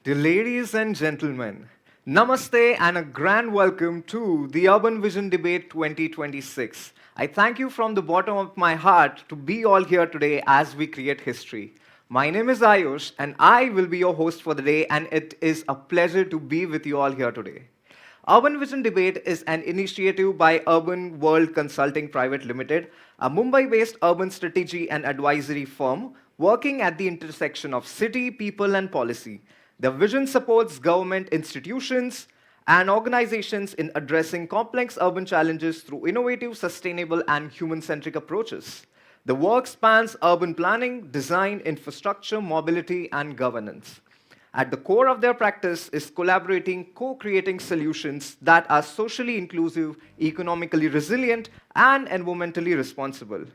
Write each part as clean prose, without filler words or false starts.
Dear ladies and gentlemen, Namaste and a grand welcome to the Urban Vision Debate 2026. I thank you from the bottom of my heart to be all here today as we create history. My name is Ayush and I will be your host for the day, and it is a pleasure to be with you all here today. Urban Vision Debate is an initiative by Urban World Consulting Private Limited, a Mumbai-based urban strategy and advisory firm working at the intersection of city, people, and policy. The vision supports government institutions and organizations in addressing complex urban challenges through innovative, sustainable, and human-centric approaches. The work spans urban planning, design, infrastructure, mobility, and governance. At the core of their practice is collaborating, co creating solutions that are socially inclusive, economically resilient, and environmentally responsible.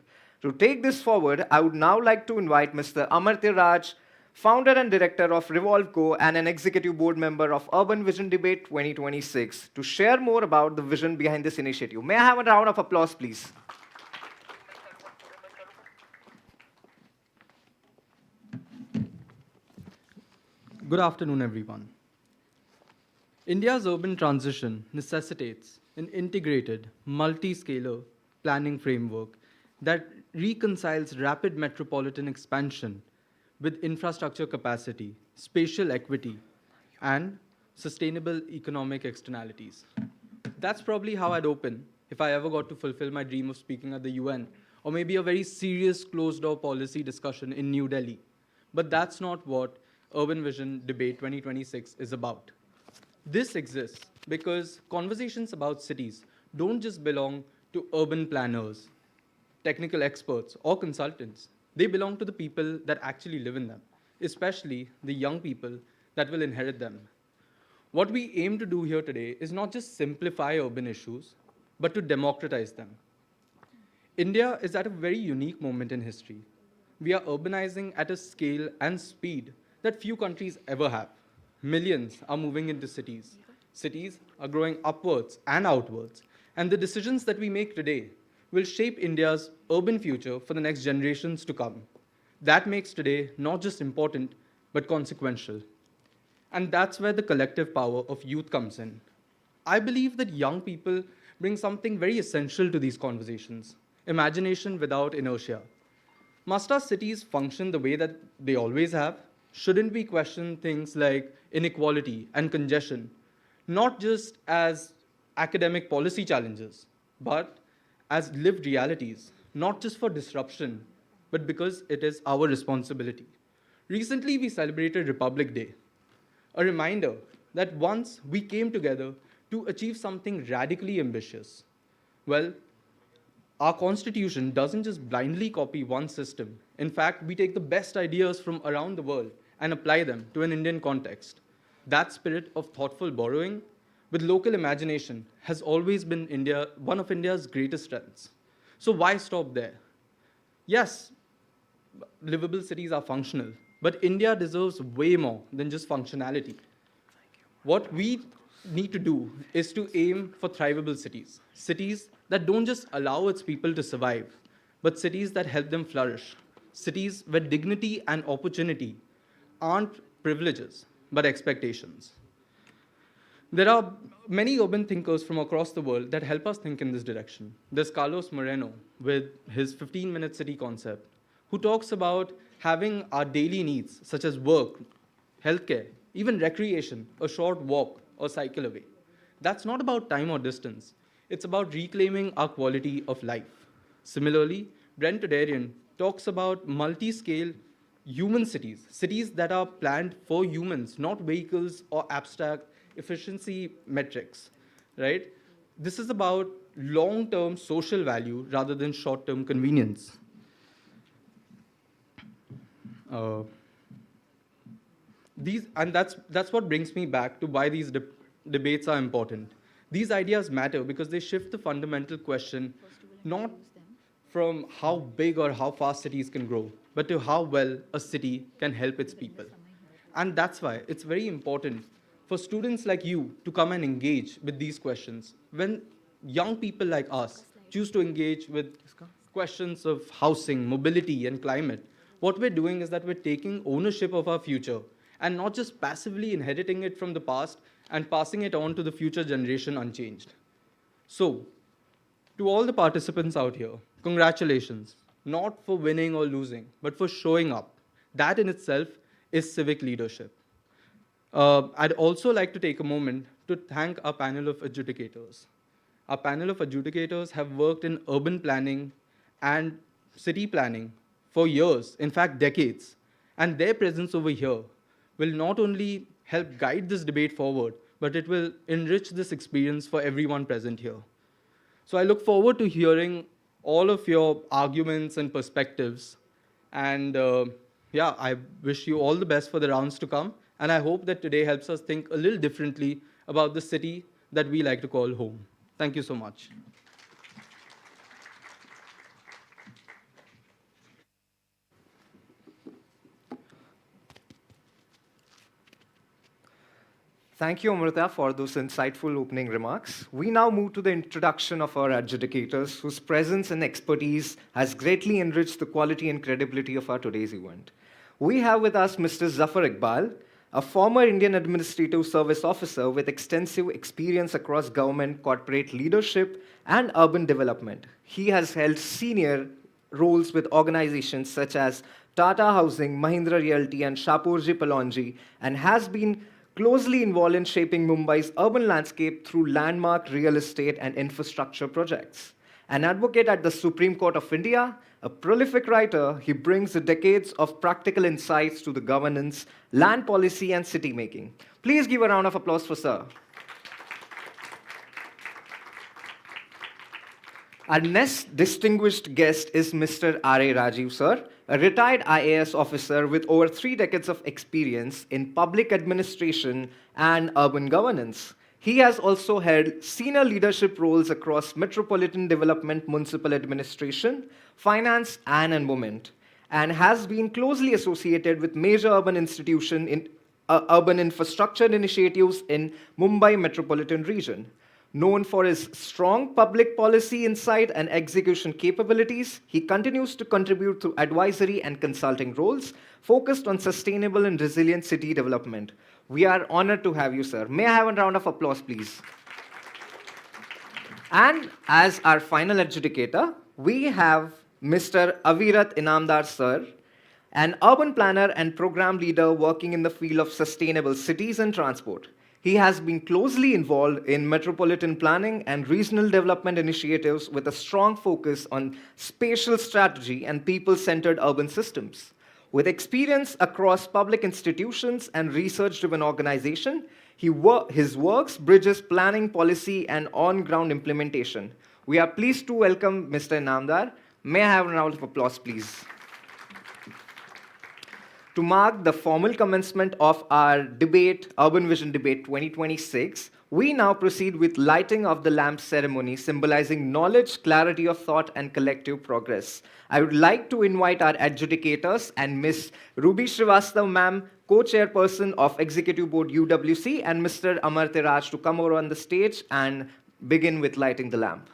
To take this forward, I would now like to invite Mr. Amartya Raj, founder and director of RevolveCo and an executive board member of Urban Vision Debate 2026, to share more about the vision behind this initiative. May I have a round of applause, please? Good afternoon, everyone. India's urban transition necessitates an integrated, multi-scalar planning framework that reconciles rapid metropolitan expansion with infrastructure capacity, spatial equity, and sustainable economic externalities. That's probably how I'd open if I ever got to fulfill my dream of speaking at the UN, or maybe a very serious closed-door policy discussion in New Delhi. But that's not what Urban Vision Debate 2026 is about. This exists because conversations about cities don't just belong to urban planners, technical experts, or consultants. They belong to the people that actually live in them, especially the young people that will inherit them. What we aim to do here today is not just simplify urban issues, but to democratize them. India is at a very unique moment in history. We are urbanizing at a scale and speed that few countries ever have. Millions are moving into cities. Cities are growing upwards and outwards. And the decisions that we make today will shape India's urban future for the next generations to come. That makes today not just important, but consequential. And that's where the collective power of youth comes in. I believe that young people bring something very essential to these conversations: imagination without inertia. Must our cities function the way that they always have? Shouldn't we question things like inequality and congestion, not just as academic policy challenges, but as lived realities, not just for disruption, but because it is our responsibility? Recently, we celebrated Republic Day, a reminder that once we came together to achieve something radically ambitious. Well, our constitution doesn't just blindly copy one system. In fact, we take the best ideas from around the world and apply them to an Indian context. That spirit of thoughtful borrowing with local imagination has always been one of India's greatest strengths. So why stop there? Yes, livable cities are functional, but India deserves way more than just functionality. What we need to do is to aim for thrivable cities, cities that don't just allow its people to survive, but cities that help them flourish, cities where dignity and opportunity aren't privileges, but expectations. There are many urban thinkers from across the world that help us think in this direction. There's Carlos Moreno with his 15-minute city concept, who talks about having our daily needs, such as work, healthcare, even recreation, a short walk or cycle away. That's not about time or distance. It's about reclaiming our quality of life. Similarly, Brent Toderian talks about multi-scale human cities, cities that are planned for humans, not vehicles or abstract efficiency metrics, right? This is about long-term social value rather than short-term convenience. Uh, that's what brings me back to why these debates are important. These ideas matter because they shift the fundamental question not from how big or how fast cities can grow, but to how well a city can help its people. And that's why it's very important for students like you to come and engage with these questions. When young people like us choose to engage with questions of housing, mobility, and climate, what we're doing is that we're taking ownership of our future and not just passively inheriting it from the past and passing it on to the future generation unchanged. So, to all the participants out here, congratulations, not for winning or losing, but for showing up. That in itself is civic leadership. I'd also like to take a moment to thank our panel of adjudicators. Our panel of adjudicators have worked in urban planning and city planning for years, in fact, decades. And their presence over here will not only help guide this debate forward, but it will enrich this experience for everyone present here. So I look forward to hearing all of your arguments and perspectives. And yeah, I wish you all the best for the rounds to come. And I hope that today helps us think a little differently about the city that we like to call home. Thank you so much. Thank you, Amrita, for those insightful opening remarks. We now move to the introduction of our adjudicators, whose presence and expertise has greatly enriched the quality and credibility of our today's event. We have with us Mr. Zafar Iqbal, a former Indian Administrative Service officer with extensive experience across government, corporate leadership, and urban development. He has held senior roles with organizations such as Tata Housing, Mahindra Realty, and Shapoorji Pallonji, and has been closely involved in shaping Mumbai's urban landscape through landmark real estate and infrastructure projects. An advocate at the Supreme Court of India, a prolific writer, he brings the decades of practical insights to the governance, land policy, and city making. Please give a round of applause for Sir. Our next distinguished guest is Mr. R.A. Rajiv, sir, a retired IAS officer with over 3 decades of experience in public administration and urban governance. He has also held senior leadership roles across metropolitan development, municipal administration, finance, and environment, and has been closely associated with major urban institutions in urban infrastructure initiatives in Mumbai metropolitan region. Known for his strong public policy insight and execution capabilities, he continues to contribute to advisory and consulting roles focused on sustainable and resilient city development. We are honored to have you, sir. May I have a round of applause, please? And as our final adjudicator, we have Mr. Avirat Inamdar, sir, an urban planner and program leader working in the field of sustainable cities and transport. He has been closely involved in metropolitan planning and regional development initiatives with a strong focus on spatial strategy and people-centered urban systems. With experience across public institutions and research-driven organizations, his works bridges planning, policy, and on-ground implementation. We are pleased to welcome Mr. Inamdar. May I have a round of applause, please? To mark the formal commencement of our debate, Urban Vision Debate 2026, we now proceed with lighting of the lamp ceremony, symbolizing knowledge, clarity of thought, and collective progress. I would like to invite our adjudicators and Ms. Ruby Srivastava, ma'am, co-chairperson of Executive Board UWC, and Mr. Amar Tiraj to come over on the stage and begin with lighting the lamp.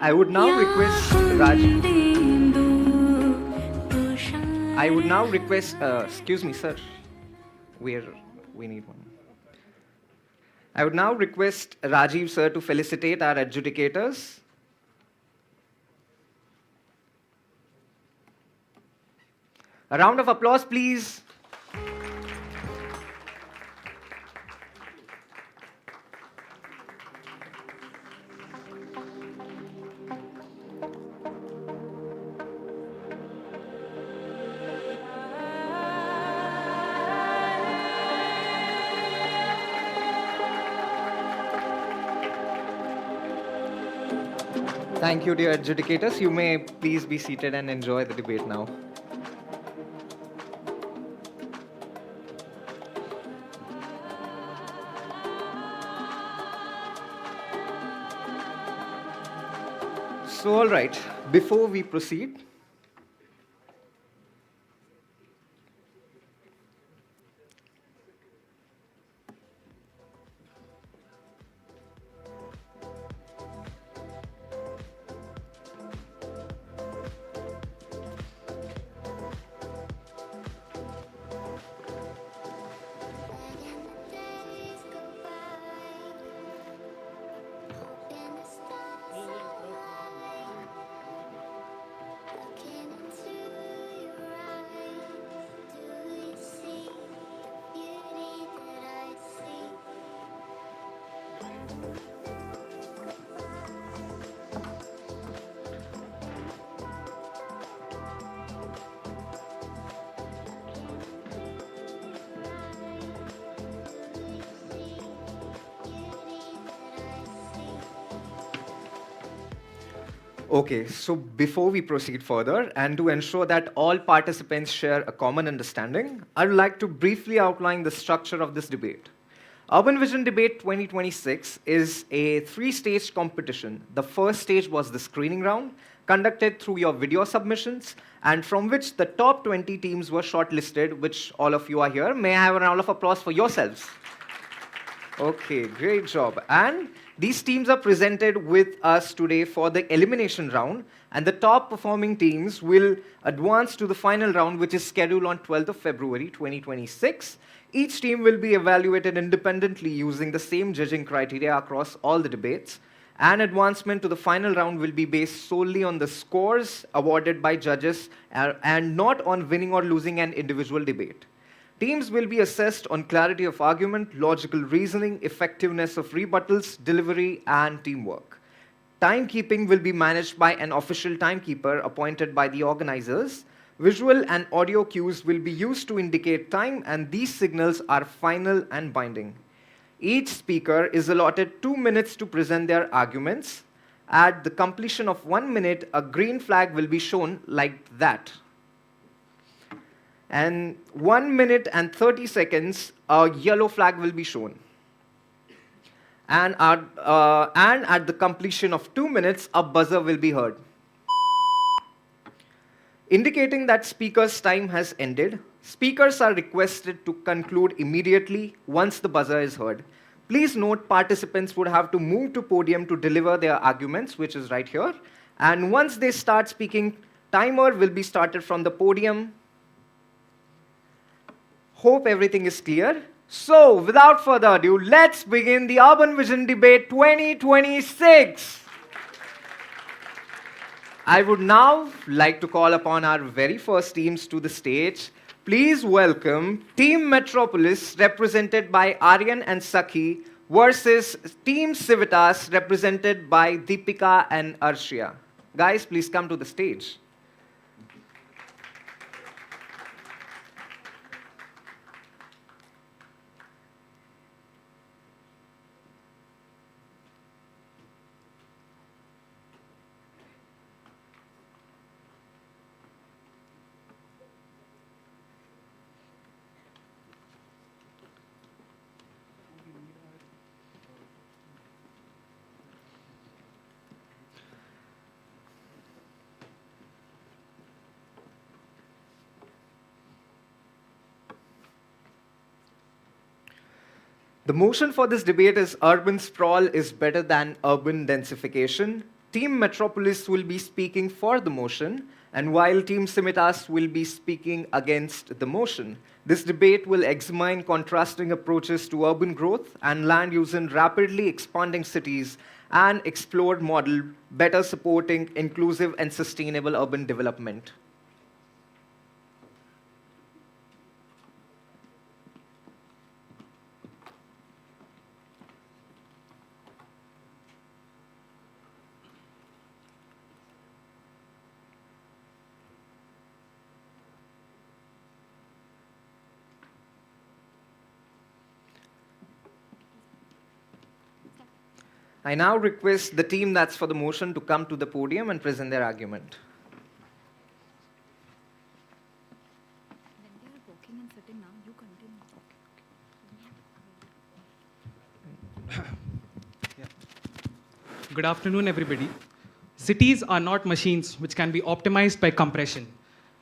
I would now request excuse me, sir. We need one. I would now request Rajiv, sir, to felicitate our adjudicators. A round of applause, please. Thank you, dear adjudicators. You may please be seated and enjoy the debate now. So, all right, before we proceed, okay, so before we proceed further, and to ensure that all participants share a common understanding, I would like to briefly outline the structure of this debate. Urban Vision Debate 2026 is a three-stage competition. The first stage was the screening round, conducted through your video submissions, and from which the top 20 teams were shortlisted, which all of you are here. May I have a round of applause for yourselves? Okay, great job. And these teams are presented with us today for the elimination round, and the top performing teams will advance to the final round, which is scheduled on 12th of February 2026. Each team will be evaluated independently using the same judging criteria across all the debates, and advancement to the final round will be based solely on the scores awarded by judges and not on winning or losing an individual debate. Teams will be assessed on clarity of argument, logical reasoning, effectiveness of rebuttals, delivery, and teamwork. Timekeeping will be managed by an official timekeeper appointed by the organizers. Visual and audio cues will be used to indicate time, and these signals are final and binding. Each speaker is allotted 2 minutes to present their arguments. At the completion of 1 minute, a green flag will be shown like that. And 1 minute and 30 seconds, a yellow flag will be shown. And at the completion of 2 minutes, a buzzer will be heard, indicating that speaker's time has ended. Speakers are requested to conclude immediately once the buzzer is heard. Please note, participants would have to move to podium to deliver their arguments, which is right here. And once they start speaking, timer will be started from the podium. Hope everything is clear. So, without further ado, let's begin the Urban Vision Debate 2026. I would now like to call upon our very first teams to the stage. Please welcome Team Metropolis, represented by Aryan and Sakhi, versus Team Civitas, represented by Deepika and Arshia. Guys, please come to the stage. The motion for this debate is urban sprawl is better than urban densification. Team Metropolis will be speaking for the motion, and while Team Civitas will be speaking against the motion. This debate will examine contrasting approaches to urban growth and land use in rapidly expanding cities and explore model better supporting inclusive and sustainable urban development. I now request the team that's for the motion to come to the podium and present their argument. When they are walking and sitting now, you continue. Good afternoon, everybody. Cities are not machines which can be optimized by compression.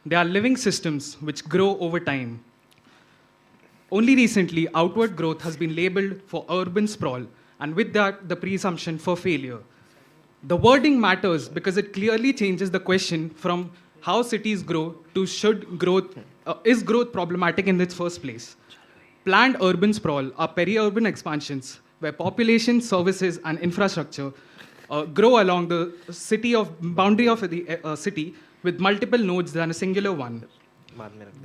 They are living systems which grow over time. Only recently, outward growth has been labeled for urban sprawl, and with that, the presumption for failure. The wording matters because it clearly changes the question from how cities grow to is growth problematic in its first place. Planned urban sprawl are peri-urban expansions where population, services, and infrastructure grow along the boundary of the city with multiple nodes than a singular one.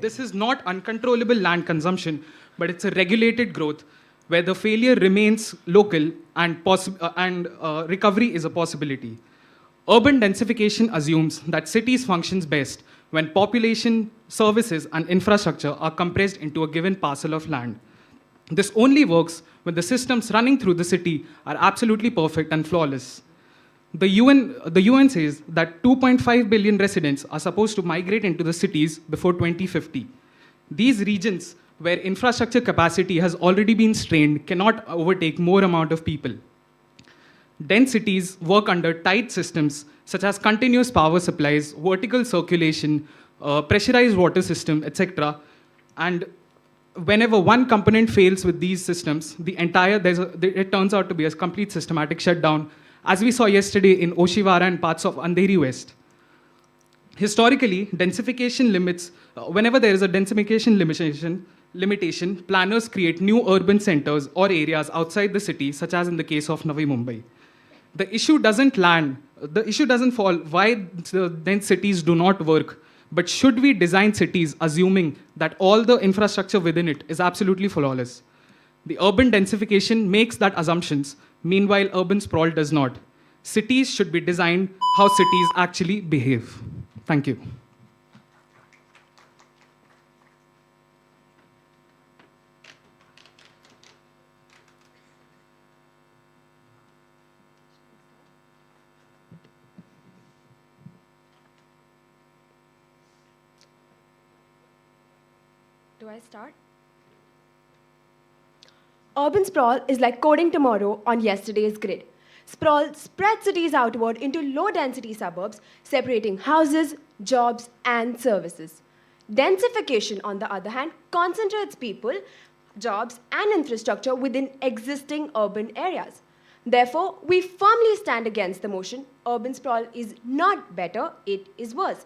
This is not uncontrollable land consumption, but it's a regulated growth where the failure remains local and recovery is a possibility. Urban densification assumes that cities functions best when population, services, and infrastructure are compressed into a given parcel of land. This only works when the systems running through the city are absolutely perfect and flawless. The UN says that 2.5 billion residents are supposed to migrate into the cities before 2050. These regions where infrastructure capacity has already been strained cannot overtake more amount of people. Dense cities work under tight systems such as continuous power supplies, vertical circulation, pressurized water system, etc. And whenever one component fails with these systems, it turns out to be a complete systematic shutdown, as we saw yesterday in Oshiwara and parts of Andheri West. Historically, densification limits, whenever there is a densification limitation, planners create new urban centers or areas outside the city, such as in the case of Navi Mumbai. The issue doesn't fall why the dense cities do not work, but should we design cities assuming that all the infrastructure within it is absolutely flawless? The urban densification makes that assumptions, meanwhile urban sprawl does not. Cities should be designed how cities actually behave. Thank you. Do I start? Urban sprawl is like coding tomorrow on yesterday's grid. Sprawl spreads cities outward into low-density suburbs, separating houses, jobs, and services. Densification, on the other hand, concentrates people, jobs, and infrastructure within existing urban areas. Therefore, we firmly stand against the motion, urban sprawl is not better, it is worse.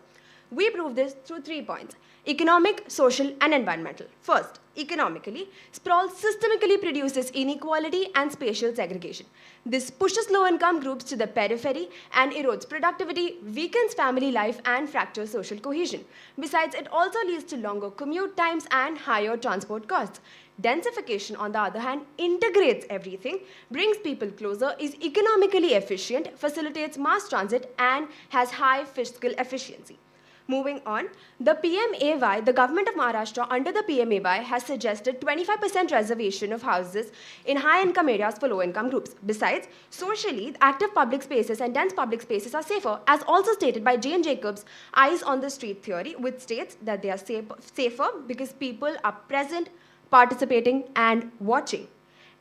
We prove this through 3 points: economic, social, and environmental. First, economically, sprawl systemically produces inequality and spatial segregation. This pushes low-income groups to the periphery and erodes productivity, weakens family life, and fractures social cohesion. Besides, it also leads to longer commute times and higher transport costs. Densification, on the other hand, integrates everything, brings people closer, is economically efficient, facilitates mass transit, and has high fiscal efficiency. Moving on, the PMAY, the government of Maharashtra under the PMAY has suggested 25% reservation of houses in high-income areas for low-income groups. Besides, socially, active public spaces and dense public spaces are safer, as also stated by Jane Jacobs' eyes on the street theory, which states that they are safer because people are present, participating, and watching.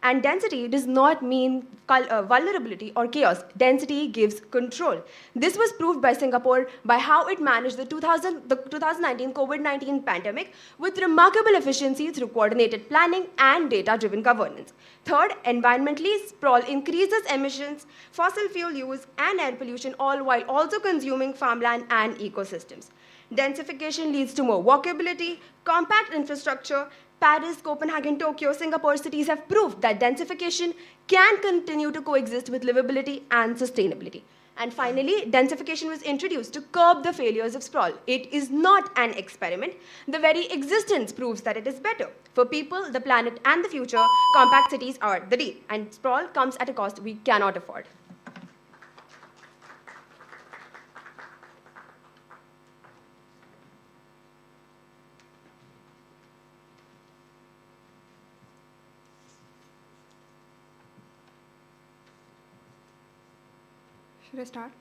And density does not mean vulnerability or chaos. Density gives control. This was proved by Singapore by how it managed the 2019 COVID-19 pandemic with remarkable efficiency through coordinated planning and data-driven governance. Third, environmentally, sprawl increases emissions, fossil fuel use, and air pollution, all while also consuming farmland and ecosystems. Densification leads to more walkability, compact infrastructure. Paris, Copenhagen, Tokyo, Singapore cities have proved that densification can continue to coexist with livability and sustainability. And finally, densification was introduced to curb the failures of sprawl. It is not an experiment. The very existence proves that it is better. For people, the planet, and the future, compact cities are the deal. And sprawl comes at a cost we cannot afford. Should I start?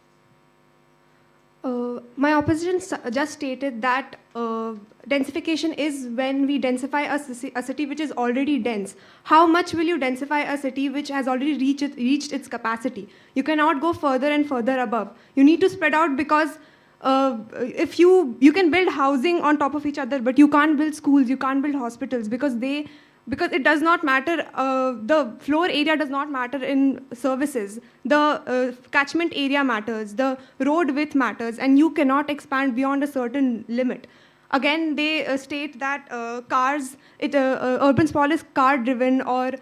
My opposition just stated that densification is when we densify a city which is already dense. How much will you densify a city which has already reached its capacity? You cannot go further and further above. You need to spread out because if you can build housing on top of each other, but you can't build schools, you can't build hospitals because it does not matter, the floor area does not matter in services. The catchment area matters, the road width matters, and you cannot expand beyond a certain limit. Again, they state that urban sprawl is car-driven, or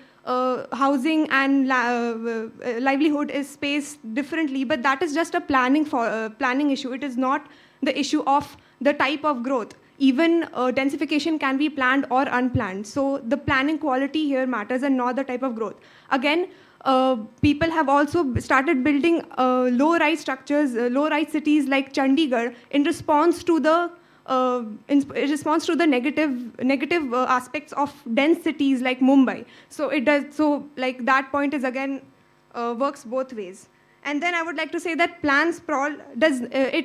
housing and livelihood is spaced differently, but that is just a planning issue. It is not the issue of the type of growth. Even densification can be planned or unplanned. So the planning quality here matters and not the type of growth. Again, people have also started building low-rise structures, low-rise cities like Chandigarh in response to the negative aspects of dense cities like Mumbai. So it does. So like that point is again works both ways. And then I would like to say that plan sprawl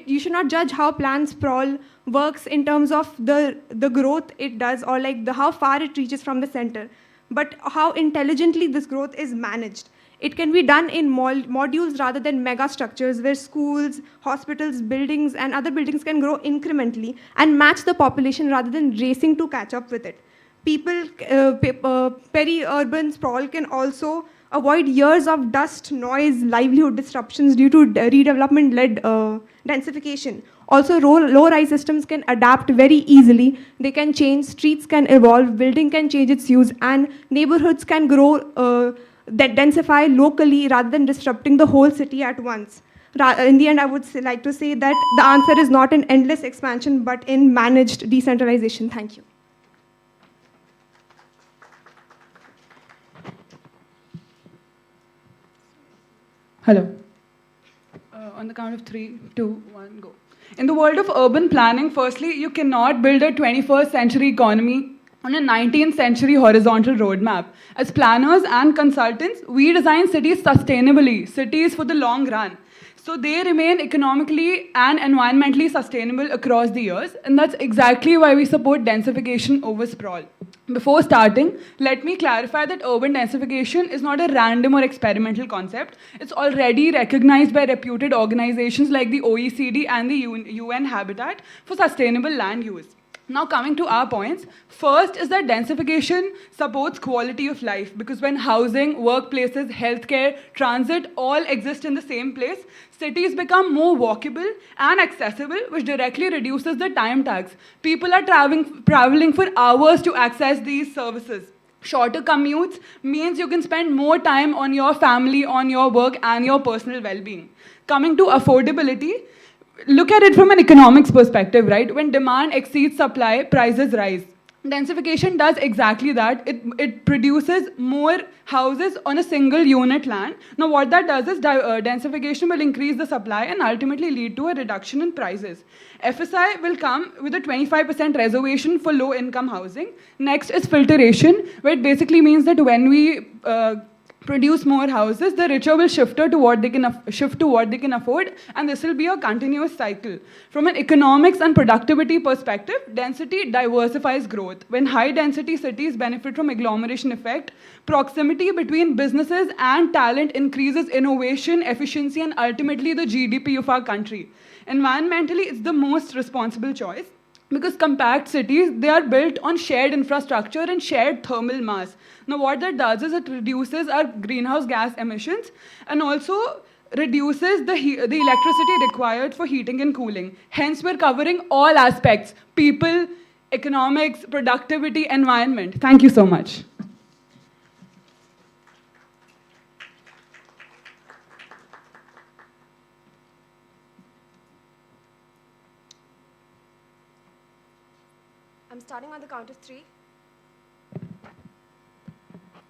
you should not judge how plan sprawl works in terms of the growth it does, or like how far it reaches from the center, but how intelligently this growth is managed. It can be done in modules rather than mega structures where schools, hospitals, buildings, and other buildings can grow incrementally and match the population rather than racing to catch up with it. Peri-urban sprawl can also avoid years of dust, noise, livelihood disruptions due to redevelopment-led densification. Also, low-rise systems can adapt very easily. They can change, streets can evolve, building can change its use, and neighborhoods can grow, that densify locally rather than disrupting the whole city at once. In the end, I would like to say that the answer is not in endless expansion, but in managed decentralization. Thank you. Hello. On the count of 3, 2, 1, go. In the world of urban planning, firstly, you cannot build a 21st century economy on a 19th century horizontal roadmap. As planners and consultants, we design cities sustainably, cities for the long run. So they remain economically and environmentally sustainable across the years, and that's exactly why we support densification over sprawl. Before starting, let me clarify that urban densification is not a random or experimental concept. It's already recognized by reputed organizations like the OECD and the UN Habitat for Sustainable Land Use. Now coming to our points, first is that densification supports quality of life, because when housing, workplaces, healthcare, transit all exist in the same place, cities become more walkable and accessible, which directly reduces the time tax. People are traveling for hours to access these services. Shorter commutes means you can spend more time on your family, on your work, and your personal well-being. Coming to affordability, look at it from an economics perspective, right? When demand exceeds supply, prices rise. Densification does exactly that. It produces more houses on a single unit land. Now what that does is densification will increase the supply and ultimately lead to a reduction in prices. FSI will come with a 25% reservation for low income housing. Next is filtration, where it basically means that when we produce more houses, the richer will shift to what they can afford, and this will be a continuous cycle. From an economics and productivity perspective, density diversifies growth. When high-density cities benefit from agglomeration effect, proximity between businesses and talent increases innovation, efficiency, and ultimately the GDP of our country. Environmentally, it's the most responsible choice, because compact cities, they are built on shared infrastructure and shared thermal mass. Now what that does is it reduces our greenhouse gas emissions and also reduces the electricity required for heating and cooling. Hence, we're covering all aspects: people, economics, productivity, environment. Thank you so much. I'm starting on the count of 3.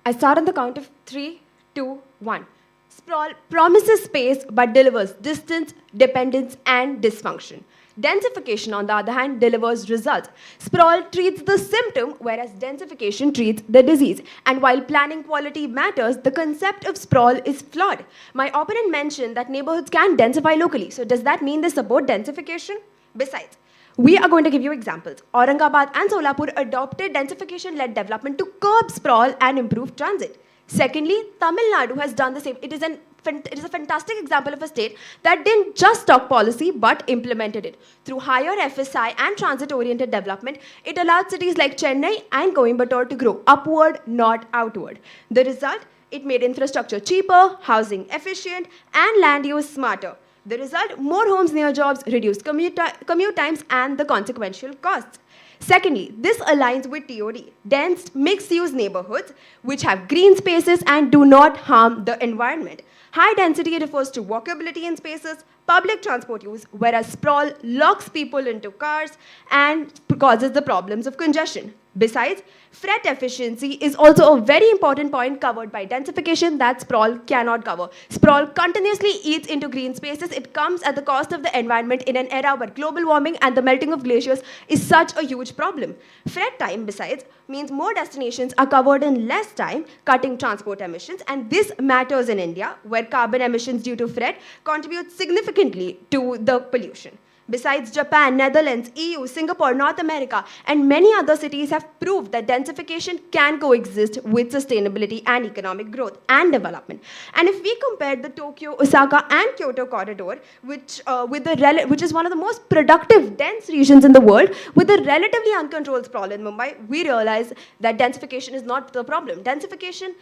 I start on the count of 3, 2, 1. Sprawl promises space but delivers distance, dependence, and dysfunction. Densification, on the other hand, delivers results. Sprawl treats the symptom, whereas densification treats the disease. And while planning quality matters, the concept of sprawl is flawed. My opponent mentioned that neighborhoods can densify locally. So does that mean they support densification? Besides, we are going to give you examples. Aurangabad and Solapur adopted densification-led development to curb sprawl and improve transit. Secondly, Tamil Nadu has done the same. It is a fantastic example of a state that didn't just talk policy but implemented it. Through higher FSI and transit-oriented development, it allowed cities like Chennai and Coimbatore to grow upward, not outward. The result? It made infrastructure cheaper, housing efficient, and land use smarter. The result? More homes near jobs, reduced commute times, and the consequential costs. Secondly, this aligns with TOD, dense mixed-use neighborhoods, which have green spaces and do not harm the environment. High density refers to walkability in spaces, public transport use, whereas sprawl locks people into cars and causes the problems of congestion. Besides, freight efficiency is also a very important point covered by densification that sprawl cannot cover. Sprawl continuously eats into green spaces. It comes at the cost of the environment in an era where global warming and the melting of glaciers is such a huge problem. Freight time, besides, means more destinations are covered in less time, cutting transport emissions, and this matters in India, where carbon emissions due to freight contribute significantly to the pollution. Besides, Japan, Netherlands, EU, Singapore, North America, and many other cities have proved that densification can coexist with sustainability and economic growth and development. And if we compare the Tokyo, Osaka, and Kyoto corridor, which is one of the most productive, dense regions in the world, with a relatively uncontrolled sprawl in Mumbai, we realize that densification is not the problem. Densification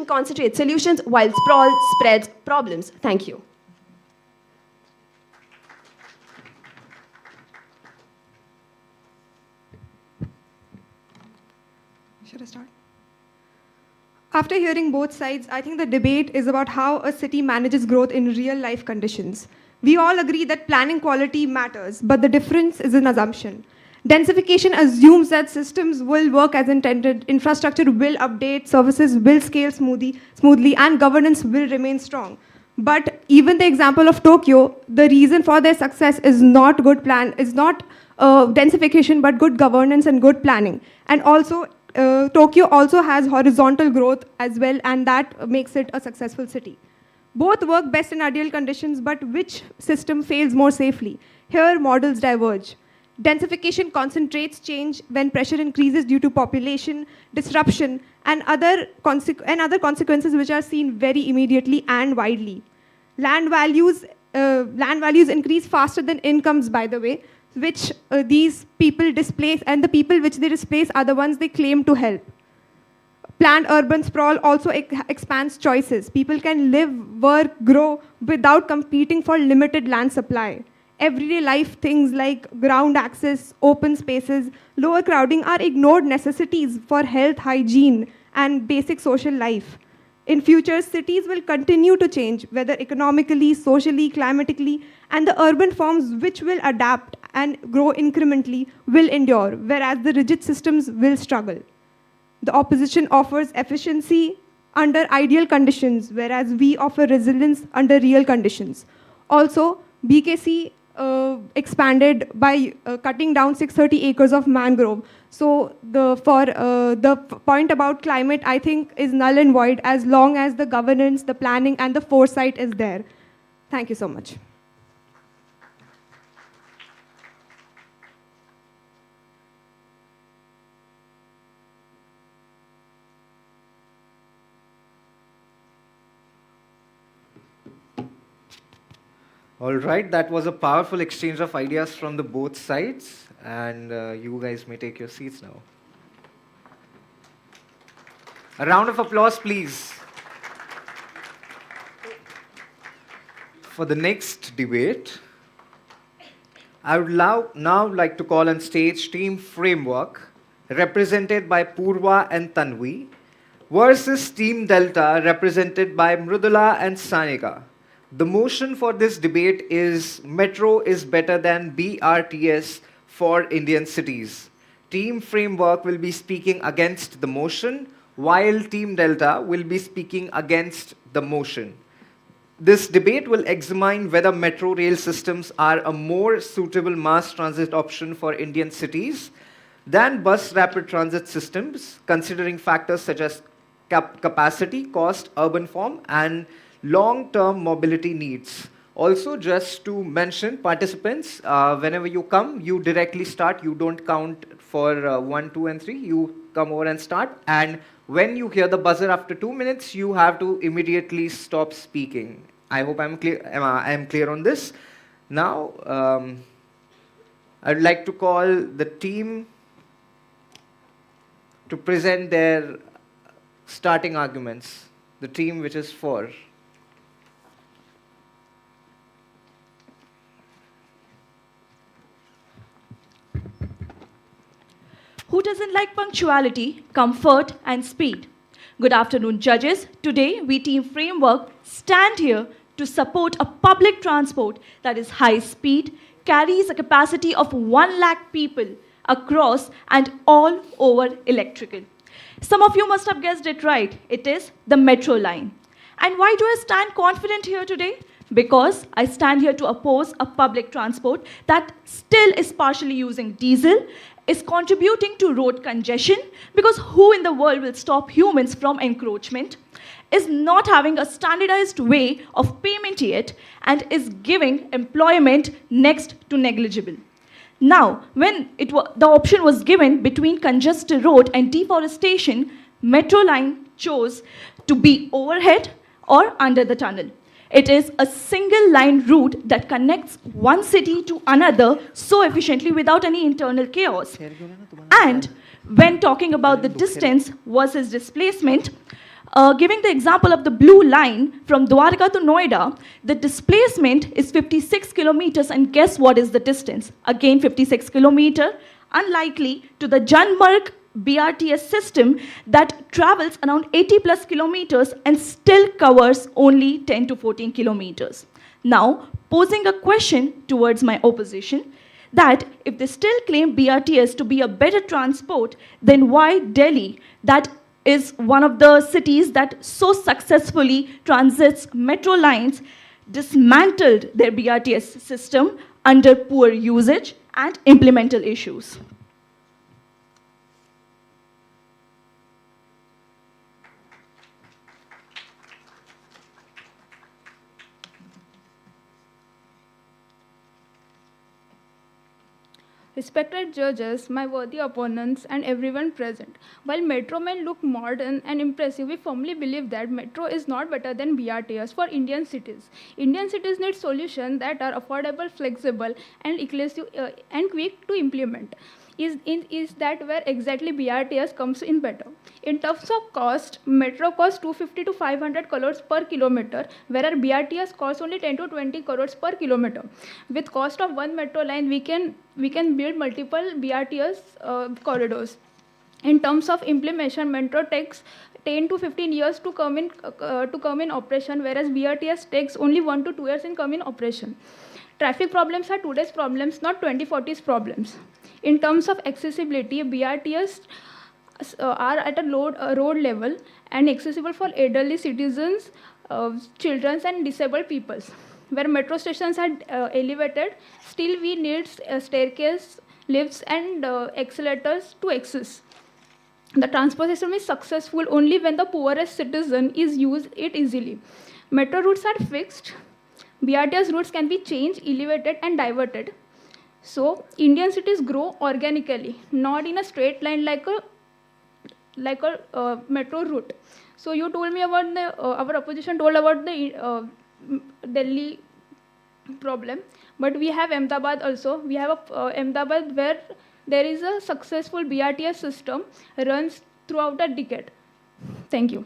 concentrates solutions while sprawl spreads problems. Thank you. Should I start? After hearing both sides, I think the debate is about how a city manages growth in real life conditions. We all agree that planning quality matters, but the difference is an assumption. Densification assumes that systems will work as intended, infrastructure will update, services will scale smoothly, and governance will remain strong. But even the example of Tokyo, the reason for their success is not densification, but good governance and good planning. And also, Tokyo also has horizontal growth as well, and that makes it a successful city. Both work best in ideal conditions, but which system fails more safely? Here, models diverge. Densification concentrates change when pressure increases due to population, disruption, and other consequences which are seen very immediately and widely. Land values increase faster than incomes, by the way, which these people displace, and the people which they displace are the ones they claim to help. Planned urban sprawl also expands choices. People can live, work, grow without competing for limited land supply. Everyday life things like ground access, open spaces, lower crowding are ignored necessities for health, hygiene, and basic social life. In future, cities will continue to change, whether economically, socially, climatically, and the urban forms which will adapt and grow incrementally will endure, whereas the rigid systems will struggle. The opposition offers efficiency under ideal conditions, whereas we offer resilience under real conditions. Also, BKC expanded by cutting down 630 acres of mangrove. So the point about climate, I think, is null and void as long as the governance, the planning, and the foresight is there. Thank you so much. All right, that was a powerful exchange of ideas from the both sides, and you guys may take your seats now. A round of applause, please. For the next debate, I would now like to call on stage Team Framework, represented by Purva and Tanvi, versus Team Delta, represented by Mrudula and Sanika. The motion for this debate is Metro is better than BRTS for Indian cities. Team Framework will be speaking against the motion, while Team Delta will be speaking against the motion. This debate will examine whether metro rail systems are a more suitable mass transit option for Indian cities than bus rapid transit systems, considering factors such as capacity, cost, urban form, and long-term mobility needs. Also, just to mention, participants, whenever you come, you directly start. You don't count for 1, 2, and 3. You come over and start. And when you hear the buzzer after 2 minutes, you have to immediately stop speaking. I hope I'm clear. I am clear on this. Now, I'd like to call the team to present their starting arguments. The team which is for. Who doesn't like punctuality, comfort, and speed? Good afternoon, judges. Today, we Team Framework stand here to support a public transport that is high speed, carries a capacity of 1 lakh people across and all over electrical. Some of you must have guessed it right. It is the metro line. And why do I stand confident here today? Because I stand here to oppose a public transport that still is partially using diesel, is contributing to road congestion, because who in the world will stop humans from encroachment, is not having a standardized way of payment yet, and is giving employment next to negligible. Now, when the option was given between congested road and deforestation, Metro Line chose to be overhead or under the tunnel. It is a single line route that connects one city to another so efficiently without any internal chaos. And when talking about the distance versus displacement, giving the example of the blue line from Dwarka to Noida, the displacement is 56 kilometers, and guess what is the distance? Again, 56 kilometers, unlikely to the Janmarg BRTS system that travels around 80 plus kilometers and still covers only 10 to 14 kilometers. Now, posing a question towards my opposition, that if they still claim BRTS to be a better transport, then why Delhi, that is one of the cities that so successfully transits metro lines, dismantled their BRTS system under poor usage and implemental issues? Respected judges, my worthy opponents, and everyone present. While metro may look modern and impressive, we firmly believe that metro is not better than BRTS for Indian cities. Indian cities need solutions that are affordable, flexible, and inclusive, and quick to implement. Is that where exactly BRTS comes in better? In terms of cost, metro costs 250 to 500 crores per kilometer, whereas BRTS costs only 10 to 20 crores per kilometer. With cost of one metro line, we can build multiple BRTS corridors. In terms of implementation, metro takes 10 to 15 years to come in operation, whereas BRTS takes only 1 to 2 years in come in operation. Traffic problems are today's problems, not 2040's problems. In terms of accessibility, BRTS are at a road level and accessible for elderly citizens, children, and disabled peoples. Where metro stations are elevated, still we need staircase, lifts, and accelerators to access. The transport system is successful only when the poorest citizen is used it easily. Metro routes are fixed. BRTS routes can be changed, elevated, and diverted. So Indian cities grow organically, not in a straight line like a metro route. So you told me about our opposition told about the Delhi problem, but we have Ahmedabad also. We have Ahmedabad where there is a successful BRTS system runs throughout a decade. Thank you.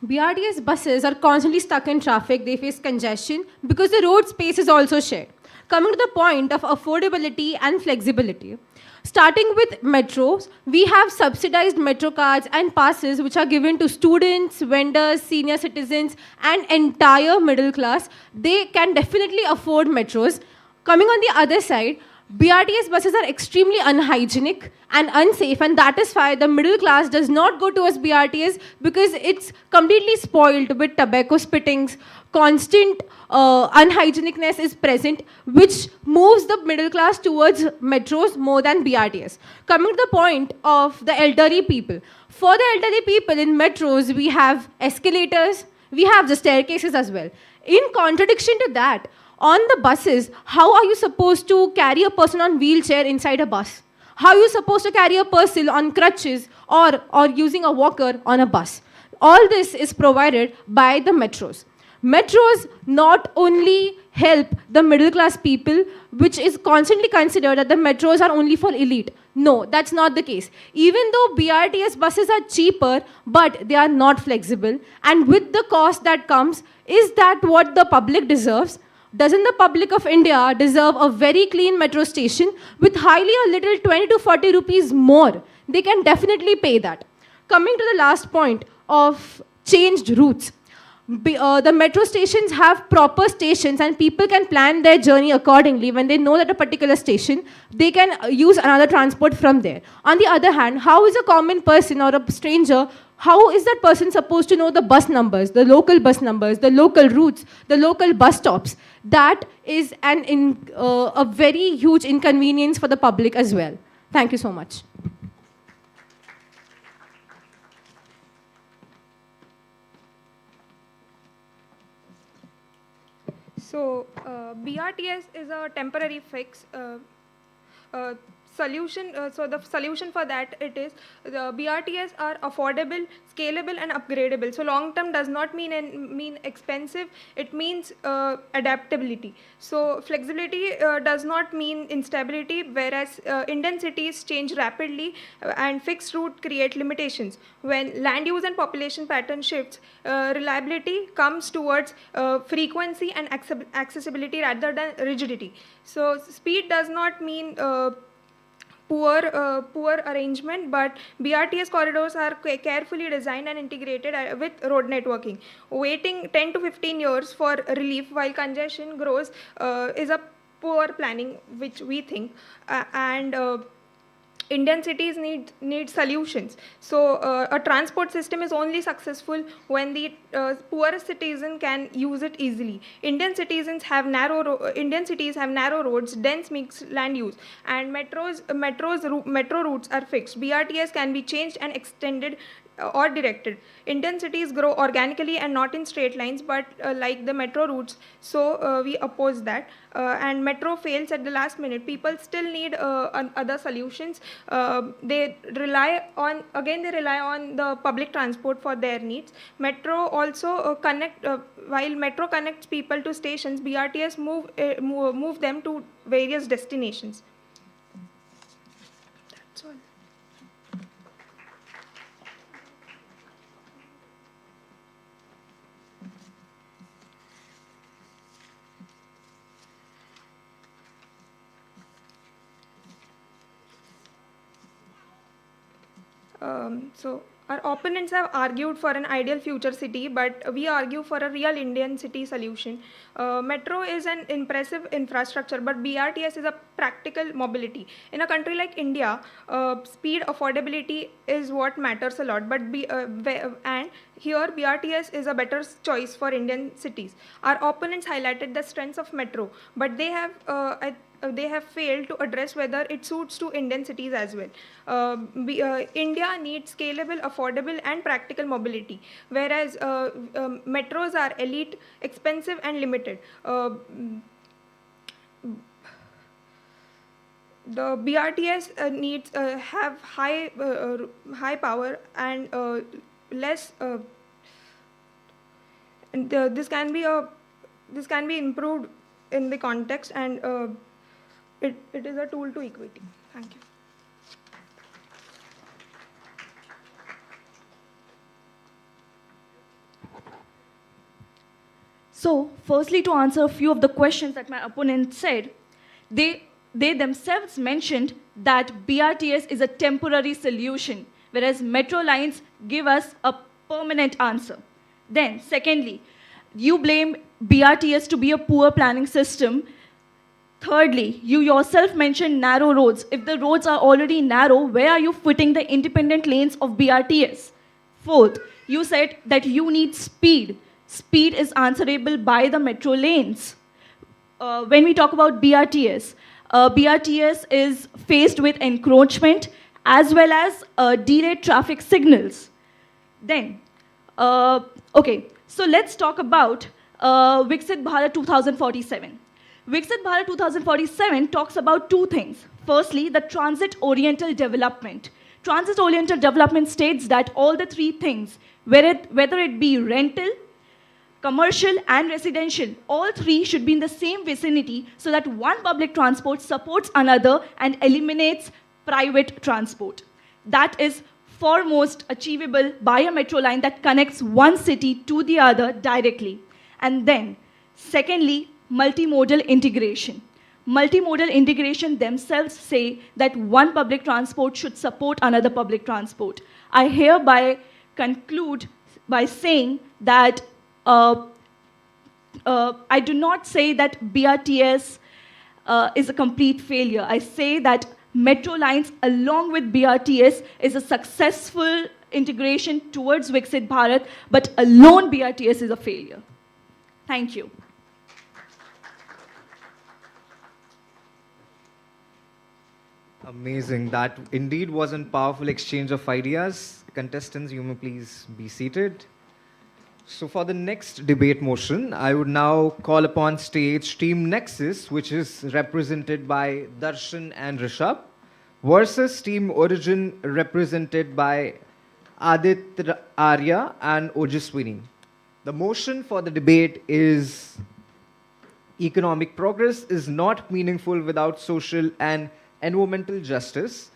BRTS buses are constantly stuck in traffic. They face congestion because the road space is also shared. Coming to the point of affordability and flexibility. Starting with metros, we have subsidized metro cards and passes which are given to students, vendors, senior citizens, and entire middle class. They can definitely afford metros. Coming on the other side, BRTS buses are extremely unhygienic and unsafe, and that is why the middle class does not go towards BRTS because it's completely spoiled with tobacco spittings, constant unhygienicness is present, which moves the middle class towards metros more than BRTS. Coming to the point of the elderly people. For the elderly people in metros, we have escalators, we have the staircases as well. In contradiction to that, on the buses, how are you supposed to carry a person on wheelchair inside a bus? How are you supposed to carry a person on crutches or using a walker on a bus? All this is provided by the metros. Metros not only help the middle class people, which is constantly considered that the metros are only for elite. No, that's not the case. Even though BRTS buses are cheaper, but they are not flexible. And with the cost that comes, is that what the public deserves? Doesn't the public of India deserve a very clean metro station with highly a little 20 to 40 rupees more? They can definitely pay that. Coming to the last point of changed routes. The metro stations have proper stations and people can plan their journey accordingly. When they know that a particular station, they can use another transport from there. On the other hand, how is a common person or a stranger, how is that person supposed to know the bus numbers, the local bus numbers, the local routes, the local bus stops? That is a very huge inconvenience for the public as well. Thank you so much. So, BRTS is a temporary fix. Solution. So the solution for that is the BRTS are affordable, scalable, and upgradable. So long term does not mean expensive. It means adaptability. So flexibility does not mean instability. Whereas Indian cities change rapidly, and fixed route create limitations. When land use and population pattern shifts, reliability comes towards frequency and accessibility rather than rigidity. So speed does not mean poor arrangement, but BRTS corridors are carefully designed and integrated with road networking. Waiting 10 to 15 years for relief while congestion grows is a poor planning, which we think, and Indian cities need solutions. So a transport system is only successful when the poorest citizen can use it easily. Indian cities have narrow roads, dense mixed land use, and metro routes are fixed. BRTS can be changed and extended or directed. Indian cities grow organically and not in straight lines, but like the metro routes. So we oppose that. And metro fails at the last minute. People still need other solutions. They rely on the public transport for their needs. Metro also while metro connects people to stations, BRTS move them to various destinations. That's all. So our opponents have argued for an ideal future city, but we argue for a real Indian city solution. Metro is an impressive infrastructure, but BRTS is a practical mobility. In a country like India, speed, affordability is what matters a lot. But and here BRTS is a better choice for Indian cities. Our opponents highlighted the strengths of metro, but they have failed to address whether it suits to Indian cities as well. India needs scalable, affordable, and practical mobility, whereas metros are elite, expensive, and limited. The BRTS needs have high power and less. And this can be improved in the context, and it is a tool to equity. Thank you. So, firstly, to answer a few of the questions that my opponent said, they themselves mentioned that BRTS is a temporary solution, whereas metro lines give us a permanent answer. Then, secondly, you blame BRTS to be a poor planning system. Thirdly, you yourself mentioned narrow roads. If the roads are already narrow, where are you fitting the independent lanes of BRTS? Fourth, you said that you need speed. Speed is answerable by the metro lanes. When we talk about BRTS, BRTS is faced with encroachment as well as delayed traffic signals. Then, okay, so let's talk about Viksit Bharat 2047. Viksit Bharat 2047 talks about two things. Firstly, the transit-oriental development. Transit-oriental development states that all the three things, whether it be rental, commercial, and residential, all three should be in the same vicinity so that one public transport supports another and eliminates private transport. That is foremost achievable by a metro line that connects one city to the other directly. And then, secondly, multimodal integration. Multimodal integration themselves say that one public transport should support another public transport. I hereby conclude by saying that I do not say that BRTS is a complete failure. I say that metro lines along with BRTS is a successful integration towards Viksit Bharat, but alone BRTS is a failure. Thank you. Amazing. That indeed was a powerful exchange of ideas. Contestants, you may please be seated. So for the next debate motion, I would now call upon stage Team Nexus, which is represented by Darshan and Rishabh, versus Team Origin, represented by Aditya Arya and Ojaswini. The motion for the debate is economic progress is not meaningful without social and environmental justice.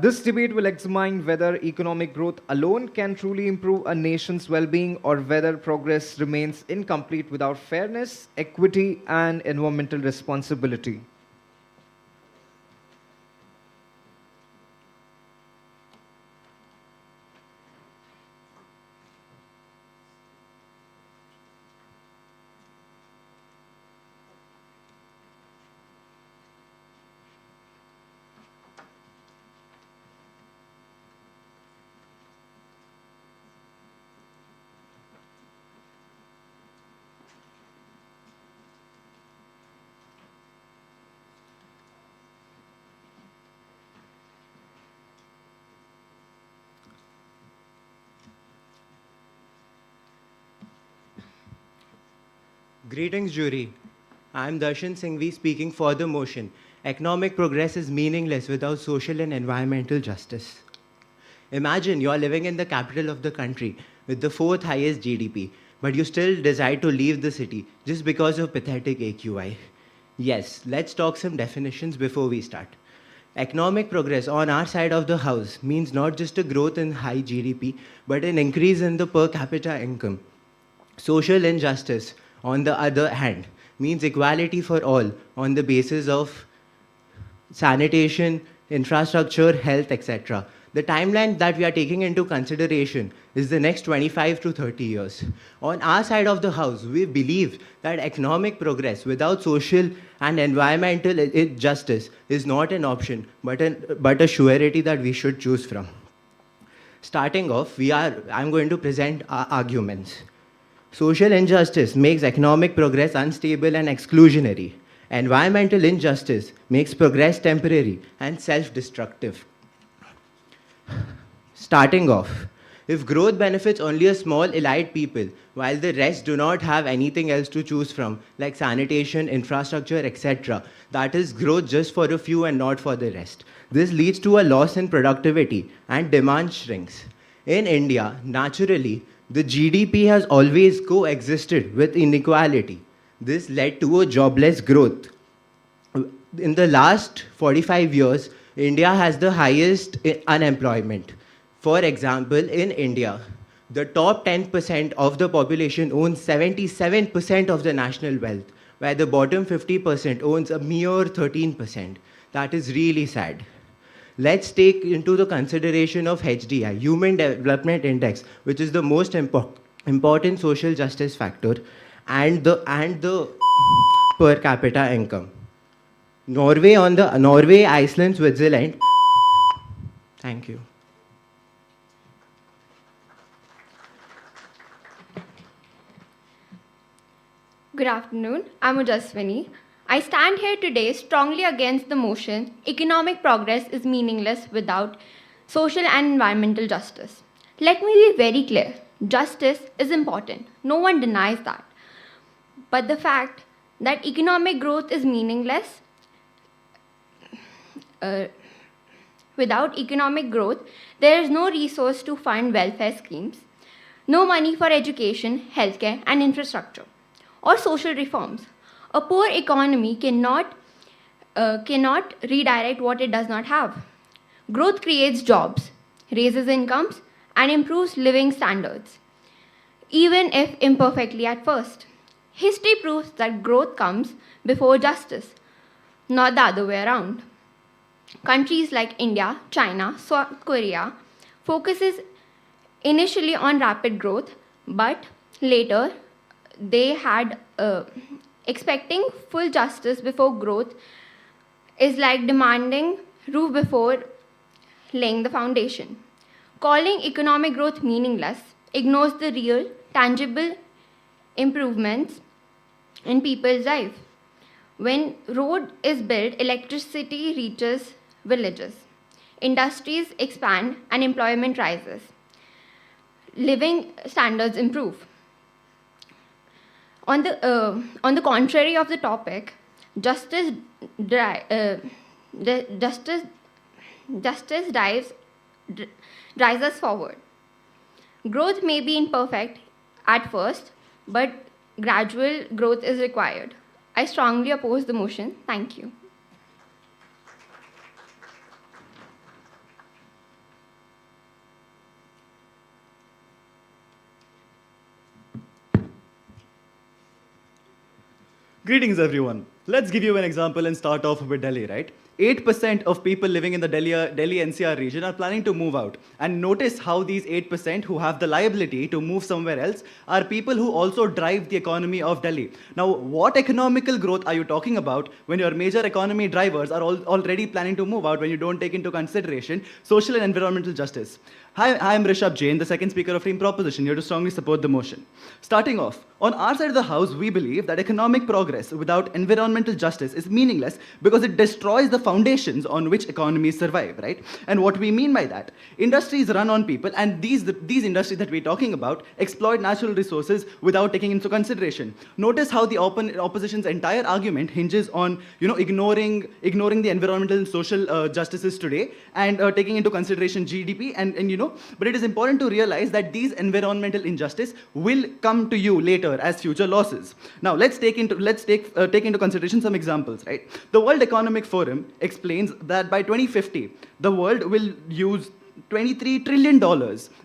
This debate will examine whether economic growth alone can truly improve a nation's well-being or whether progress remains incomplete without fairness, equity, and environmental responsibility. Greetings, jury. I am Darshan Singhvi speaking for the motion. Economic progress is meaningless without social and environmental justice. Imagine you are living in the capital of the country with the fourth highest GDP, but you still decide to leave the city just because of pathetic AQI. Yes, let's talk some definitions before we start. Economic progress on our side of the house means not just a growth in high GDP, but an increase in the per capita income. Social injustice, on the other hand, means equality for all on the basis of sanitation, infrastructure, health, etc. The timeline that we are taking into consideration is the next 25 to 30 years. On our side of the house, we believe that economic progress without social and environmental justice is not an option, but a surety that we should choose from. Starting off, I'm going to present our arguments. Social injustice makes economic progress unstable and exclusionary. Environmental injustice makes progress temporary and self-destructive. Starting off, if growth benefits only a small elite people, while the rest do not have anything else to choose from, like sanitation, infrastructure, etc., that is growth just for a few and not for the rest. This leads to a loss in productivity and demand shrinks. In India, naturally, the GDP has always coexisted with inequality. This led to a jobless growth. In the last 45 years, India has the highest unemployment. For example, in India, the top 10% of the population owns 77% of the national wealth, where the bottom 50% owns a mere 13%. That is really sad. Let's take into the consideration of HDI, Human Development Index, which is the most important social justice factor, and the per capita income. Norway, Iceland, Switzerland. Thank you. Good afternoon, I'm Ujaswini. I stand here today strongly against the motion economic progress is meaningless without social and environmental justice. Let me be very clear justice is important, no one denies that. But the fact that economic growth is meaningless without economic growth, there is no resource to fund welfare schemes, no money for education, healthcare, and infrastructure, or social reforms. A poor economy cannot redirect what it does not have. Growth creates jobs, raises incomes, and improves living standards, even if imperfectly at first. History proves that growth comes before justice, not the other way around. Countries like India, China, South Korea focuses initially on rapid growth, but later they had expecting full justice before growth is like demanding roof before laying the foundation. Calling economic growth meaningless ignores the real, tangible improvements in people's life. When road is built, electricity reaches villages. Industries expand and employment rises. Living standards improve. On the contrary of the topic, justice drives us forward. Growth may be imperfect at first, but gradual growth is required. I strongly oppose the motion. Thank you. Greetings, everyone. Let's give you an example and start off with Delhi, right? 8% of people living in the Delhi NCR region are planning to move out. And notice how these 8% who have the liability to move somewhere else are people who also drive the economy of Delhi. Now, what economical growth are you talking about when your major economy drivers are already planning to move out when you don't take into consideration social and environmental justice? Hi, I'm Rishabh Jain, the second speaker of Team Proposition, here to strongly support the motion. Starting off, on our side of the house, we believe that economic progress without environmental justice is meaningless because it destroys the foundations on which economies survive, right? And what we mean by that, industries run on people, and these industries that we're talking about exploit natural resources without taking into consideration. Notice how the opposition's entire argument hinges on, ignoring the environmental and social justices today and taking into consideration GDP but it is important to realize that these environmental injustice will come to you later as future losses. Now, let's take into consideration some examples, right? The World Economic Forum explains that by 2050, the world will use $23 trillion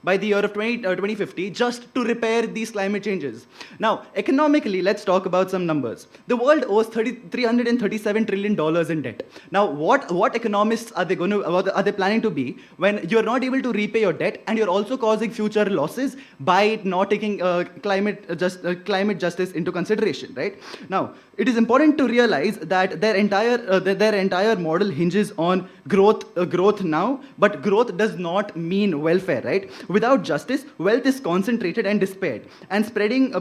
by the year of 2050 just to repair these climate changes. Now, economically, let's talk about some numbers. The world owes $337 trillion in debt. Now, what economists are they planning to be when you're not able to repay your debt and you're also causing future losses by not taking climate justice into consideration, right? Now, it is important to realize that their entire model hinges on growth now, but growth does not mean welfare, right? Without justice, wealth is concentrated and dispersed, and spreading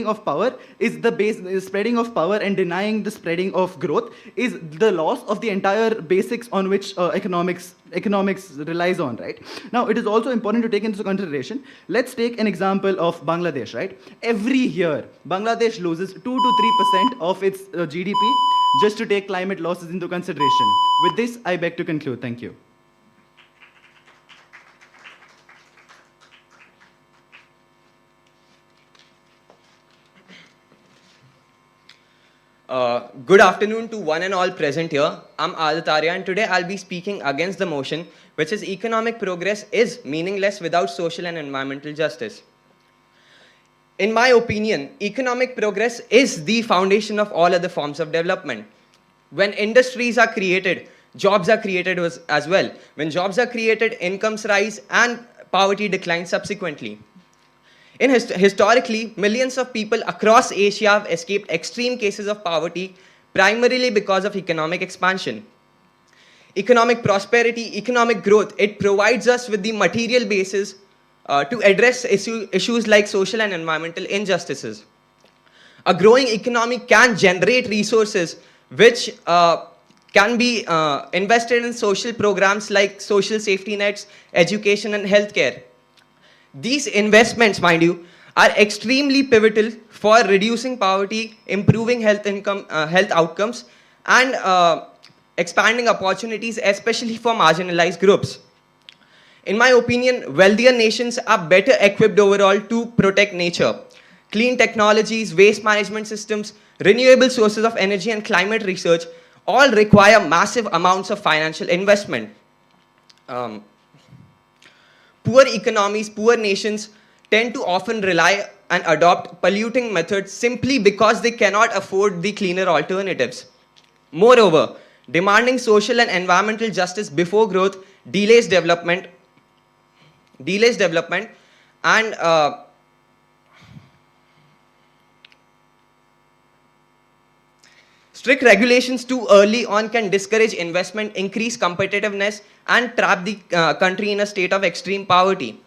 of power is the base. Spreading of power and denying the spreading of growth is the loss of the entire basics on which economics relies on, right? Now, it is also important to take into consideration. Let's take an example of Bangladesh, right? Every year, Bangladesh loses 2 to 3% of its GDP just to take climate losses into consideration. With this, I beg to conclude. Thank you. Good afternoon to one and all present here. I'm Adatharya, and today I'll be speaking against the motion, which is economic progress is meaningless without social and environmental justice. In my opinion, economic progress is the foundation of all other forms of development. When industries are created, jobs are created as well. When jobs are created, incomes rise and poverty declines subsequently. Historically, millions of people across Asia have escaped extreme cases of poverty primarily because of economic expansion. Economic prosperity, economic growth, it provides us with the material basis to address issues like social and environmental injustices. A growing economy can generate resources which can be invested in social programs like social safety nets, education, and healthcare. These investments, mind you, are extremely pivotal for reducing poverty, improving health outcomes, and expanding opportunities, especially for marginalized groups. In my opinion, wealthier nations are better equipped overall to protect nature. Clean technologies, waste management systems, renewable sources of energy, and climate research all require massive amounts of financial investment. Poor economies, poor nations tend to often rely and adopt polluting methods simply because they cannot afford the cleaner alternatives. Moreover, demanding social and environmental justice before growth delays development, and strict regulations too early on can discourage investment, increase competitiveness, and trap the country in a state of extreme poverty.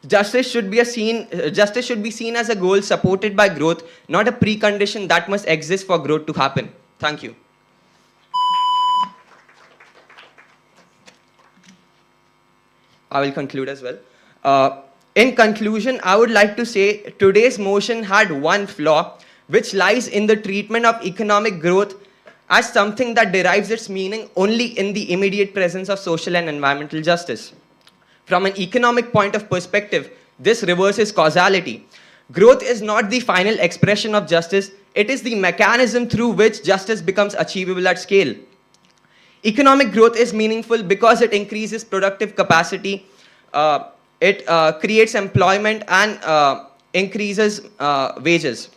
Justice should be seen as a goal supported by growth, not a precondition that must exist for growth to happen. Thank you. I will conclude as well. In conclusion, I would like to say today's motion had one flaw, which lies in the treatment of economic growth as something that derives its meaning only in the immediate presence of social and environmental justice. From an economic point of perspective, this reverses causality. Growth is not the final expression of justice, it is the mechanism through which justice becomes achievable at scale. Economic growth is meaningful because it increases productive capacity, it creates employment, and increases wages.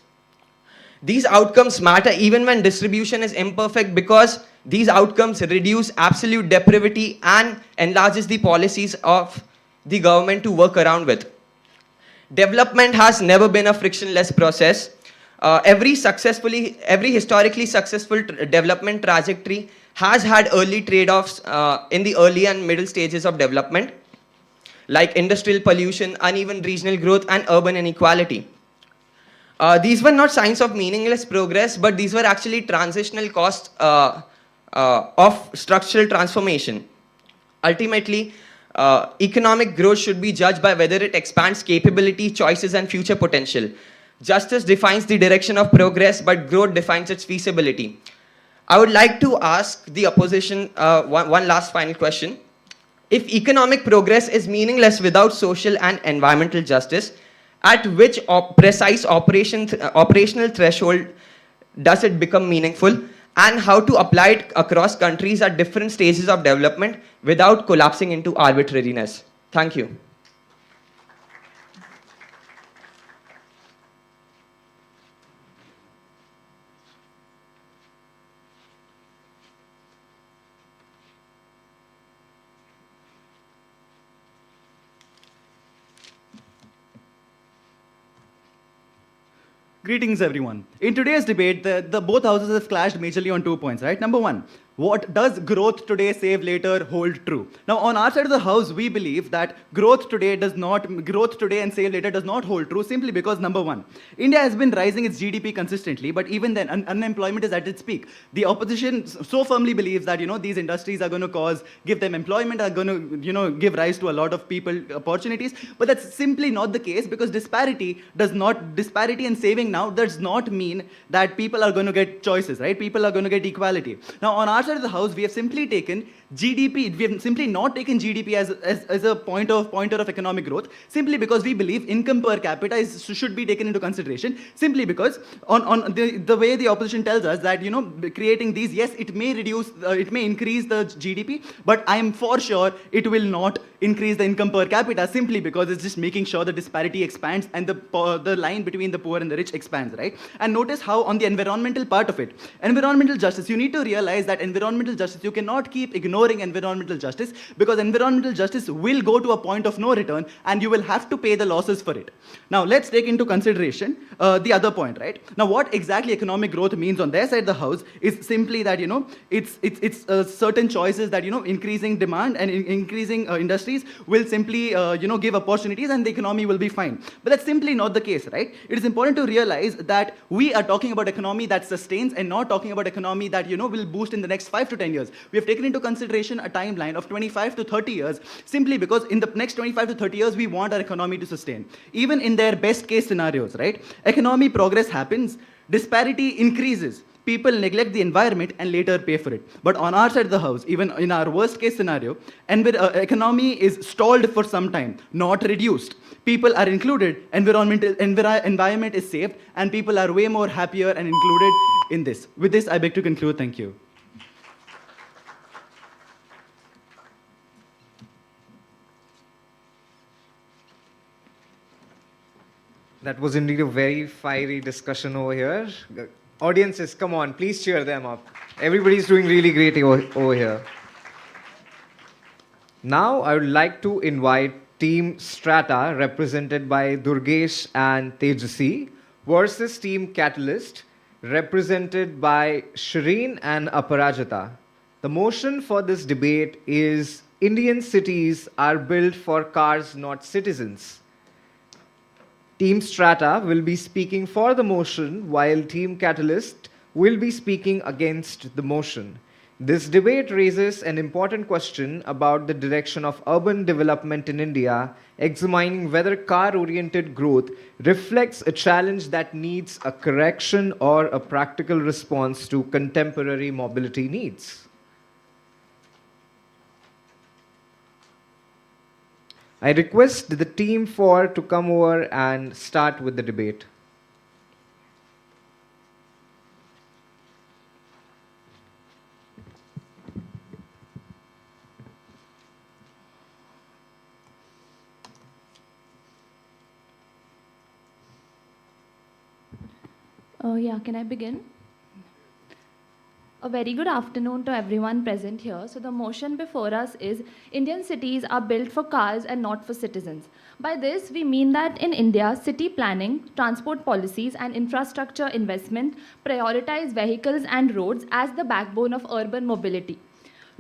These outcomes matter even when distribution is imperfect because these outcomes reduce absolute depravity and enlarges the policies of the government to work around with. Development has never been a frictionless process. Every historically successful development trajectory has had early trade-offs in the early and middle stages of development, like industrial pollution, uneven regional growth, and urban inequality. These were not signs of meaningless progress, but these were actually transitional costs of structural transformation. Ultimately, economic growth should be judged by whether it expands capability, choices, and future potential. Justice defines the direction of progress, but growth defines its feasibility. I would like to ask the opposition one last final question. If economic progress is meaningless without social and environmental justice, at which precise operational threshold does it become meaningful, and how to apply it across countries at different stages of development without collapsing into arbitrariness? Thank you. Greetings, everyone. In today's debate, the both houses have clashed majorly on 2 points, right? Number one, what does growth today, save later hold true? Now, on our side of the house, we believe that growth today and save later does not hold true simply because, number one, India has been rising its GDP consistently, but even then, unemployment is at its peak. The opposition so firmly believes that, these industries are going to give them employment, are going to, give rise to a lot of people opportunities, but that's simply not the case because disparity and saving now does not mean that people are going to get choices, right? People are going to get equality. Now, on our side of the house, we have simply taken GDP, we have simply not taken GDP as a pointer of economic growth, simply because we believe income per capita should be taken into consideration, simply because on the way the opposition tells us that, creating these, yes, it may increase the GDP, but I am for sure it will not increase the income per capita simply because it's just making sure the disparity expands and the line between the poor and the rich expands, right? And notice how on the environmental part of it, environmental justice, you need to realize that environmental justice, you cannot keep ignoring environmental justice, because environmental justice will go to a point of no return and you will have to pay the losses for it. Now, let's take into consideration the other point, right? Now, what exactly economic growth means on their side of the house is simply that, it's certain choices that, increasing demand and increasing industries will simply, give opportunities and the economy will be fine. But that's simply not the case, right? It is important to realize that we are talking about economy that sustains and not talking about economy that, will boost in the next 5 to 10 years. We have taken into consideration a timeline of 25 to 30 years simply because in the next 25 to 30 years, we want our economy to sustain. Even in their best case scenarios, right? Economy progress happens, disparity increases. People neglect the environment and later pay for it. But on our side of the house, even in our worst case scenario, economy is stalled for some time, not reduced. People are included, environment is saved, and people are way more happier and included in this. With this, I beg to conclude. Thank you. That was indeed a very fiery discussion over here. Audiences, come on, please cheer them up. Everybody's doing really great over here. Now, I would like to invite Team Strata, represented by Durgesh and Tejasi, versus Team Catalyst, represented by Shireen and Aparajita. The motion for this debate is Indian cities are built for cars, not citizens. Team Strata will be speaking for the motion, while Team Catalyst will be speaking against the motion. This debate raises an important question about the direction of urban development in India, examining whether car-oriented growth reflects a challenge that needs a correction or a practical response to contemporary mobility needs. I request the team 4 to come over and start with the debate. Can I begin? A very good afternoon to everyone present here. So the motion before us is Indian cities are built for cars and not for citizens. By this, we mean that in India, city planning, transport policies and infrastructure investment prioritize vehicles and roads as the backbone of urban mobility.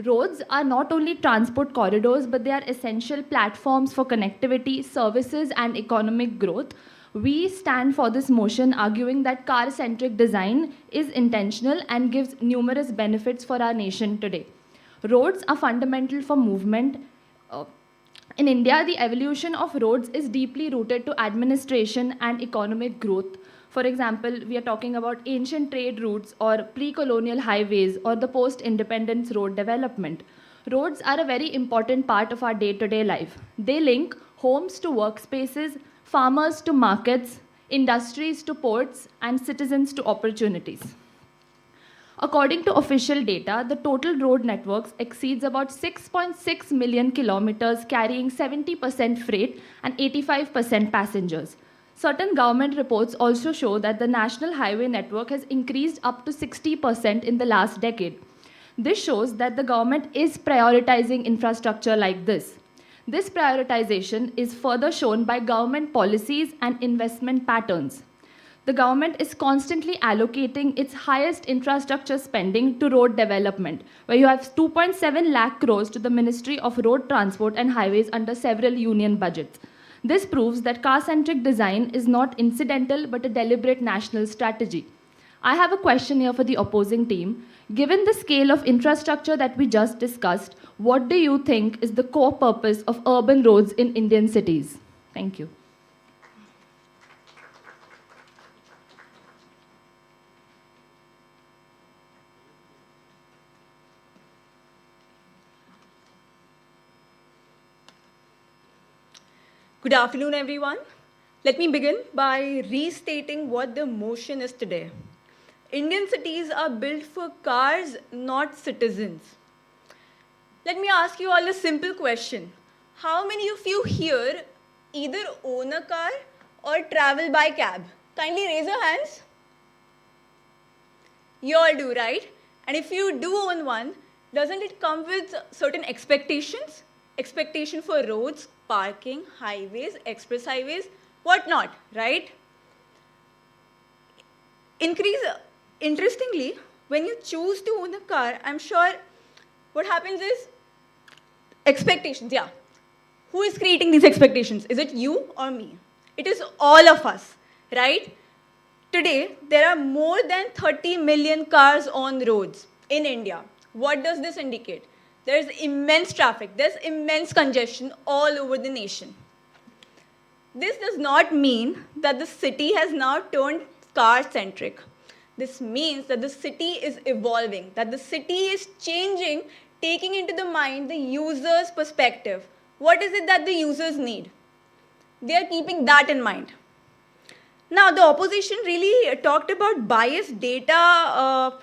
Roads are not only transport corridors, but they are essential platforms for connectivity, services and economic growth. We stand for this motion, arguing that car-centric design is intentional and gives numerous benefits for our nation today. Roads are fundamental for movement. In India, the evolution of roads is deeply rooted to administration and economic growth. For example, we are talking about ancient trade routes or pre-colonial highways or the post-independence road development. Roads are a very important part of our day-to-day life. They link homes to workspaces, farmers to markets, industries to ports, and citizens to opportunities. According to official data, the total road networks exceeds about 6.6 million kilometers, carrying 70% freight and 85% passengers. Certain government reports also show that the national highway network has increased up to 60% in the last decade. This shows that the government is prioritizing infrastructure like this. This prioritization is further shown by government policies and investment patterns. The government is constantly allocating its highest infrastructure spending to road development, where you have 2.7 lakh crores to the Ministry of Road Transport and Highways under several union budgets. This proves that car-centric design is not incidental but a deliberate national strategy. I have a question here for the opposing team. Given the scale of infrastructure that we just discussed, what do you think is the core purpose of urban roads in Indian cities? Thank you. Good afternoon, everyone. Let me begin by restating what the motion is today. Indian cities are built for cars, not citizens. Let me ask you all a simple question. How many of you here either own a car or travel by cab? Kindly raise your hands. You all do, right? And if you do own one, doesn't it come with certain expectations? Expectation for roads, parking, highways, express highways, whatnot, right? Interestingly, when you choose to own a car, I'm sure what happens is expectations, yeah. Who is creating these expectations? Is it you or me? It is all of us, right? Today, there are more than 30 million cars on roads in India. What does this indicate? There's immense traffic, there's immense congestion all over the nation. This does not mean that the city has now turned car-centric. This means that the city is evolving, that the city is changing, taking into the mind the user's perspective. What is it that the users need? They are keeping that in mind. Now, the opposition really talked about biased data,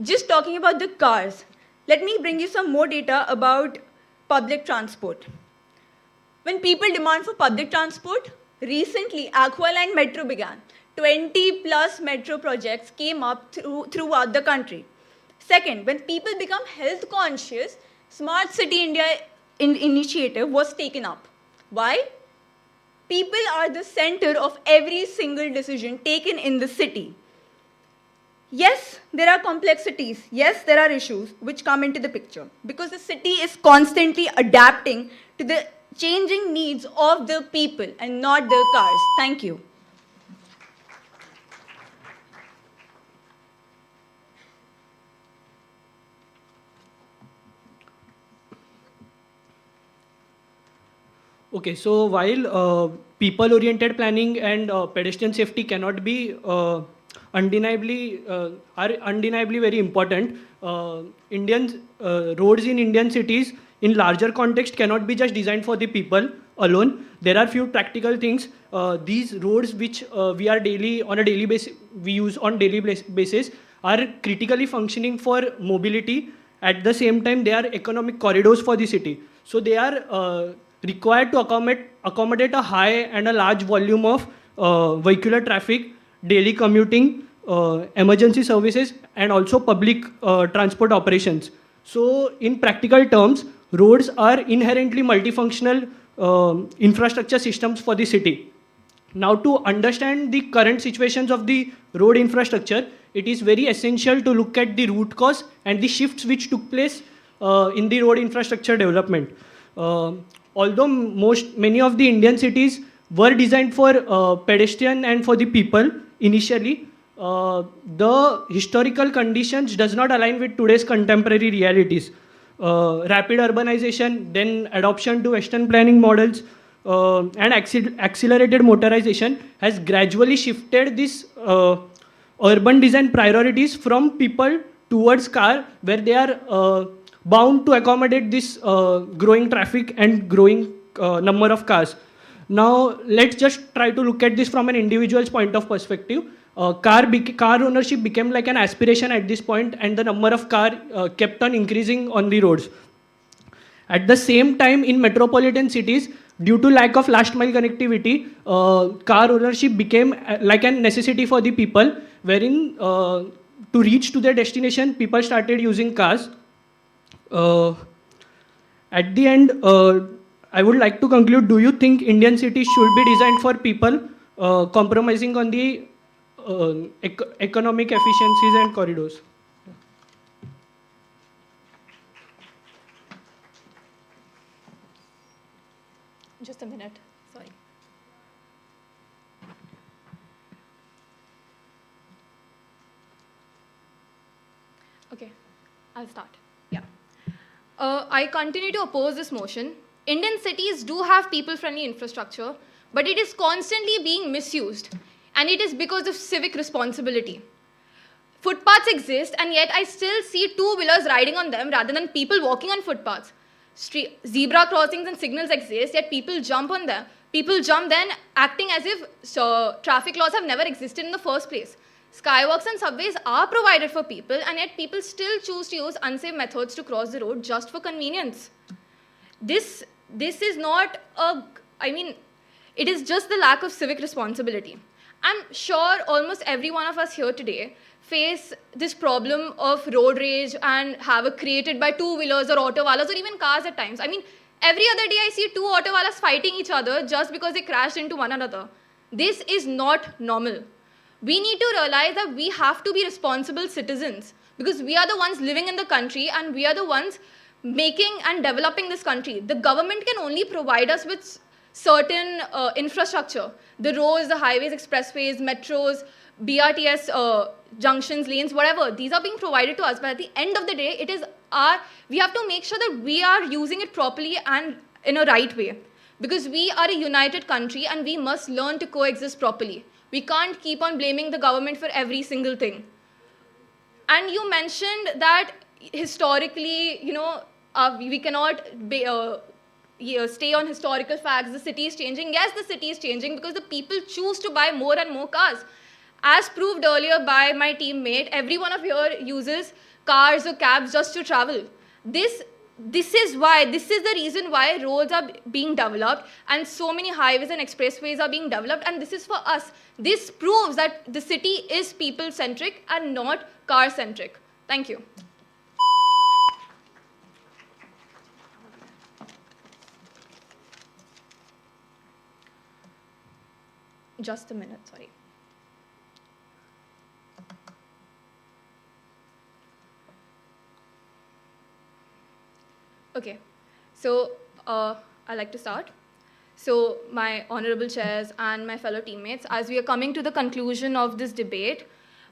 just talking about the cars. Let me bring you some more data about public transport. When people demand for public transport, recently Aqualine Metro began. 20 plus metro projects came up throughout the country. Second, when people become health conscious, Smart City India initiative was taken up. Why? People are the center of every single decision taken in the city. Yes, there are complexities. Yes, there are issues which come into the picture because the city is constantly adapting to the changing needs of the people and not the cars. Thank you. Okay, so while people-oriented planning and pedestrian safety cannot be undeniably very important, Indian roads in Indian cities in larger context cannot be just designed for the people alone. There are few practical things. These roads which we use on daily basis are critically functioning for mobility. At the same time, they are economic corridors for the city. So they are required to accommodate a high and a large volume of vehicular traffic, daily commuting, emergency services, and also public transport operations. So in practical terms, roads are inherently multifunctional infrastructure systems for the city. Now, to understand the current situations of the road infrastructure, it is very essential to look at the root cause and the shifts which took place in the road infrastructure development. Although many of the Indian cities were designed for pedestrian and for the people initially, the historical conditions does not align with today's contemporary realities. Rapid urbanization, then adoption to Western planning models, and accelerated motorization has gradually shifted this urban design priorities from people towards car, where they are bound to accommodate this growing traffic and growing number of cars. Now, let's just try to look at this from an individual's point of perspective. Car ownership became like an aspiration at this point, and the number of cars kept on increasing on the roads. At the same time, in metropolitan cities, due to lack of last mile connectivity, car ownership became like a necessity for the people, wherein to reach to their destination, people started using cars. At the end, I would like to conclude, do you think Indian cities should be designed for people, compromising on the economic efficiencies and corridors? Just a minute, sorry. Okay, I'll start. Yeah. I continue to oppose this motion. Indian cities do have people-friendly infrastructure, but it is constantly being misused, and it is because of civic responsibility. Footpaths exist, and yet I still see two-wheelers riding on them rather than people walking on footpaths. Zebra crossings and signals exist, yet people jump on them. People jump then, acting as if traffic laws have never existed in the first place. Skywalks and subways are provided for people, and yet people still choose to use unsafe methods to cross the road just for convenience. This is not it is just the lack of civic responsibility. I'm sure almost every one of us here today face this problem of road rage and havoc created by two-wheelers or auto-wallahs or even cars at times. I mean, every other day I see two auto-wallahs fighting each other just because they crashed into one another. This is not normal. We need to realize that we have to be responsible citizens because we are the ones living in the country and we are the ones making and developing this country. The government can only provide us with certain infrastructure, the roads, the highways, expressways, metros, BRTS junctions, lanes, whatever. These are being provided to us, but at the end of the day, it is we have to make sure that we are using it properly and in a right way. Because we are a united country and we must learn to coexist properly. We can't keep on blaming the government for every single thing. And you mentioned that historically, we cannot stay on historical facts. The city is changing. Yes, the city is changing because the people choose to buy more and more cars. As proved earlier by my teammate, every one of here uses cars or cabs just to travel. This is the reason why roads are being developed and so many highways and expressways are being developed, and this is for us. This proves that the city is people-centric and not car-centric. Thank you. Just a minute, sorry. Okay, so I'd like to start. So my honorable chairs and my fellow teammates, as we are coming to the conclusion of this debate,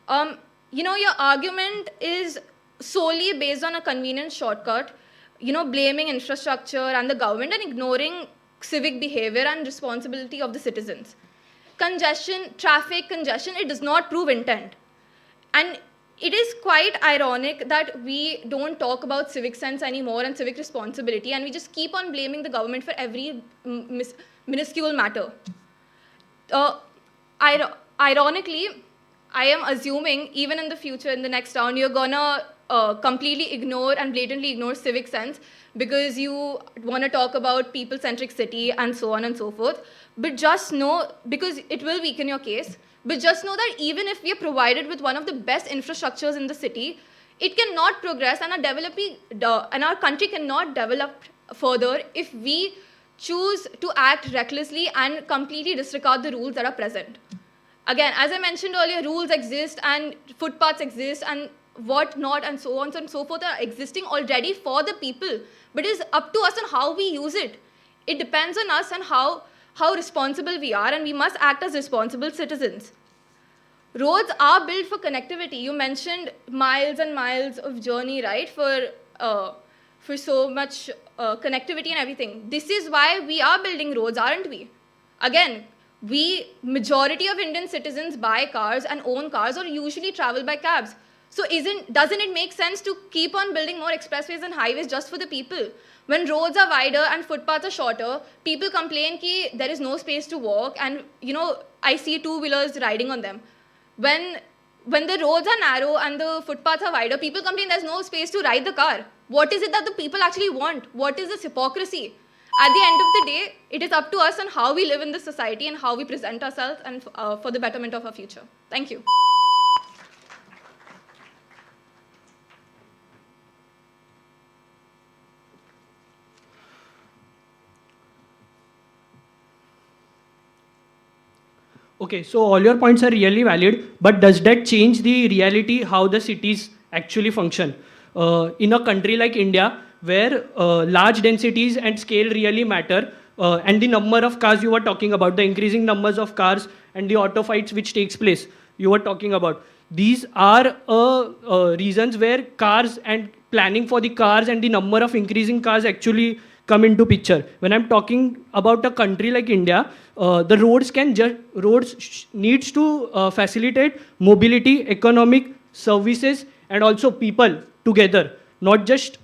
your argument is solely based on a convenient shortcut, blaming infrastructure and the government and ignoring civic behavior and responsibility of the citizens. Traffic congestion, it does not prove intent. And it is quite ironic that we don't talk about civic sense anymore and civic responsibility, and we just keep on blaming the government for every minuscule matter. Ironically, I am assuming even in the future, in the next round, you're gonna completely ignore and blatantly ignore civic sense because you want to talk about people-centric city and so on and so forth. But just know, because it will weaken your case, but just know that even if we are provided with one of the best infrastructures in the city, it cannot progress and our country cannot develop further if we choose to act recklessly and completely disregard the rules that are present. Again, as I mentioned earlier, rules exist and footpaths exist and what not and so on and so forth are existing already for the people. But it is up to us on how we use it. It depends on us and how responsible we are, and we must act as responsible citizens. Roads are built for connectivity. You mentioned miles and miles of journey, right, for so much connectivity and everything. This is why we are building roads, aren't we? Again, majority of Indian citizens buy cars and own cars or usually travel by cabs. So doesn't it make sense to keep on building more expressways and highways just for the people? When roads are wider and footpaths are shorter, people complain that there is no space to walk and, I see two-wheelers riding on them. When the roads are narrow and the footpaths are wider, people complain there's no space to ride the car. What is it that the people actually want? What is this hypocrisy? At the end of the day, it is up to us on how we live in this society and how we present ourselves and for the betterment of our future. Thank you. Okay, so all your points are really valid, but does that change the reality how the cities actually function? In a country like India, where large densities and scale really matter, and the number of cars you were talking about, the increasing numbers of cars and the auto fights which takes place, you were talking about. These are reasons where cars and planning for the cars and the number of increasing cars actually come into picture. When I'm talking about a country like India, the roads needs to facilitate mobility, economic services, and also people together, not just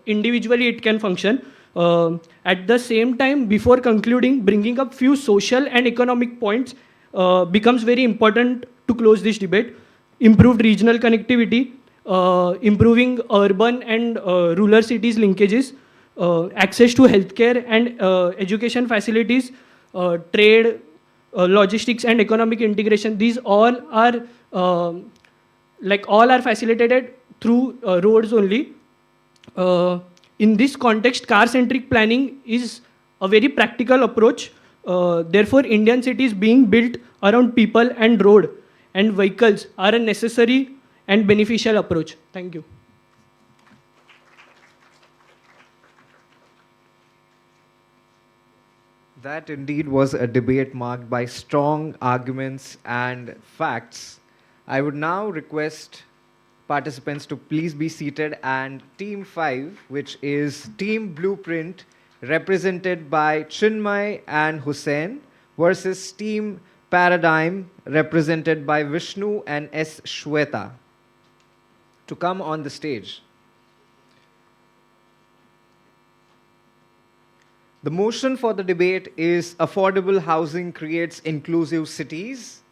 individually it can function. At the same time, before concluding, bringing up few social and economic points becomes very important to close this debate. Improved regional connectivity, improving urban and rural cities linkages, access to healthcare and education facilities, trade, logistics and economic integration, these all are all are facilitated through roads only. In this context, car-centric planning is a very practical approach. Therefore, Indian cities being built around people and road and vehicles are a necessary and beneficial approach. Thank you. That indeed was a debate marked by strong arguments and facts. I would now request participants to please be seated, and Team 5, which is Team Blueprint, represented by Chinmay and Hussain, versus Team Paradigm, represented by Vishnu and S. Shweta, to come on the stage. The motion for the debate is affordable housing creates inclusive cities,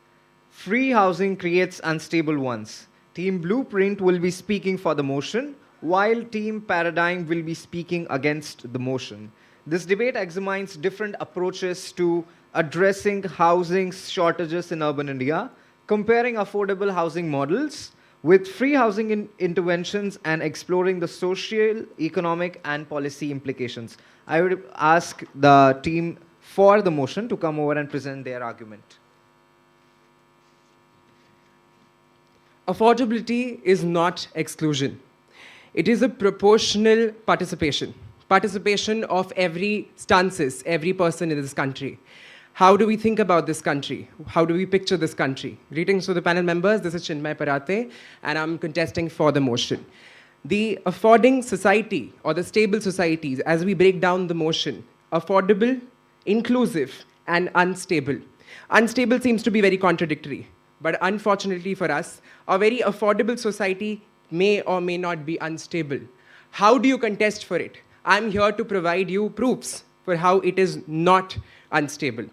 free housing creates unstable ones. Team Blueprint will be speaking for the motion, while Team Paradigm will be speaking against the motion. This debate examines different approaches to addressing housing shortages in urban India, comparing affordable housing models with free housing interventions, and exploring the social, economic, and policy implications. I would ask the team for the motion to come over and present their argument. Affordability is not exclusion. It is a proportional participation. Participation of every stances, every person in this country. How do we think about this country? How do we picture this country? Greetings to the panel members. This is Chinmay Parate, and I'm contesting for the motion. The affording society or the stable societies, as we break down the motion, affordable, inclusive, and unstable. Unstable seems to be very contradictory, but unfortunately for us, a very affordable society may or may not be unstable. How do you contest for it? I'm here to provide you proofs for how it is not unstable.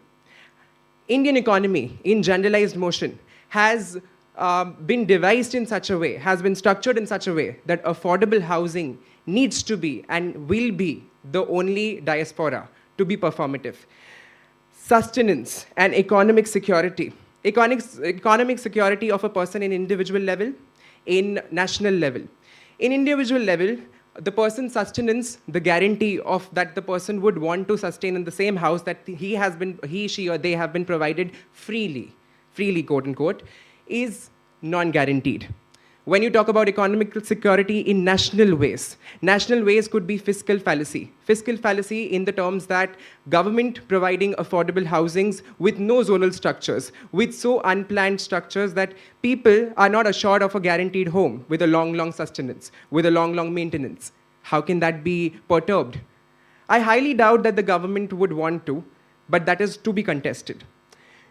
Indian economy, in generalized motion, has been devised in such a way, has been structured in such a way that affordable housing needs to be and will be the only diaspora to be performative. Sustenance and economic security. Economic security of a person in individual level, in national level. In individual level, the person's sustenance, the guarantee of that the person would want to sustain in the same house that he, she, or they have been provided freely, quote unquote, is non-guaranteed. When you talk about economic security in national ways could be fiscal fallacy. Fiscal fallacy in the terms that government providing affordable housings with no zonal structures, with so unplanned structures that people are not assured of a guaranteed home with a long sustenance, with a long maintenance. How can that be perturbed? I highly doubt that the government would want to, but that is to be contested.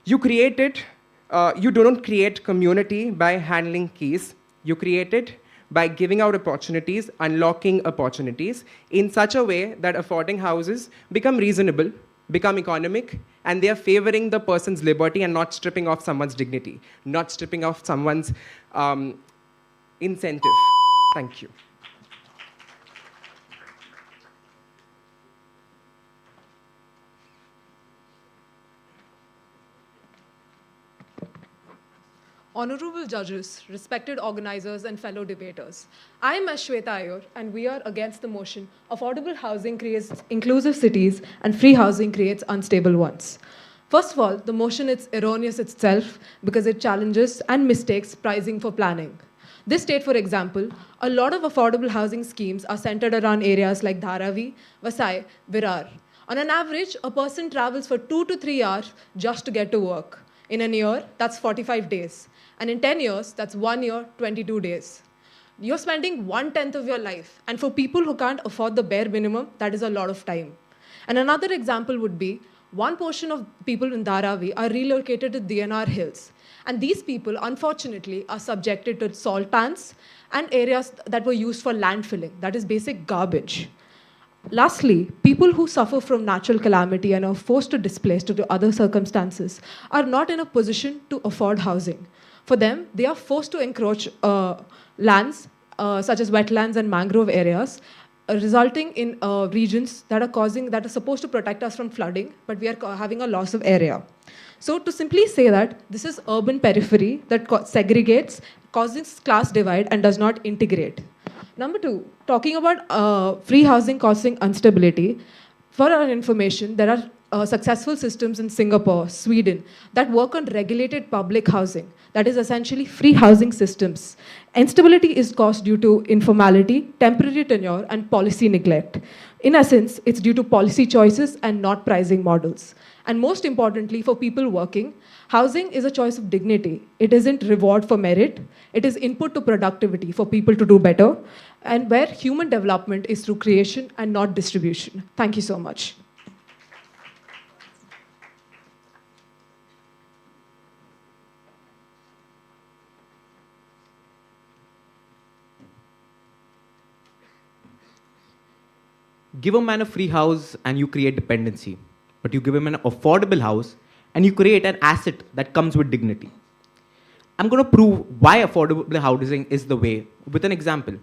You do not create community by handling keys. You create it by giving out opportunities, unlocking opportunities in such a way that affording houses become reasonable, become economic, and they are favoring the person's liberty and not stripping off someone's dignity, not stripping off someone's incentive. Thank you. Honorable judges, respected organizers, and fellow debaters, I am Shweta Iyer, and we are against the motion affordable housing creates inclusive cities and free housing creates unstable ones. First of all, the motion is erroneous itself because it challenges and mistakes pricing for planning. This state, for example, a lot of affordable housing schemes are centered around areas like Dharavi, Vasai, Virar. On an average, a person travels for 2 to 3 hours just to get to work. In a year, that's 45 days. And in 10 years, that's 1 year, 22 days. You're spending 1/10 of your life. And for people who can't afford the bare minimum, that is a lot of time. And another example would be, one portion of people in Dharavi are relocated to DNR Hills. And these people, unfortunately, are subjected to salt pans and areas that were used for landfilling. That is basic garbage. Lastly, people who suffer from natural calamity and are forced to displace due to other circumstances are not in a position to afford housing. For them, they are forced to encroach lands, such as wetlands and mangrove areas, resulting in regions that are supposed to protect us from flooding, but we are having a loss of area. So to simply say that this is urban periphery that segregates, causes class divide, and does not integrate. Number two, talking about free housing causing instability. For our information, there are successful systems in Singapore, Sweden, that work on regulated public housing, that is essentially free housing systems. Instability is caused due to informality, temporary tenure, and policy neglect. In essence, it's due to policy choices and not pricing models. And most importantly, for people working, housing is a choice of dignity. It isn't reward for merit. It is input to productivity for people to do better, and where human development is through creation and not distribution. Thank you so much. Give a man a free house and you create dependency. But you give him an affordable house and you create an asset that comes with dignity. I'm going to prove why affordable housing is the way with an example.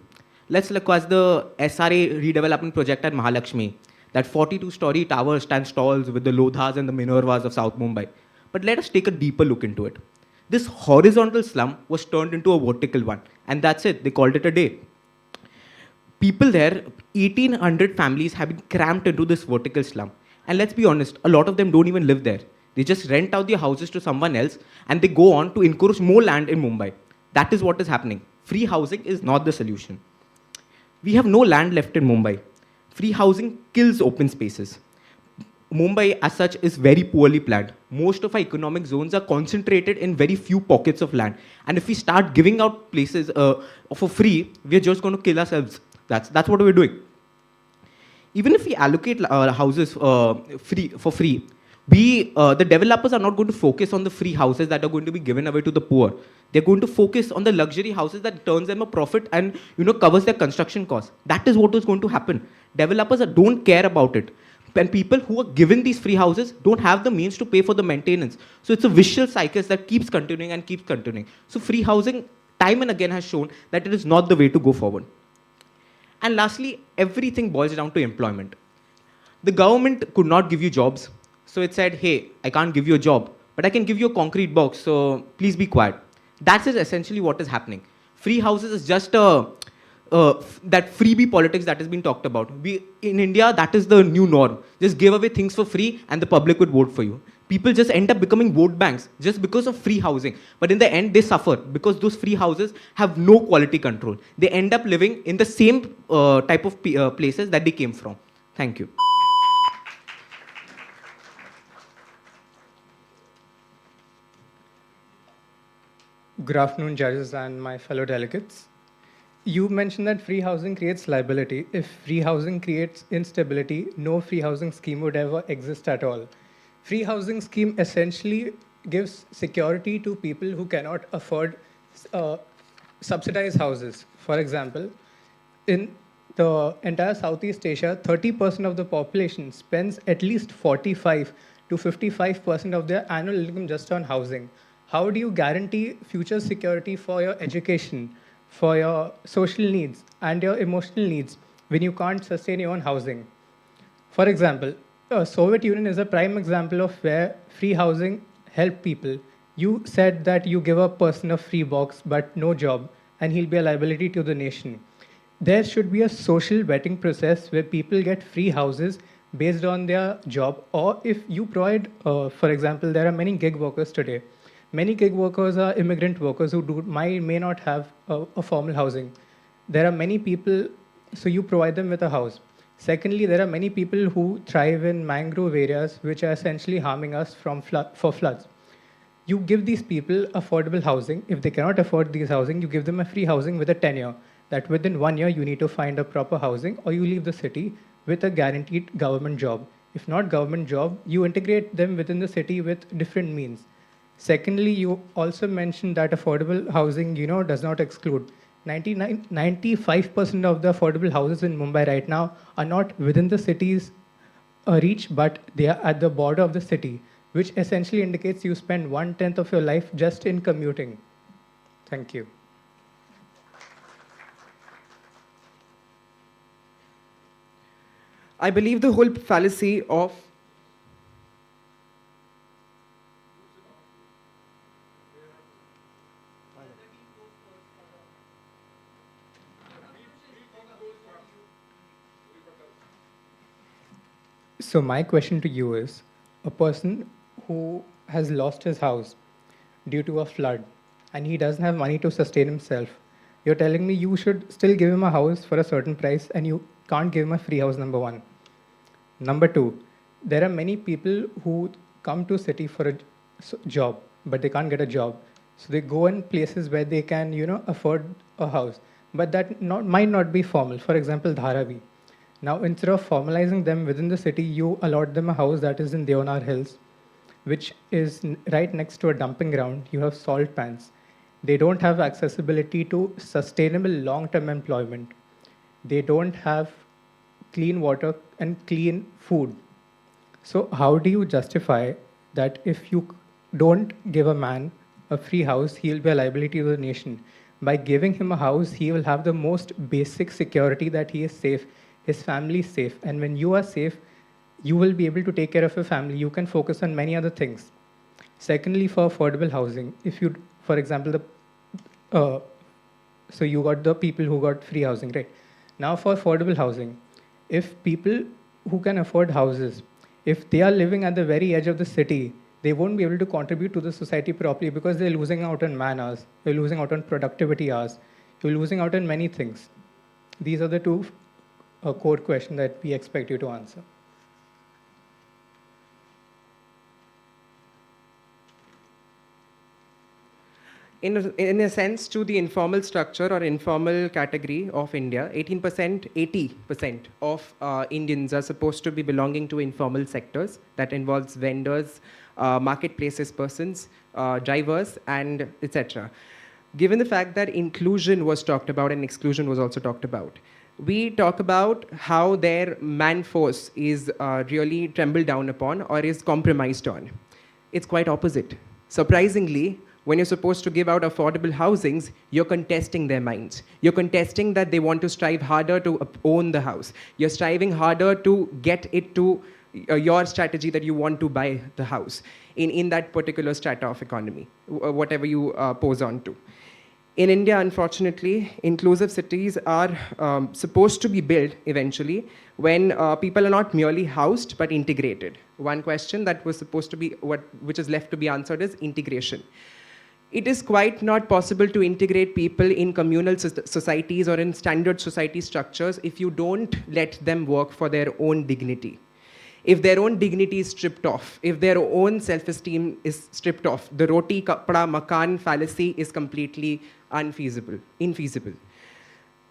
Let's look at the SRA redevelopment project at Mahalakshmi. That 42-story tower stands tall with the Lodhas and the Minervas of South Mumbai. But let us take a deeper look into it. This horizontal slum was turned into a vertical one. And that's it. They called it a day. People there, 1,800 families have been cramped into this vertical slum. And let's be honest, a lot of them don't even live there. They just rent out their houses to someone else and they go on to encroach more land in Mumbai. That is what is happening. Free housing is not the solution. We have no land left in Mumbai. Free housing kills open spaces. Mumbai, as such, is very poorly planned. Most of our economic zones are concentrated in very few pockets of land. And if we start giving out places for free, we're just going to kill ourselves. That's what we're doing. Even if we allocate houses for free, the developers are not going to focus on the free houses that are going to be given away to the poor. They're going to focus on the luxury houses that turns them a profit and covers their construction costs. That is what is going to happen. Developers don't care about it. And people who are given these free houses don't have the means to pay for the maintenance. So it's a vicious cycle that keeps continuing and keeps continuing. So free housing, time and again, has shown that it is not the way to go forward. And lastly, everything boils down to employment. The government could not give you jobs. So it said, hey, I can't give you a job, but I can give you a concrete box, so please be quiet. That is essentially what is happening. Free houses is just that freebie politics that has been talked about. In India, that is the new norm. Just give away things for free and the public would vote for you. People just end up becoming vote banks just because of free housing. But in the end, they suffer because those free houses have no quality control. They end up living in the same type of places that they came from. Thank you. Good afternoon, judges and my fellow delegates. You mentioned that free housing creates liability. If free housing creates instability, no free housing scheme would ever exist at all. Free housing scheme essentially gives security to people who cannot afford subsidized houses. For example, in the entire Southeast Asia, 30% of the population spends at least 45 to 55% of their annual income just on housing. How do you guarantee future security for your education, for your social needs, and your emotional needs when you can't sustain your own housing? For example, Soviet Union is a prime example of where free housing helped people. You said that you give a person a free box but no job, and he'll be a liability to the nation. There should be a social vetting process where people get free houses based on their job, or if you provide, for example, there are many gig workers today. Many gig workers are immigrant workers who may not have a formal housing. There are many people, so you provide them with a house. Secondly, there are many people who thrive in mangrove areas which are essentially harming us for floods. You give these people affordable housing. If they cannot afford these housing, you give them a free housing with a tenure, that within 1 year you need to find a proper housing or you leave the city with a guaranteed government job. If not government job, you integrate them within the city with different means. Secondly, you also mentioned that affordable housing, does not exclude. 95% of the affordable houses in Mumbai right now are not within the city's reach, but they are at the border of the city, which essentially indicates you spend 1/10 of your life just in commuting. Thank you. I believe the whole fallacy of So my question to you is, a person who has lost his house due to a flood and he doesn't have money to sustain himself, you're telling me you should still give him a house for a certain price and you can't give him a free house, number one. Number two, there are many people who come to city for a job, but they can't get a job. So they go in places where they can, afford a house. But that might not be formal. For example, Dharavi. Now, instead of formalizing them within the city, you allot them a house that is in Deonar Hills, which is right next to a dumping ground. You have salt pans. They don't have accessibility to sustainable long-term employment. They don't have clean water and clean food. So how do you justify that if you don't give a man a free house, he'll be a liability to the nation? By giving him a house, he will have the most basic security that he is safe, his family is safe. And when you are safe, you will be able to take care of your family. You can focus on many other things. Secondly, for affordable housing, if you, for example, so you got the people who got free housing, right? Now for affordable housing, if people who can afford houses, if they are living at the very edge of the city, they won't be able to contribute to the society properly because they're losing out on man hours, they're losing out on productivity hours, you're losing out on many things. These are the two core questions that we expect you to answer. In a sense, to the informal structure or informal category of India, 80% of Indians are supposed to be belonging to informal sectors. That involves vendors, marketplaces persons, drivers, and etc. Given the fact that inclusion was talked about and exclusion was also talked about, we talk about how their man force is really trembled down upon or is compromised on. It's quite opposite. Surprisingly, when you're supposed to give out affordable housings, you're contesting their minds. You're contesting that they want to strive harder to own the house. You're striving harder to get it to your strategy that you want to buy the house in that particular strata of economy, whatever you pose on to. In India, unfortunately, inclusive cities are supposed to be built eventually when people are not merely housed but integrated. One question that was supposed to be, which is left to be answered is integration. It is quite not possible to integrate people in communal societies or in standard society structures if you don't let them work for their own dignity. If their own dignity is stripped off, if their own self-esteem is stripped off, the roti, kapda, makan fallacy is completely infeasible.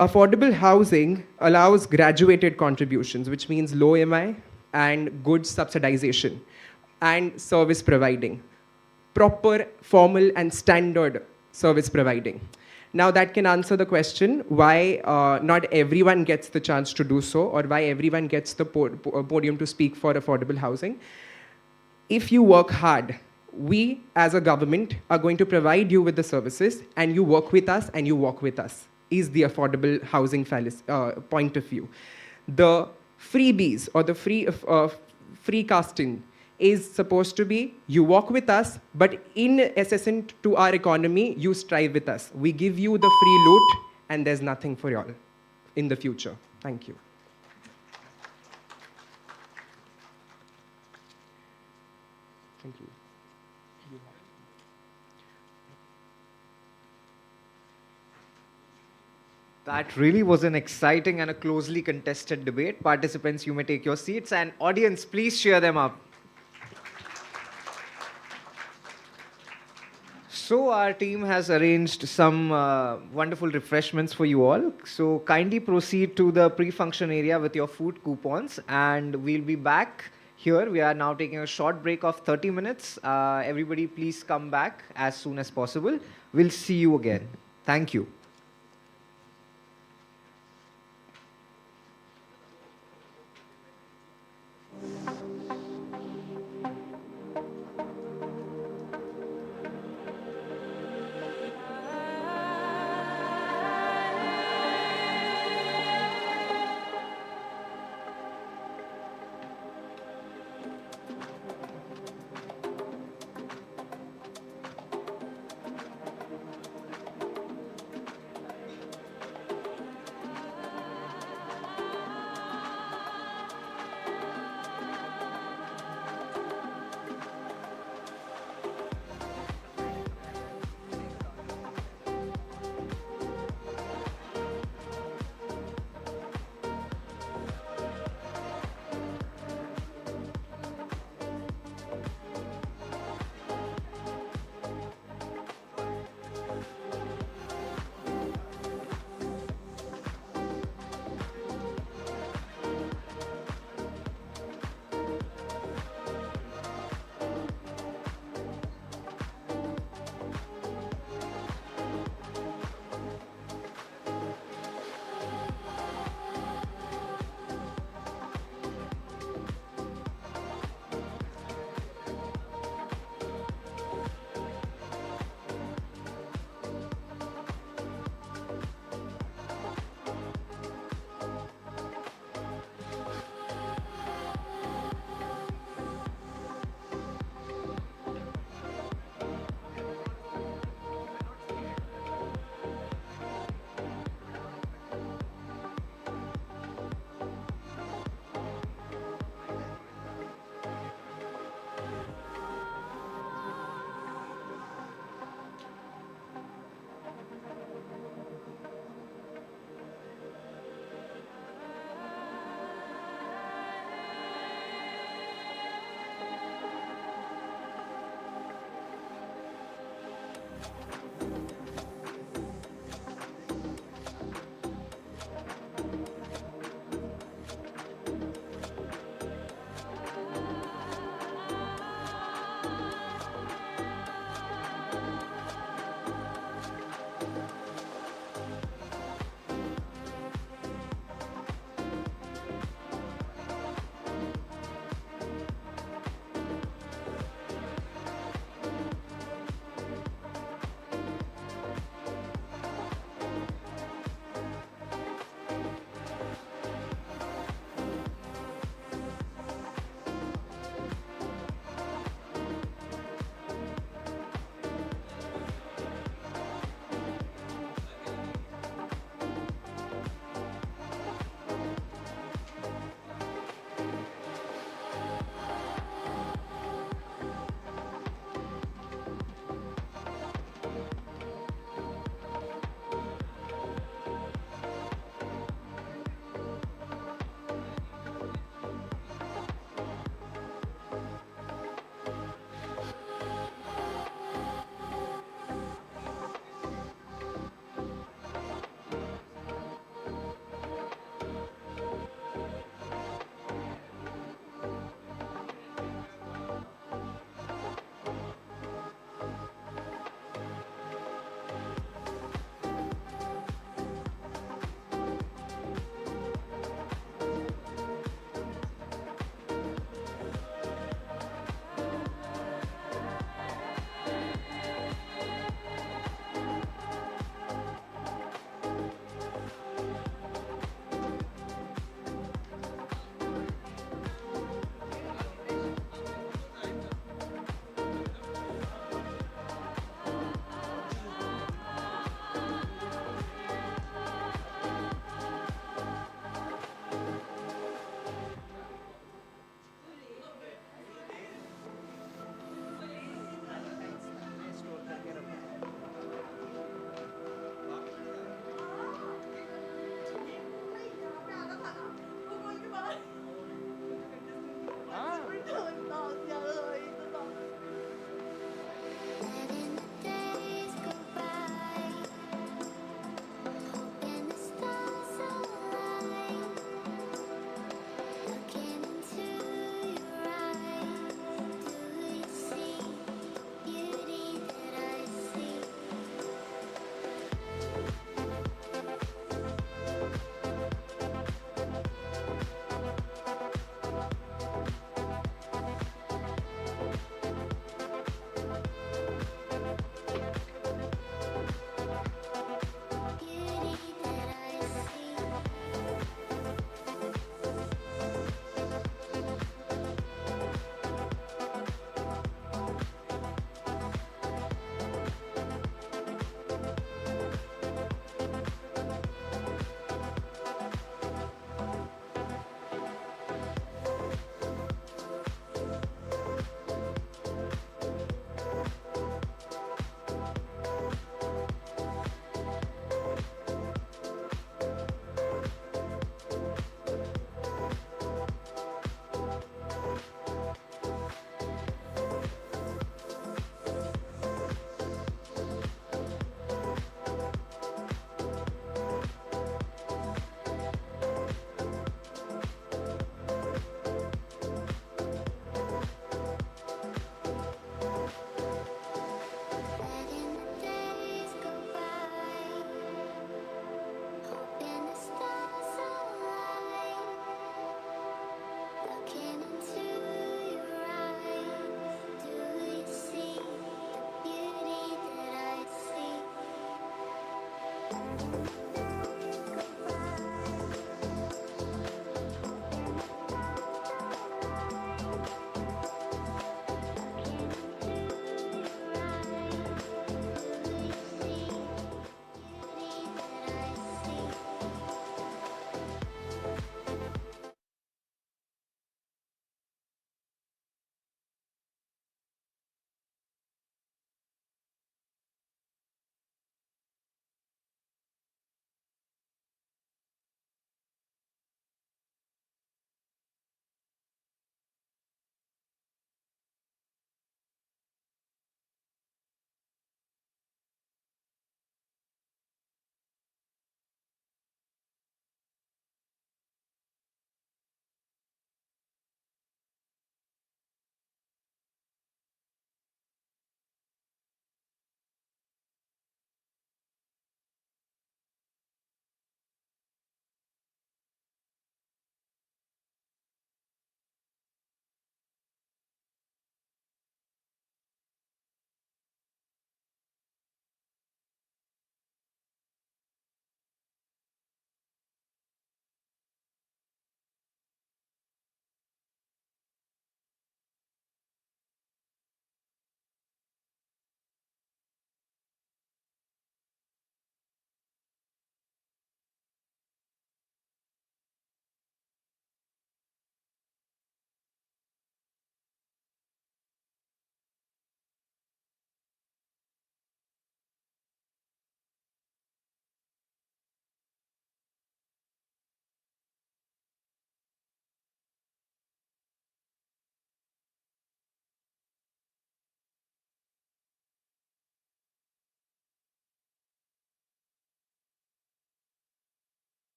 Affordable housing allows graduated contributions, which means low MI and goods subsidization and service providing. Proper, formal, and standard service providing. Now that can answer the question why not everyone gets the chance to do so or why everyone gets the podium to speak for affordable housing. If you work hard, we as a government are going to provide you with the services and you work with us and you walk with us, is the affordable housing point of view. The freebies or the free casting is supposed to be, you walk with us, but in assessment to our economy, you strive with us. We give you the free loot, and there's nothing for y'all in the future. Thank you. Thank you. That really was an exciting and a closely contested debate. Participants, you may take your seats, and audience, please cheer them up. So our team has arranged some wonderful refreshments for you all. So kindly proceed to the pre-function area with your food coupons, and we'll be back here. We are now taking a short break of 30 minutes. Everybody please come back as soon as possible. We'll see you again. Thank you.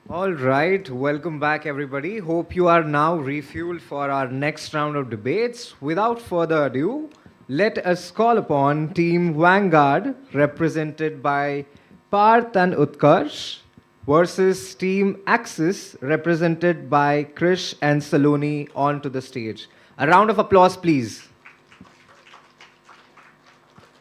All right, welcome back, everybody. Hope you are now refueled for our next round of debates. Without further ado, let us call upon Team Vanguard, represented by Parth and Utkarsh, versus Team Axis, represented by Krish and Saloni, onto the stage. A round of applause, please.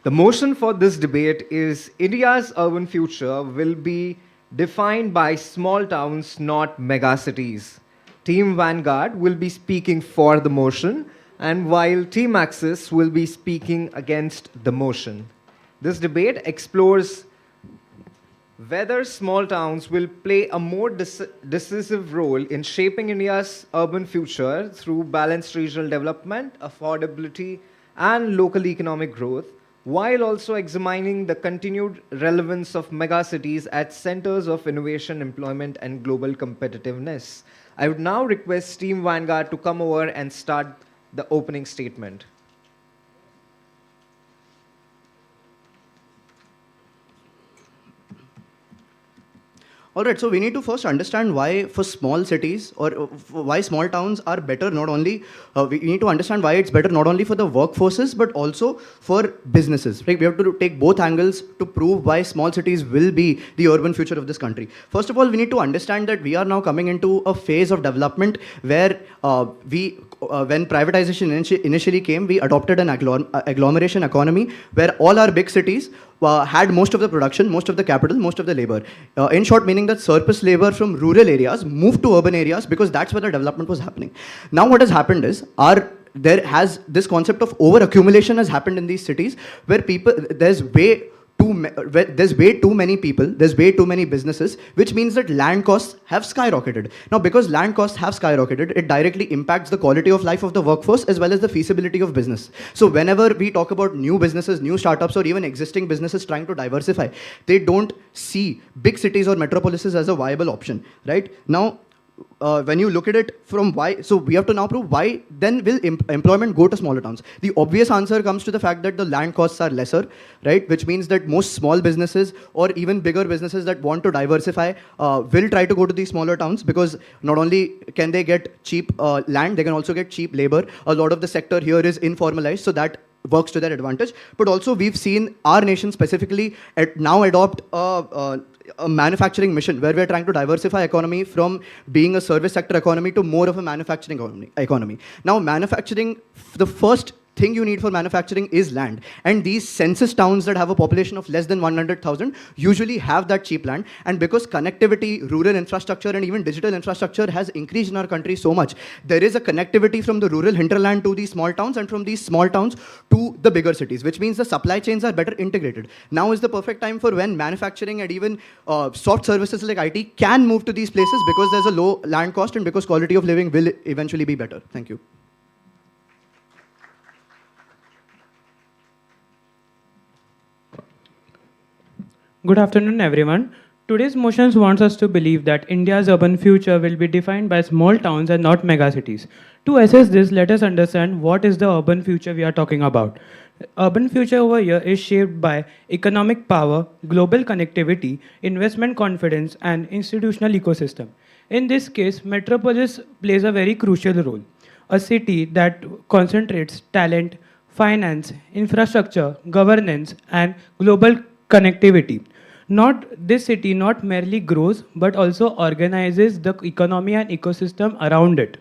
The motion for this debate is India's urban future will be defined by small towns, not megacities. Team Vanguard will be speaking for the motion, and while Team Axis will be speaking against the motion. This debate explores whether small towns will play a more decisive role in shaping India's urban future through balanced regional development, affordability, and local economic growth, while also examining the continued relevance of megacities as centers of innovation, employment, and global competitiveness. I would now request Team Vanguard to come over and start the opening statement. All right, so we need to first understand why for small cities or why small towns are better not only, we need to understand why it's better not only for the workforces but also for businesses. Right? We have to take both angles to prove why small cities will be the urban future of this country. First of all, we need to understand that we are now coming into a phase of development where when privatization initially came, we adopted an agglomeration economy where all our big cities had most of the production, most of the capital, most of the labor. In short, meaning that surplus labor from rural areas moved to urban areas because that's where the development was happening. Now what has happened is there has this concept of over accumulation has happened in these cities where there's way too many people, there's way too many businesses, which means that land costs have skyrocketed. Now, because land costs have skyrocketed, it directly impacts the quality of life of the workforce as well as the feasibility of business. So whenever we talk about new businesses, new startups, or even existing businesses trying to diversify, they don't see big cities or metropolises as a viable option, right? Now, when you look at it from why, so we have to now prove why then will employment go to smaller towns. The obvious answer comes to the fact that the land costs are lesser, right? Which means that most small businesses or even bigger businesses that want to diversify will try to go to these smaller towns, because not only can they get cheap land, they can also get cheap labor. A lot of the sector here is informalized, so that works to their advantage. But also we've seen our nation specifically now adopt a manufacturing mission, where we're trying to diversify economy from being a service sector economy to more of a manufacturing economy. Now manufacturing, the first thing you need for manufacturing is land, and these census towns that have a population of less than 100,000 usually have that cheap land. And because connectivity, rural infrastructure and even digital infrastructure has increased in our country so much, there is a connectivity from the rural hinterland to these small towns and from these small towns to the bigger cities, which means the supply chains are better integrated. Now is the perfect time for when manufacturing and even soft services like IT can move to these places, because there's a low land cost and because quality of living will eventually be better. Thank you. Good afternoon, everyone. Today's motions wants us to believe that India's urban future will be defined by small towns and not megacities. To assess this, let us understand what is the urban future we are talking about. Urban future over here is shaped by economic power, global connectivity, investment confidence, and institutional ecosystem. In this case, metropolis plays a very crucial role. A city that concentrates talent, finance, infrastructure, governance, and global connectivity. This city not merely grows, but also organizes the economy and ecosystem around it.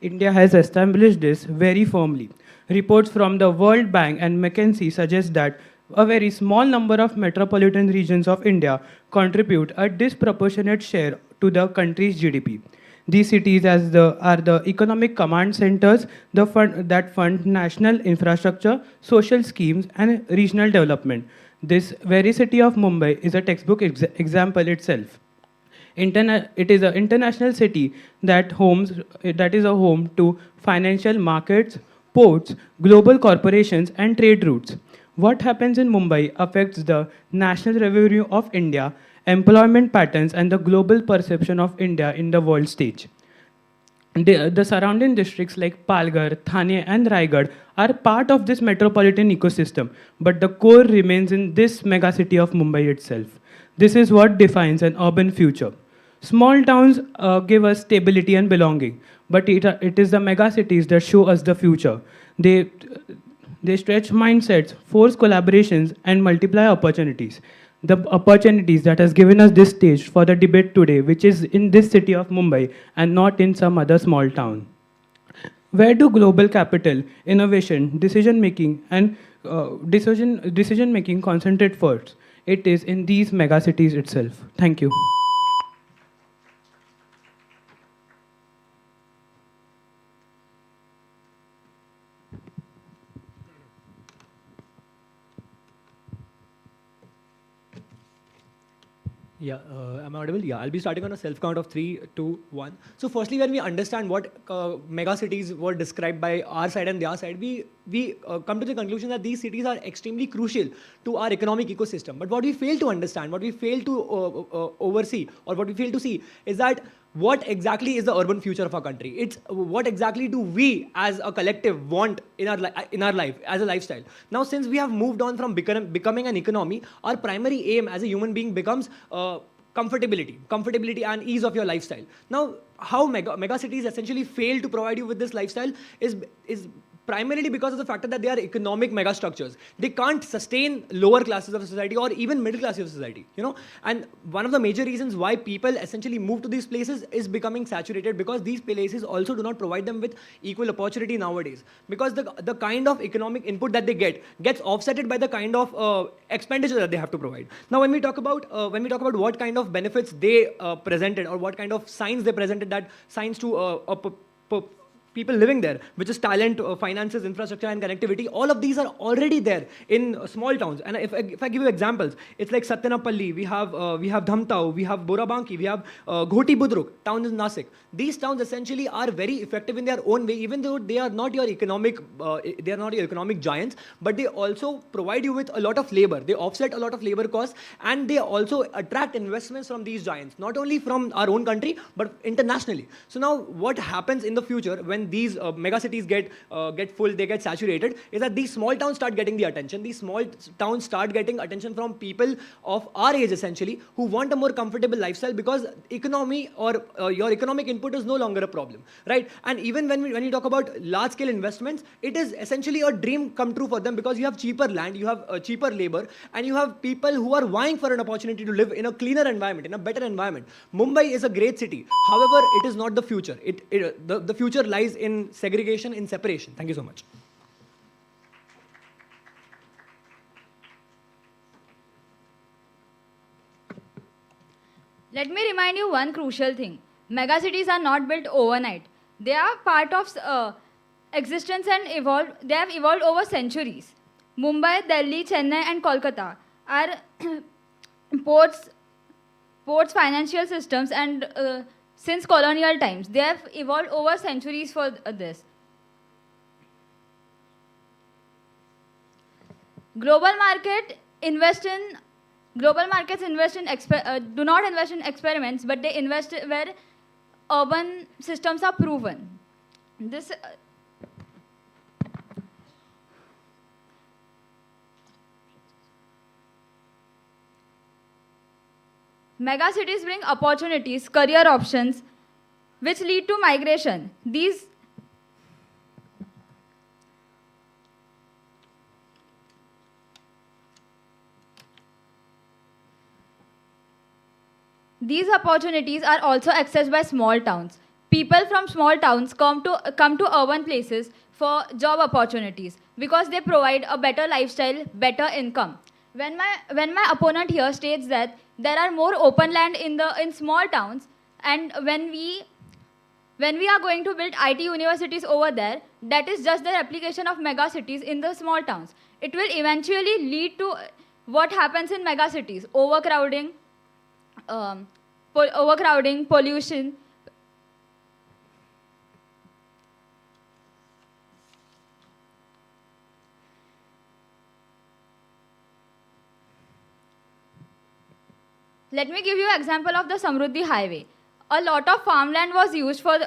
India has established this very firmly. Reports from the World Bank and McKinsey suggest that a very small number of metropolitan regions of India contribute a disproportionate share to the country's GDP. These cities are the economic command centers that fund national infrastructure, social schemes, and regional development. This very city of Mumbai is a textbook example itself. It is an international city that is a home to financial markets, ports, global corporations, and trade routes. What happens in Mumbai affects the national revenue of India, employment patterns, and the global perception of India in the world stage. The surrounding districts like Palghar, Thane, and Raigad are part of this metropolitan ecosystem, but the core remains in this megacity of Mumbai itself. This is what defines an urban future. Small towns give us stability and belonging, but it is the megacities that show us the future. They stretch mindsets, force collaborations, and multiply opportunities. The opportunities that has given us this stage for the debate today, which is in this city of Mumbai and not in some other small town. Where do global capital, innovation, decision-making, and decision-making concentrate first? It is in these megacities itself. Thank you. Yeah, am I audible? Yeah, I'll be starting on a self count of 3, 2, 1. So firstly, when we understand what mega cities were described by our side and their side, we come to the conclusion that these cities are extremely crucial to our economic ecosystem. But what we fail to understand, what we fail to oversee, or what we fail to see is that what exactly is the urban future of our country? It's what exactly do we as a collective want in our life, as a lifestyle. Now, since we have moved on from becoming an economy, our primary aim as a human being becomes comfortability and ease of your lifestyle. Now, how mega cities essentially fail to provide you with this lifestyle is primarily because of the fact that they are economic megastructures. They can't sustain lower classes of society or even middle classes of society, And one of the major reasons why people essentially move to these places is becoming saturated, because these places also do not provide them with equal opportunity nowadays. Because the kind of economic input that they gets offsetted by the kind of expenditure that they have to provide. Now, when we talk about what kind of benefits they presented, or what kind of signs they presented that signs to people living there, which is talent, finances, infrastructure, and connectivity. All of these are already there in small towns. And if I give you examples, it's like Satyanapalli, we have Dhamtau, we have Borabanki, we have Ghoti Budruk, towns in Nasik. These towns essentially are very effective in their own way, even though they are not your economic giants, but they also provide you with a lot of labor. They offset a lot of labor costs, and they also attract investments from these giants, not only from our own country, but internationally. So now what happens in the future when these mega cities get full, they get saturated, is that these small towns start getting the attention. These small towns start getting attention from people of our age, essentially, who want a more comfortable lifestyle, because economy or your economic input is no longer a problem, right? And even when you talk about large scale investments, it is essentially a dream come true for them, because you have cheaper land, you have cheaper labor, and you have people who are vying for an opportunity to live in a cleaner environment, in a better environment. Mumbai is a great city. However, it is not the future. The future lies in segregation, in separation. Thank you so much. Let me remind you one crucial thing. Megacities are not built overnight. They are part of existence and they have evolved over centuries. Mumbai, Delhi, Chennai, and Kolkata are ports, financial systems, and since colonial times, they have evolved over centuries for this. Global markets invest in do not invest in experiments, but they invest where urban systems are proven. This mega cities bring opportunities, career options, which lead to migration. These opportunities are also accessed by small towns. People from small towns come to urban places for job opportunities because they provide a better lifestyle, better income. When my opponent here states that there are more open land in small towns, and when we are going to build IT universities over there, that is just the replication of mega cities in the small towns. It will eventually lead to what happens in mega cities: overcrowding, pollution. Let me give you an example of the Samruddhi Highway. A lot of farmland was used for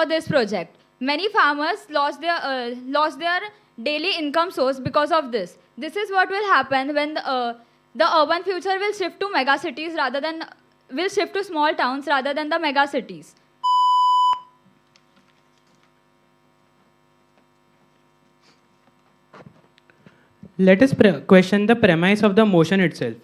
this project. Many farmers lost their daily income source because of this. This is what will happen when the urban future will shift to mega cities will shift to small towns rather than the mega cities. Let us question the premise of the motion itself.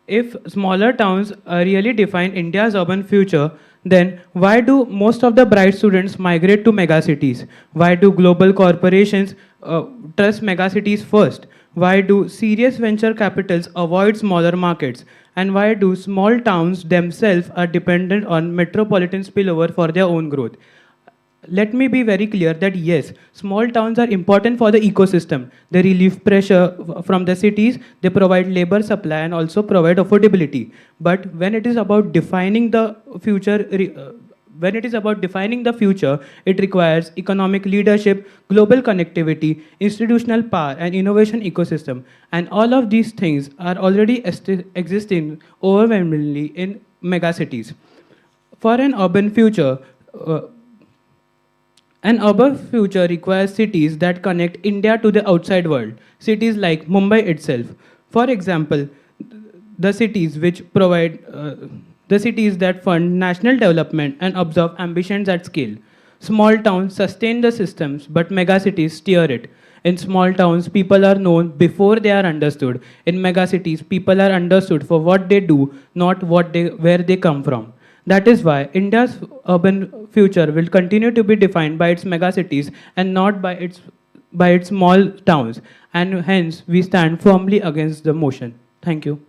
If smaller towns really define India's urban future, then why do most of the bright students migrate to megacities? Why do global corporations trust megacities first? Why do serious venture capitals avoid smaller markets? And why do small towns themselves are dependent on metropolitan spillover for their own growth? Let me be very clear that yes, small towns are important for the ecosystem. They relieve pressure from the cities, they provide labor supply and also provide affordability. But when it is about defining the future, it requires economic leadership, global connectivity, institutional power, and innovation ecosystem. And all of these things are already existing overwhelmingly in megacities. For an urban future requires cities that connect India to the outside world, cities like Mumbai itself. For example, the cities that fund national development and observe ambitions at scale. Small towns sustain the systems, but megacities steer it. In small towns, people are known before they are understood. In megacities, people are understood for what they do, not where they come from. That is why India's urban future will continue to be defined by its megacities and not by its small towns. And hence, we stand firmly against the motion. Thank you.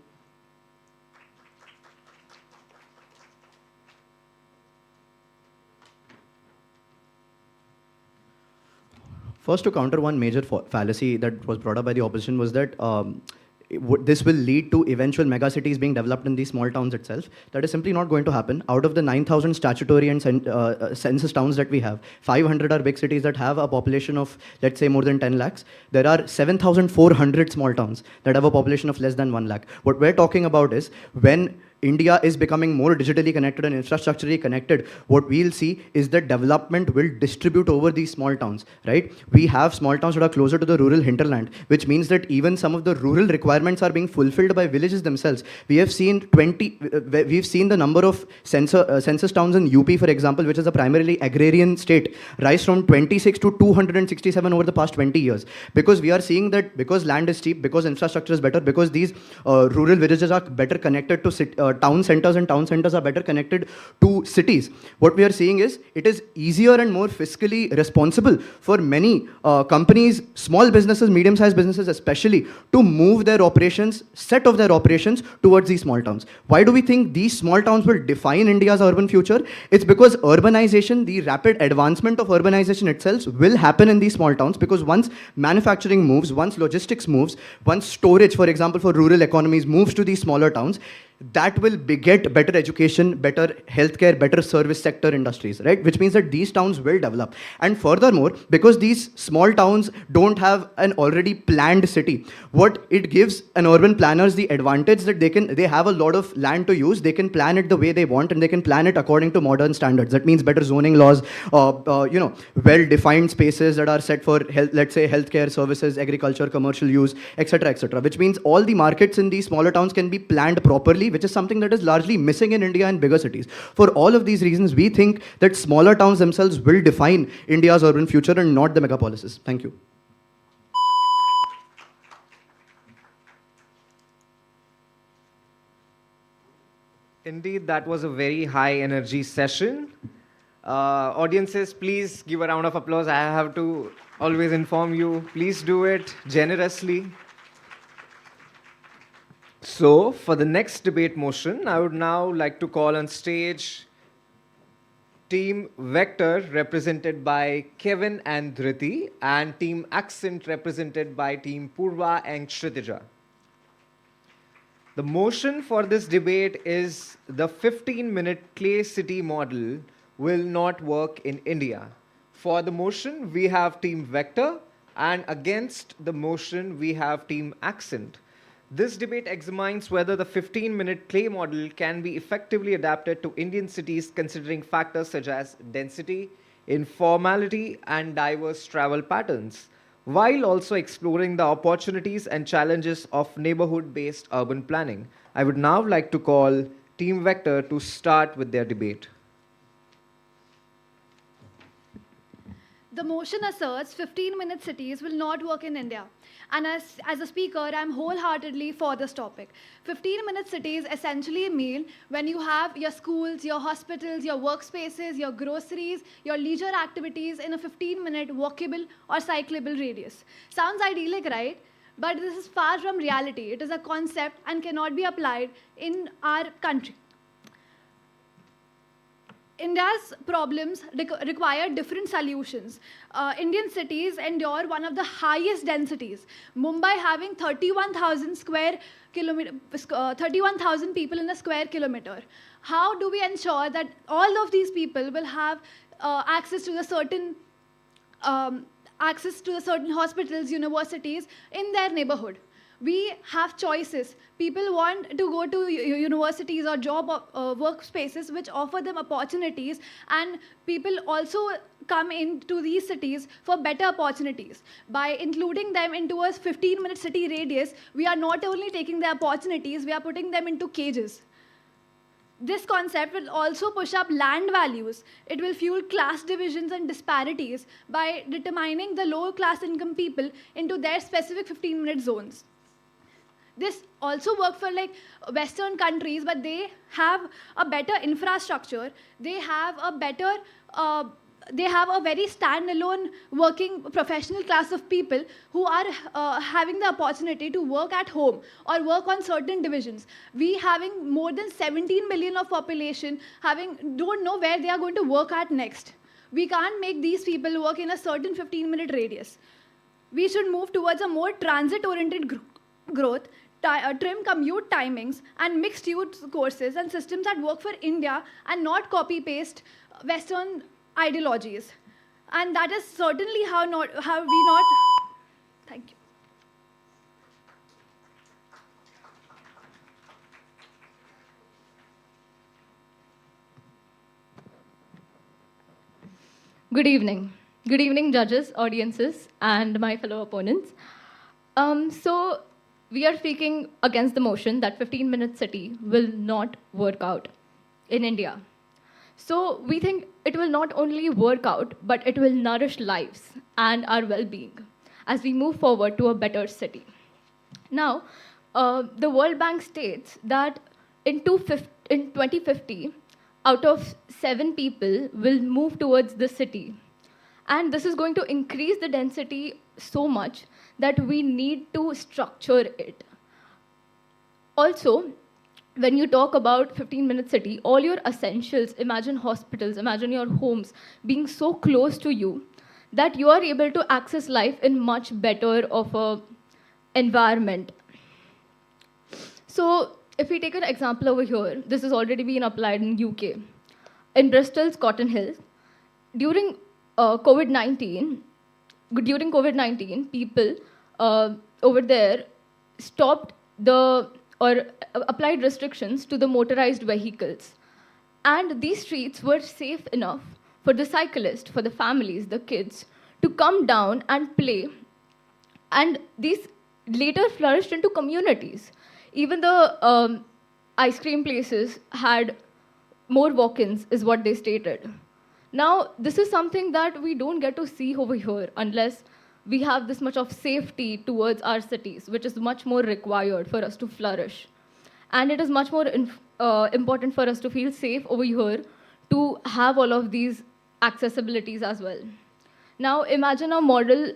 First, to counter one major fallacy that was brought up by the opposition was that this will lead to eventual megacities being developed in these small towns itself. That is simply not going to happen. Out of the 9,000 statutory and census towns that we have, 500 are big cities that have a population of, let's say, more than 10 lakhs. There are 7,400 small towns that have a population of less than 1 lakh. What we're talking about is when India is becoming more digitally connected and infrastructurally connected, what we'll see is that development will distribute over these small towns, right? We have small towns that are closer to the rural hinterland, which means that even some of the rural requirements are being fulfilled by villages themselves. We have seen we've seen the number of census towns in UP, for example, which is a primarily agrarian state, rise from 26 to 267 over the past 20 years. Because we are seeing that because land is cheap, because infrastructure is better, because these rural villages are better connected to town centers and town centers are better connected to cities. What we are seeing is it is easier and more fiscally responsible for many companies, small businesses, medium-sized businesses especially, to move their operations, set of their operations towards these small towns. Why do we think these small towns will define India's urban future? It's because urbanization, the rapid advancement of urbanization itself will happen in these small towns, because once manufacturing moves, once logistics moves, once storage, for example, for rural economies moves to these smaller towns, that will beget better education, better healthcare, better service sector industries, right? Which means that these towns will develop. And furthermore, because these small towns don't have an already planned city, what it gives an urban planners the advantage that they have a lot of land to use, they can plan it the way they want, and they can plan it according to modern standards. That means better zoning laws, well-defined spaces that are set for health, let's say healthcare services, agriculture, commercial use, etc., which means all the markets in these smaller towns can be planned properly, which is something that is largely missing in India and bigger cities. For all of these reasons, we think that smaller towns themselves will define India's urban future and not the megapolises. Thank you. Indeed, that was a very high energy session. Audiences, please give a round of applause. I have to always inform you, please do it generously. So, for the next debate motion, I would now like to call on stage Team Vector, represented by Kevin and Dhriti, and Team Accent, represented by Team Purva and Kshitija. The motion for this debate is the 15-minute clay city model will not work in India. For the motion, we have Team Vector, and against the motion, we have Team Accent. This debate examines whether the 15-minute clay model can be effectively adapted to Indian cities, considering factors such as density, informality, and diverse travel patterns, while also exploring the opportunities and challenges of neighborhood-based urban planning. I would now like to call Team Vector to start with their debate. The motion asserts 15-minute cities will not work in India. And as a speaker, I'm wholeheartedly for this topic. 15-minute cities essentially mean when you have your schools, your hospitals, your workspaces, your groceries, your leisure activities in a 15-minute walkable or cyclable radius. Sounds idyllic, right? But this is far from reality. It is a concept and cannot be applied in our country. India's problems require different solutions. Indian cities endure one of the highest densities. Mumbai having 31,000 people in a square kilometer. How do we ensure that all of these people will have access to the certain hospitals, universities in their neighborhood? We have choices. People want to go to universities or job workspaces which offer them opportunities, and people also come into these cities for better opportunities. By including them into a 15-minute city radius, we are not only taking their opportunities, we are putting them into cages. This concept will also push up land values. It will fuel class divisions and disparities by determining the lower class income people into their specific 15-minute zones. This also works for like Western countries, but they have a better infrastructure. They have a better, they have a very standalone working professional class of people who are having the opportunity to work at home or work on certain divisions. We having more than 17 million of population don't know where they are going to work at next. We can't make these people work in a certain 15-minute radius. We should move towards a more transit-oriented growth, trim commute timings, and mixed-use courses and systems that work for India and not copy-paste Western ideologies. And that is certainly how we not. Thank you. Good evening. Good evening, judges, audiences, and my fellow opponents. So we are speaking against the motion that 15-minute city will not work out in India. So we think it will not only work out, but it will nourish lives and our well-being as we move forward to a better city. Now, the World Bank states that in 2050, out of 7 people will move towards the city. And this is going to increase the density so much that we need to structure it. Also, when you talk about 15-minute city, all your essentials, imagine hospitals, imagine your homes being so close to you that you are able to access life in much better of a environment. So if we take an example over here, this has already been applied in UK. In Bristol's Cotton Hill, during COVID-19, people over there stopped applied restrictions to the motorized vehicles. And these streets were safe enough for the cyclists, for the families, the kids, to come down and play. And these later flourished into communities. Even the ice cream places had more walk-ins, is what they stated. Now, this is something that we don't get to see over here unless we have this much of safety towards our cities, which is much more required for us to flourish. And it is much more important for us to feel safe over here to have all of these accessibilities as well. Now, imagine a model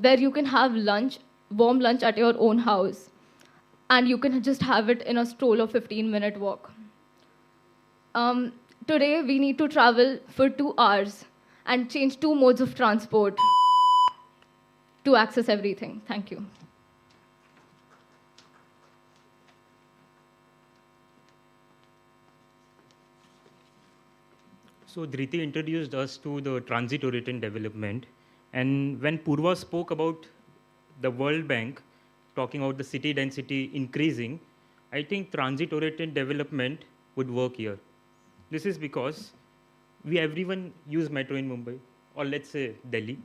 where you can have lunch, warm lunch at your own house, and you can just have it in a stroll of 15-minute walk. Today, we need to travel for 2 hours and change 2 modes of transport to access everything. Thank you. So Dhriti introduced us to the transit-oriented development. And when Purva spoke about the World Bank, talking about the city density increasing, I think transit-oriented development would work here. This is because everyone use metro in Mumbai, or let's say Delhi.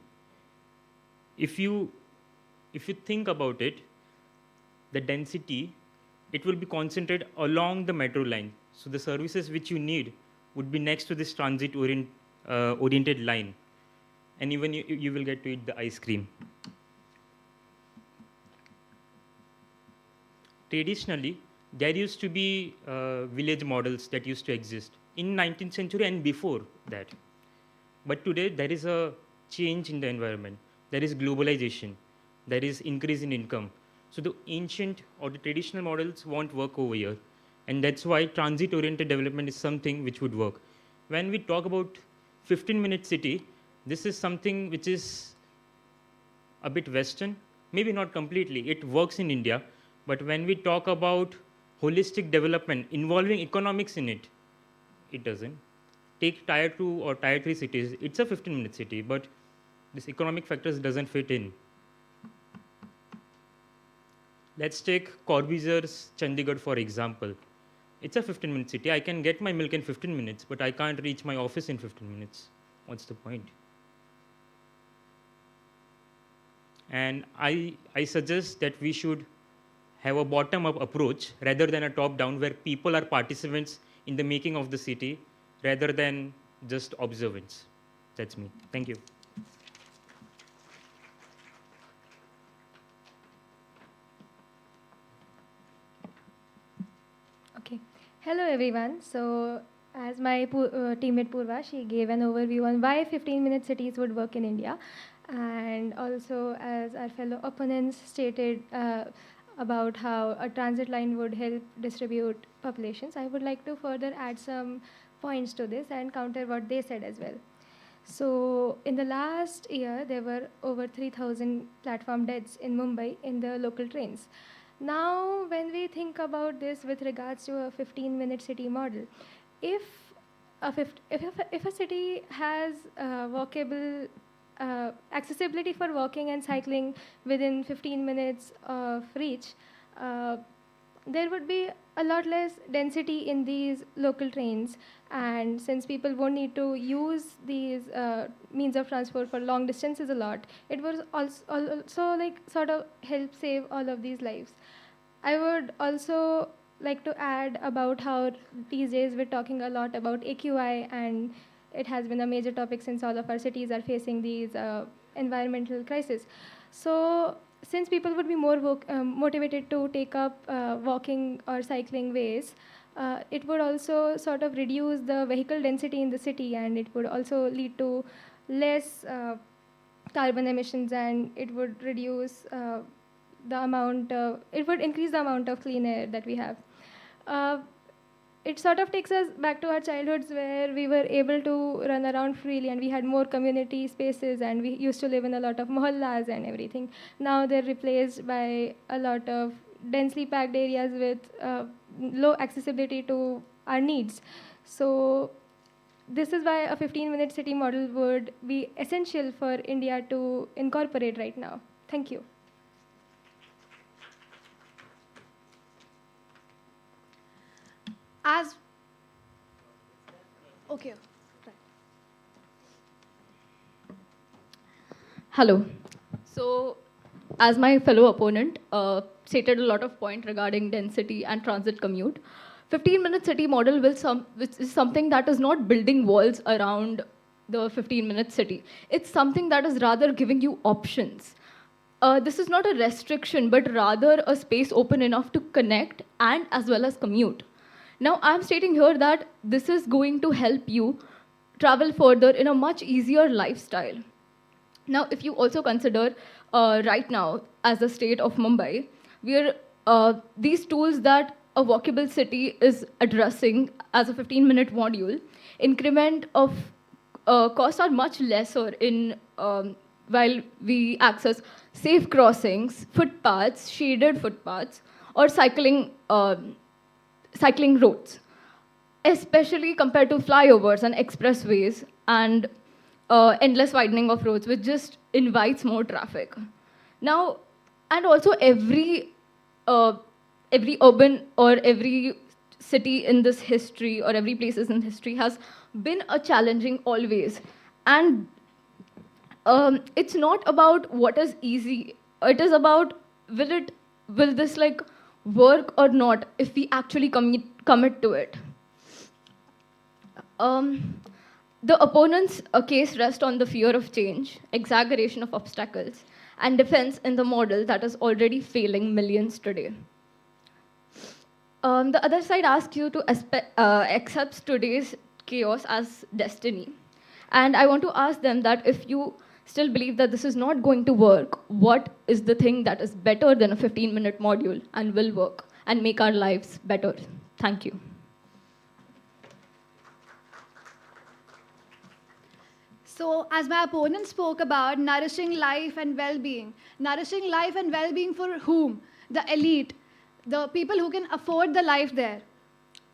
If you think about it, the density, it will be concentrated along the metro line. So the services which you need would be next to this transit-oriented line. And even you will get to eat the ice cream. Traditionally, there used to be village models that used to exist in 19th century and before that. But today, there is a change in the environment. There is globalization. There is increase in income. So the ancient or the traditional models won't work over here. And that's why transit-oriented development is something which would work. When we talk about 15-minute city, this is something which is a bit Western, maybe not completely. It works in India. But when we talk about holistic development involving economics in it, it doesn't. Take Tier 2 or Tier 3 cities, it's a 15-minute city, but this economic factors doesn't fit in. Let's take Corbizier's Chandigarh, for example. It's a 15-minute city. I can get my milk in 15 minutes, but I can't reach my office in 15 minutes. What's the point? And I suggest that we should have a bottom-up approach rather than a top-down, where people are participants in the making of the city rather than just observants. That's me. Thank you. Okay. Hello, everyone. So, as my teammate Purva, she gave an overview on why 15-minute cities would work in India. And also, as our fellow opponents stated about how a transit line would help distribute populations, I would like to further add some points to this and counter what they said as well. So in the last year, there were over 3,000 platform deaths in Mumbai in the local trains. Now, when we think about this with regards to a 15-minute city model, if if a city has walkable accessibility for walking and cycling within 15 minutes of reach, there would be a lot less density in these local trains. And since people won't need to use these means of transport for long distances a lot, it would also like sort of help save all of these lives. I would also like to add about how these days we're talking a lot about AQI, and it has been a major topic since all of our cities are facing these environmental crises. So since people would be more motivated to take up walking or cycling ways, it would also sort of reduce the vehicle density in the city, and it would also lead to less carbon emissions, and it would reduce it would increase the amount of clean air that we have. It sort of takes us back to our childhoods where we were able to run around freely and we had more community spaces, and we used to live in a lot of mohallas and everything. Now they're replaced by a lot of densely packed areas with low accessibility to our needs. So this is why a 15-minute city model would be essential for India to incorporate right now. Thank you. Okay. Hello. So, as my fellow opponent stated a lot of point regarding density and transit commute, 15-minute city model which is something that is not building walls around the 15-minute city. It's something that is rather giving you options. This is not a restriction, but rather a space open enough to connect and as well as commute. Now, I'm stating here that this is going to help you travel further in a much easier lifestyle. Now, if you also consider right now, as the state of Mumbai, these tools that a walkable city is addressing as a 15-minute module, increment of costs are much lesser in while we access safe crossings, footpaths, shaded footpaths, or cycling roads, especially compared to flyovers and expressways and endless widening of roads, which just invites more traffic. Now, and also every urban or every city in this history or every places in history has been a challenging always. And it's not about what is easy. It is about will this like work or not if we actually commit to it. The opponent's case rests on the fear of change, exaggeration of obstacles, and defense in the model that is already failing millions today. The other side asks you to accept today's chaos as destiny. And I want to ask them that if you still believe that this is not going to work, what is the thing that is better than a 15-minute module and will work and make our lives better? Thank you. So, as my opponent spoke about nourishing life and well-being for whom? The elite, the people who can afford the life there.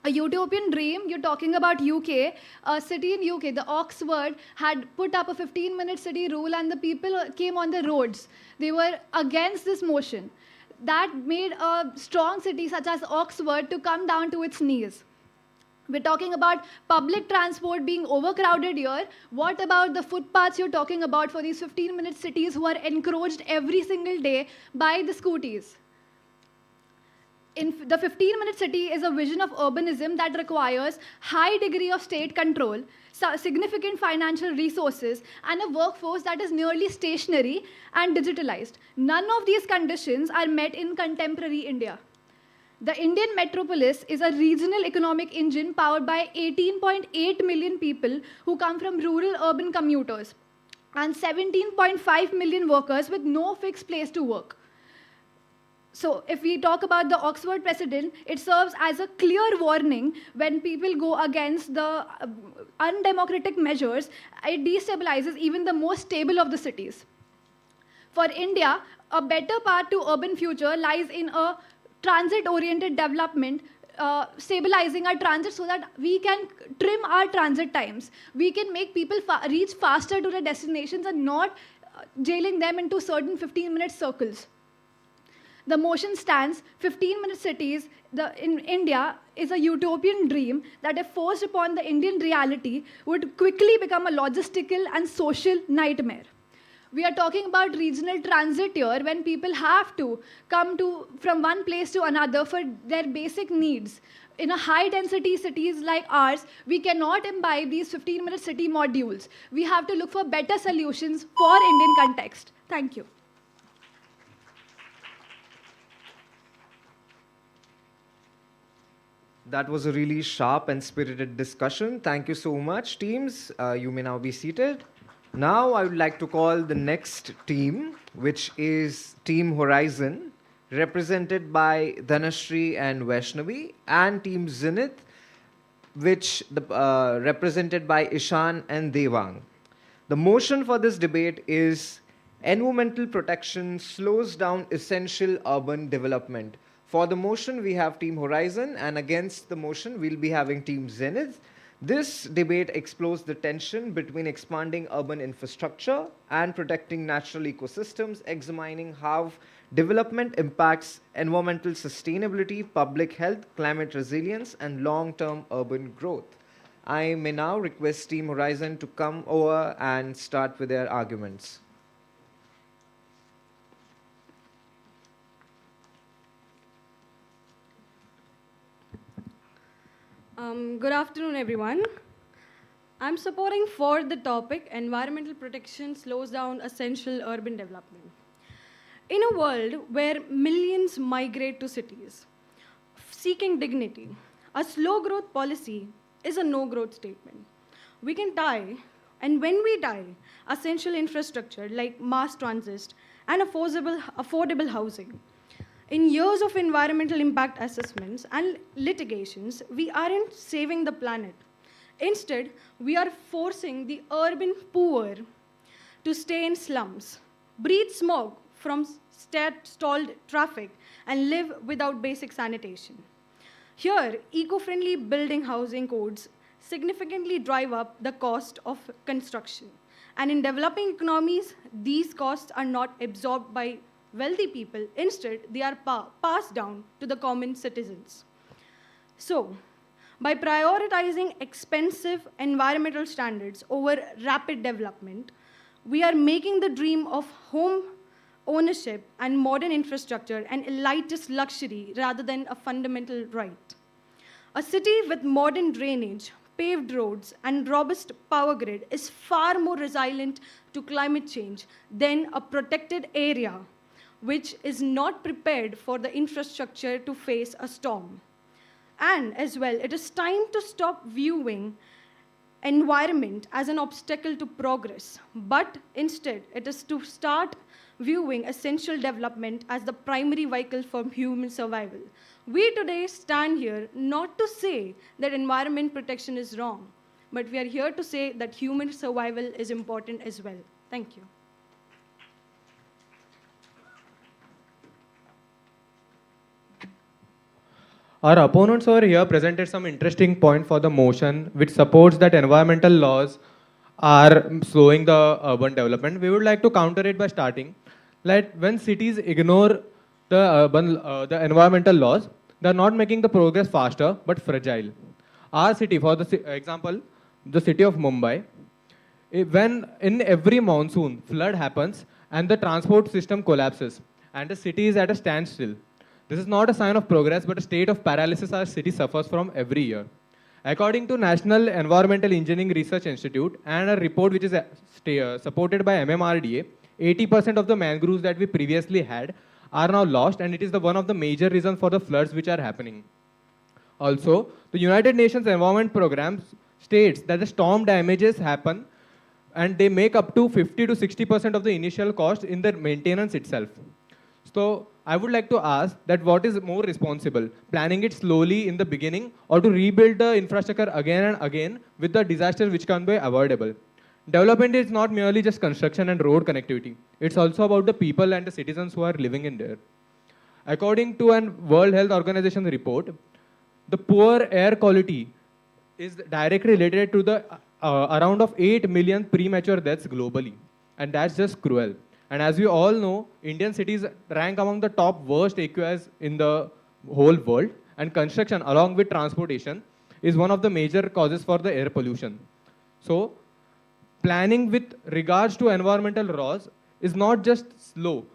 A utopian dream, you're talking about UK, a city in UK, the Oxford, had put up a 15-minute city rule and the people came on the roads. They were against this motion. That made a strong city such as Oxford to come down to its knees. We're talking about public transport being overcrowded here. What about the footpaths you're talking about for these 15-minute cities who are encroached every single day by the scooties? The 15-minute city is a vision of urbanism that requires high degree of state control, significant financial resources, and a workforce that is nearly stationary and digitalized. None of these conditions are met in contemporary India. The Indian metropolis is a regional economic engine powered by 18.8 million people who come from rural-urban commuters and 17.5 million workers with no fixed place to work. So if we talk about the Oxford precedent, it serves as a clear warning when people go against the undemocratic measures. It destabilizes even the most stable of the cities. For India, a better path to urban future lies in a transit-oriented development, stabilizing our transit so that we can trim our transit times. We can make people reach faster to their destinations and not jailing them into certain 15-minute circles. The motion stands 15-minute cities in India is a utopian dream that, if forced upon the Indian reality, would quickly become a logistical and social nightmare. We are talking about regional transit here when people have to come from one place to another for their basic needs. In a high-density cities like ours, we cannot imbibe these 15-minute city modules. We have to look for better solutions for Indian context. Thank you. That was a really sharp and spirited discussion. Thank you so much, teams. You may now be seated. Now I would like to call the next team, which is Team Horizon, represented by Dhanashree and Vaishnavi, and Team Zenith, which represented by Ishan and Devang. The motion for this debate is environmental protection slows down essential urban development. For the motion, we have Team Horizon, and against the motion, we'll be having Team Zenith. This debate explores the tension between expanding urban infrastructure and protecting natural ecosystems, examining how development impacts environmental sustainability, public health, climate resilience, and long-term urban growth. I may now request Team Horizon to come over and start with their arguments. Good afternoon, everyone. I'm supporting for the topic, environmental protection slows down essential urban development. In a world where millions migrate to cities, seeking dignity, a slow growth policy is a no growth statement. We can tie, and when we tie, essential infrastructure like mass transit and affordable housing. In years of environmental impact assessments and litigations, we aren't saving the planet. Instead, we are forcing the urban poor to stay in slums, breathe smoke from stalled traffic, and live without basic sanitation. Here, eco-friendly building housing codes significantly drive up the cost of construction. And in developing economies, these costs are not absorbed by wealthy people. Instead, they are passed down to the common citizens. So, by prioritizing expensive environmental standards over rapid development, we are making the dream of home ownership and modern infrastructure an elitist luxury rather than a fundamental right. A city with modern drainage, paved roads, and robust power grid is far more resilient to climate change than a protected area which is not prepared for the infrastructure to face a storm. And as well, it is time to stop viewing environment as an obstacle to progress, but instead it is to start viewing essential development as the primary vehicle for human survival. We today stand here not to say that environment protection is wrong, but we are here to say that human survival is important as well. Thank you. Our opponents over here presented some interesting point for the motion which supports that environmental laws are slowing the urban development. We would like to counter it by starting that when cities ignore the environmental laws, they are not making the progress faster but fragile. Our city, for the example, the city of Mumbai, when in every monsoon flood happens and the transport system collapses and the city is at a standstill, this is not a sign of progress, but a state of paralysis our city suffers from every year. According to National Environmental Engineering Research Institute and a report which is supported by MMRDA, 80% of the mangroves that we previously had are now lost, and it is one of the major reasons for the floods which are happening. Also, the United Nations Environment Program states that the storm damages happen and they make up to 50 to 60% of the initial cost in the maintenance itself. So I would like to ask that what is more responsible, planning it slowly in the beginning or to rebuild the infrastructure again and again with the disasters which can be avoidable? Development is not merely just construction and road connectivity. It's also about the people and the citizens who are living in there. According to an World Health Organization report, the poor air quality is directly related to the around of 8 million premature deaths globally. And that's just cruel. And as we all know, Indian cities rank among the top worst AQIs in the whole world. And construction, along with transportation, is one of the major causes for the air pollution. So, planning with regards to environmental laws is not just slow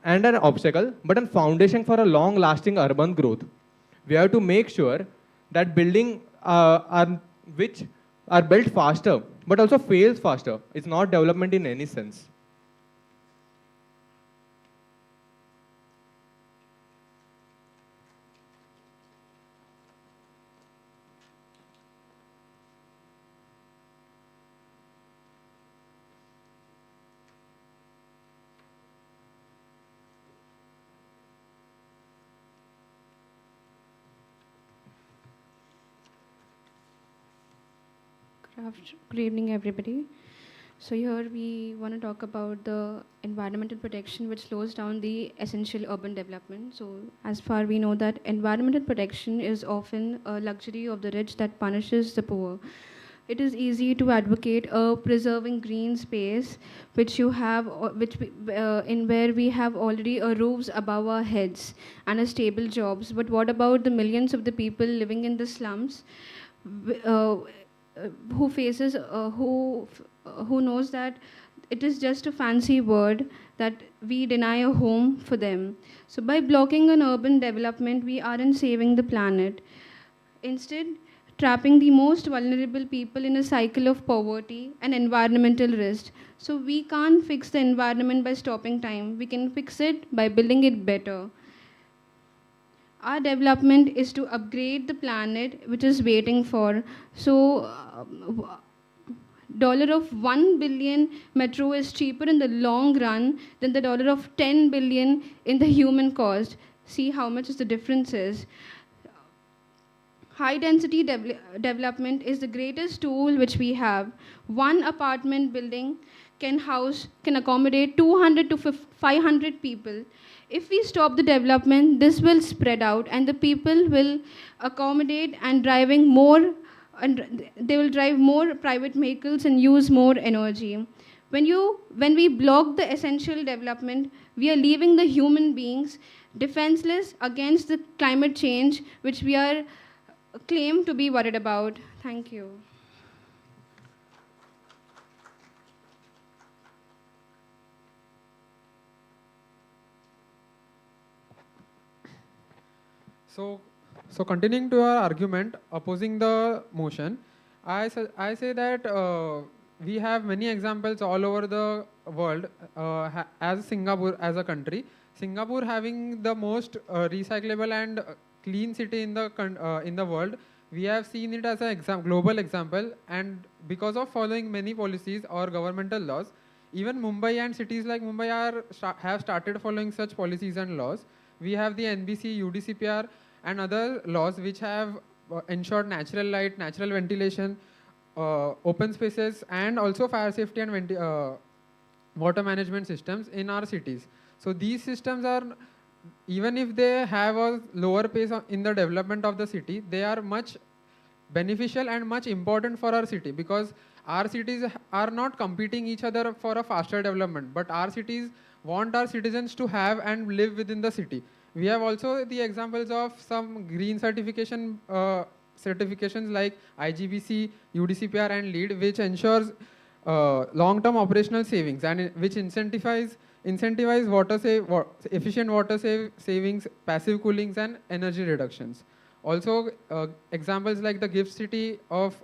and an obstacle, but a foundation for a long-lasting urban growth. We have to make sure that building which are built faster, but also fails faster. It's not development in any sense. Good evening, everybody. So here we want to talk about the environmental protection which slows down the essential urban development. So as far we know that environmental protection is often a luxury of the rich that punishes the poor. It is easy to advocate a preserving green space which you have, in where we have already a roofs above our heads and a stable jobs. But what about the millions of the people living in the slums? Who faces who knows that it is just a fancy word that we deny a home for them. So by blocking an urban development, we aren't saving the planet. Instead, trapping the most vulnerable people in a cycle of poverty and environmental risk. So we can't fix the environment by stopping time. We can fix it by building it better. Our development is to upgrade the planet which is waiting for. So $1 billion metro is cheaper in the long run than the $10 billion in the human cost. See how much is the difference is. High density development is the greatest tool which we have. One apartment building can accommodate 200 to 500 people. If we stop the development, this will spread out and the people will accommodate and driving more, and they will drive more private vehicles and use more energy. When we block the essential development, we are leaving the human beings defenseless against the climate change which we are claimed to be worried about. Thank you. So continuing to our argument opposing the motion, I say that we have many examples all over the world. As Singapore as a country, Singapore having the most recyclable and clean city in the world, we have seen it as a global example. And because of following many policies or governmental laws, even Mumbai and cities like Mumbai have started following such policies and laws. We have the NBC, UDCPR, and other laws which have ensured natural light, natural ventilation, open spaces, and also fire safety and water management systems in our cities. So these systems are, even if they have a lower pace in the development of the city, they are much beneficial and much important for our city, because our cities are not competing each other for a faster development, but our cities want our citizens to have and live within the city. We have also the examples of some green certifications like IGBC, UDCPR and LEED, which ensures long-term operational savings and which incentivize efficient water savings, passive coolings and energy reductions. Also, examples like the GIFT city of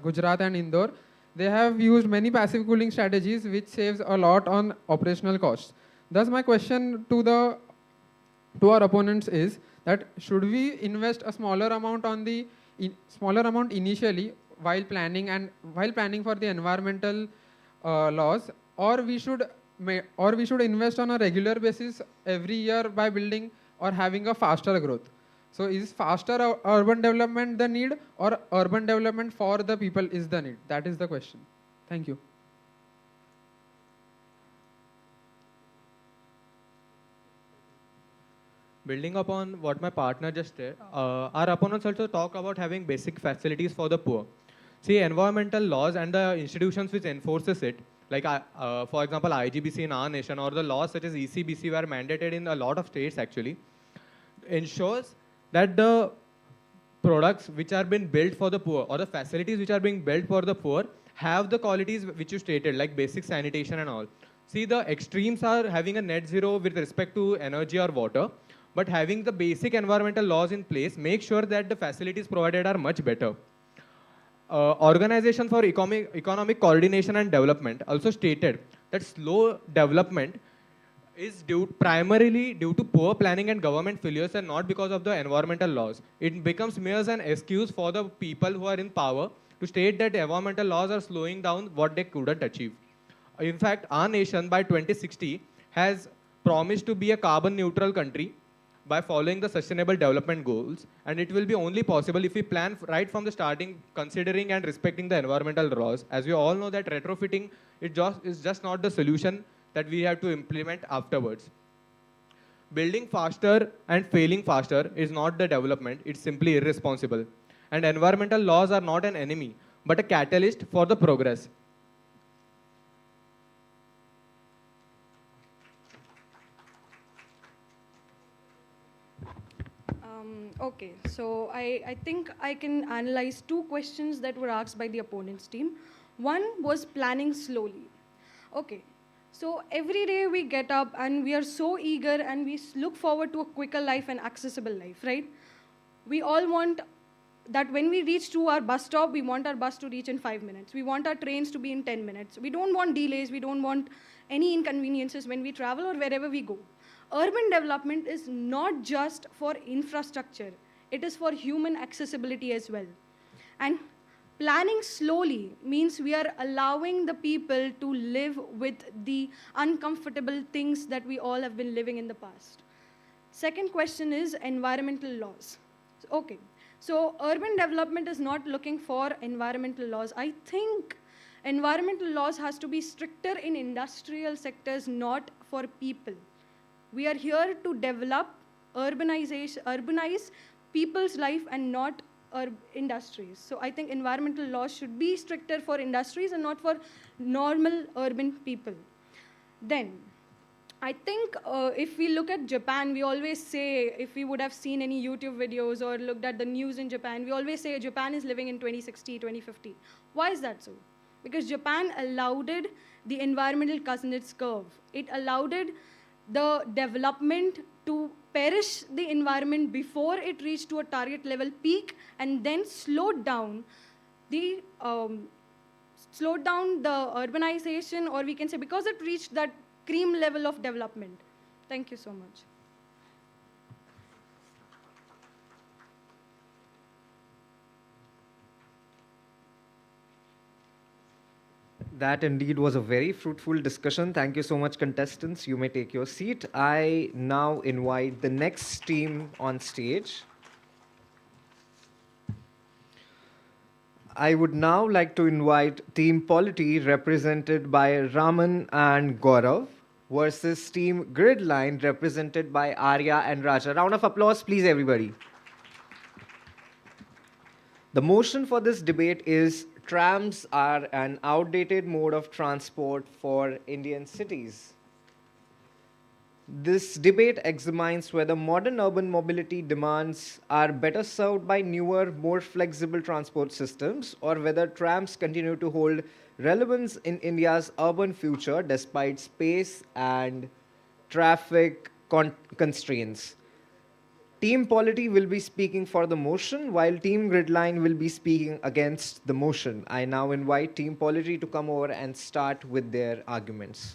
Gujarat and Indore, they have used many passive cooling strategies which saves a lot on operational costs. Thus, my question to our opponents is that should we invest a smaller amount initially while planning for the environmental laws, or we should or we should invest on a regular basis every year by building or having a faster growth. So is faster urban development the need, or urban development for the people is the need? That is the question. Thank you. Building upon what my partner just said, our opponents also talk about having basic facilities for the poor. See, environmental laws and the institutions which enforces it, like for example, IGBC in our nation, or the laws such as ECBC were mandated in a lot of states actually, ensures that the products which are being built for the poor, or the facilities which are being built for the poor, have the qualities which you stated, like basic sanitation and all. See, the extremes are having a net zero with respect to energy or water, but having the basic environmental laws in place make sure that the facilities provided are much better. Organization for Economic Coordination and Development also stated that slow development is primarily due to poor planning and government failures, and not because of the environmental laws. It becomes mere an excuse for the people who are in power to state that environmental laws are slowing down what they couldn't achieve. In fact, our nation by 2060 has promised to be a carbon neutral country by following the sustainable development goals, and it will be only possible if we plan right from the starting, considering and respecting the environmental laws. As we all know that retrofitting is just not the solution that we have to implement afterwards. Building faster and failing faster is not the development, it's simply irresponsible. And environmental laws are not an enemy, but a catalyst for the progress. Okay, so I think I can analyze two questions that were asked by the opponent's team. One was planning slowly. Okay, so every day we get up and we are so eager and we look forward to a quicker life and accessible life, right? We all want that when we reach to our bus stop, we want our bus to reach in 5 minutes. We want our trains to be in 10 minutes. We don't want delays. We don't want any inconveniences when we travel or wherever we go. Urban development is not just for infrastructure. It is for human accessibility as well. And planning slowly means we are allowing the people to live with the uncomfortable things that we all have been living in the past. Second question is environmental laws. Okay, so urban development is not looking for environmental laws. I think environmental laws has to be stricter in industrial sectors, not for people. We are here to develop, urbanize people's life and not industries. So I think environmental laws should be stricter for industries and not for normal urban people. Then, I think if we look at Japan, we always say, if we would have seen any YouTube videos or looked at the news in Japan, we always say Japan is living in 2060, 2050. Why is that so? Because Japan allowed the environmental Kuznets curve. It allowed the development to perish the environment before it reached to a target level peak, and then slowed down the urbanization, or we can say because it reached that cream level of development. Thank you so much. That indeed was a very fruitful discussion. Thank you so much, contestants. You may take your seat. I now invite the next team on stage. I would now like to invite Team Polity, represented by Raman and Gaurav, versus Team Gridline, represented by Arya and Raja. Round of applause, please, everybody. The motion for this debate is trams are an outdated mode of transport for Indian cities. This debate examines whether modern urban mobility demands are better served by newer, more flexible transport systems, or whether trams continue to hold relevance in India's urban future despite space and traffic constraints. Team Polity will be speaking for the motion, while Team Gridline will be speaking against the motion. I now invite Team Polity to come over and start with their arguments.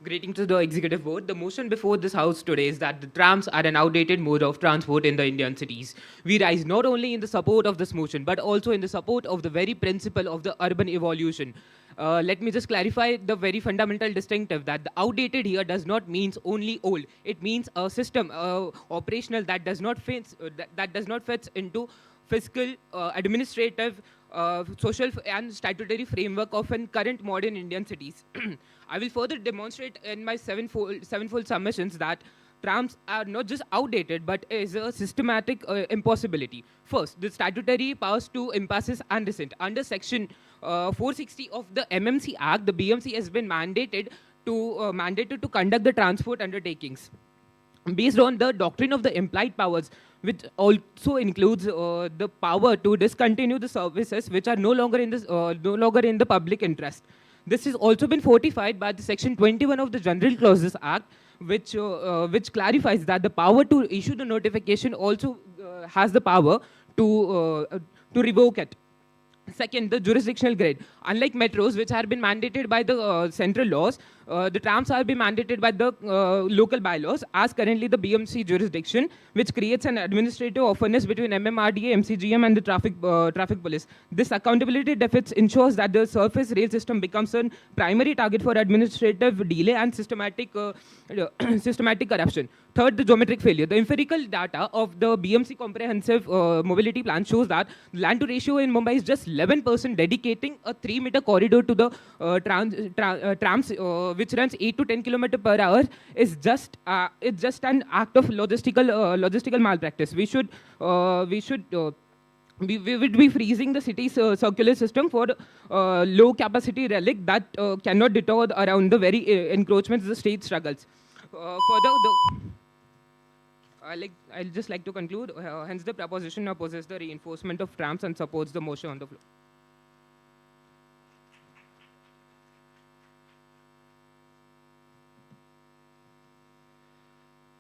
Greeting to the executive board. The motion before this house today is that the trams are an outdated mode of transport in the Indian cities. We rise not only in the support of this motion, but also in the support of the very principle of the urban evolution. Let me just clarify the very fundamental distinctive that the outdated here does not means only old. It means a system operational that does not fit that does not fit into fiscal, administrative, social and statutory framework of an current modern Indian cities. I will further demonstrate in my sevenfold submissions that trams are not just outdated but is a systematic impossibility. First, the statutory powers to impasses and rescind. Under section 460 of the MMC Act, the BMC has been mandated to conduct the transport undertakings based on the doctrine of the implied powers, which also includes the power to discontinue the services which are no longer in the public interest. This has also been fortified by the section 21 of the General Clauses Act, which clarifies that the power to issue the notification also has the power to revoke it. Second, the jurisdictional grade. Unlike metros, which have been mandated by the central laws, the trams are being mandated by the local bylaws, as currently the BMC jurisdiction, which creates an administrative offense between MMRDA, MCGM, and the traffic police. This accountability deficit ensures that the surface rail system becomes a primary target for administrative delay and systematic corruption. Third, the geometric failure. The empirical data of the BMC comprehensive mobility plan shows that land to ratio in Mumbai is just 11%, dedicating a 3-meter corridor to the trams, which runs 8 to 10 km per hour, is just an act of logistical malpractice. We would be freezing the city's circular system for low capacity relic that cannot deter around the very encroachments the state struggles. I'd just like to conclude. Hence, the proposition opposes the reinforcement of trams and supports the motion on the floor.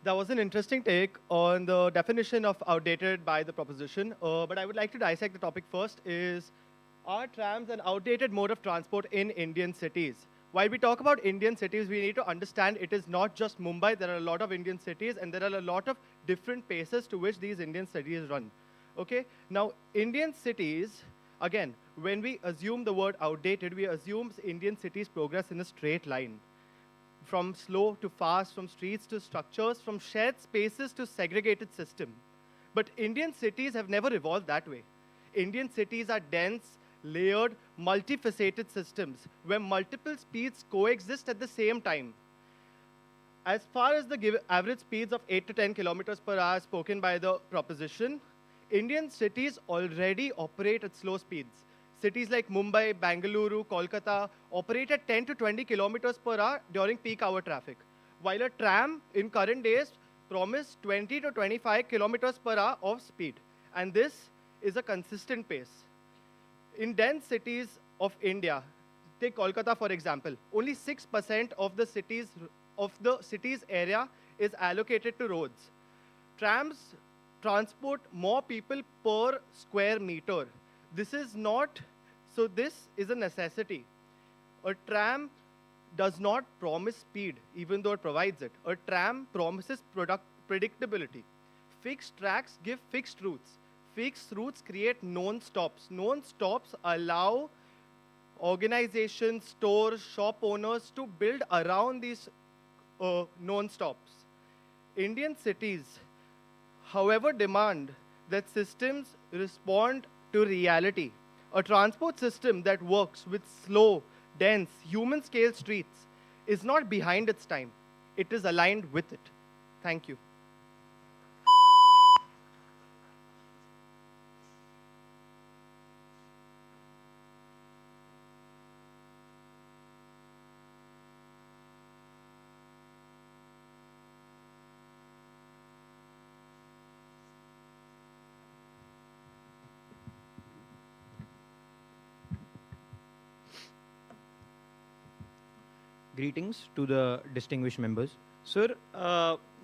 That was an interesting take on the definition of outdated by the proposition, but I would like to dissect the topic first. Are trams an outdated mode of transport in Indian cities? While we talk about Indian cities, we need to understand it is not just Mumbai. There are a lot of Indian cities, and there are a lot of different paces to which these Indian cities run. Okay? Now, Indian cities, again, when we assume the word outdated, we assume Indian cities progress in a straight line. From slow to fast, from streets to structures, from shared spaces to segregated system. But Indian cities have never evolved that way. Indian cities are dense, layered, multifaceted systems where multiple speeds coexist at the same time. As far as the average speeds of 8 to 10 kilometers per hour spoken by the proposition, Indian cities already operate at slow speeds. Cities like Mumbai, Bangalore, Kolkata operate at 10 to 20 kilometers per hour during peak hour traffic, while a tram in current days promises 20 to 25 kilometers per hour of speed. And this is a consistent pace. In dense cities of India, take Kolkata for example, only 6% of the city's area is allocated to roads. Trams transport more people per square meter. This is a necessity. A tram does not promise speed, even though it provides it. A tram promises predictability. Fixed tracks give fixed routes. Fixed routes create known stops. Known stops allow organizations, stores, shop owners to build around these known stops. Indian cities, however, demand that systems respond to reality. A transport system that works with slow, dense, human-scale streets is not behind its time. It is aligned with it. Thank you. Greetings to the distinguished members. Sir,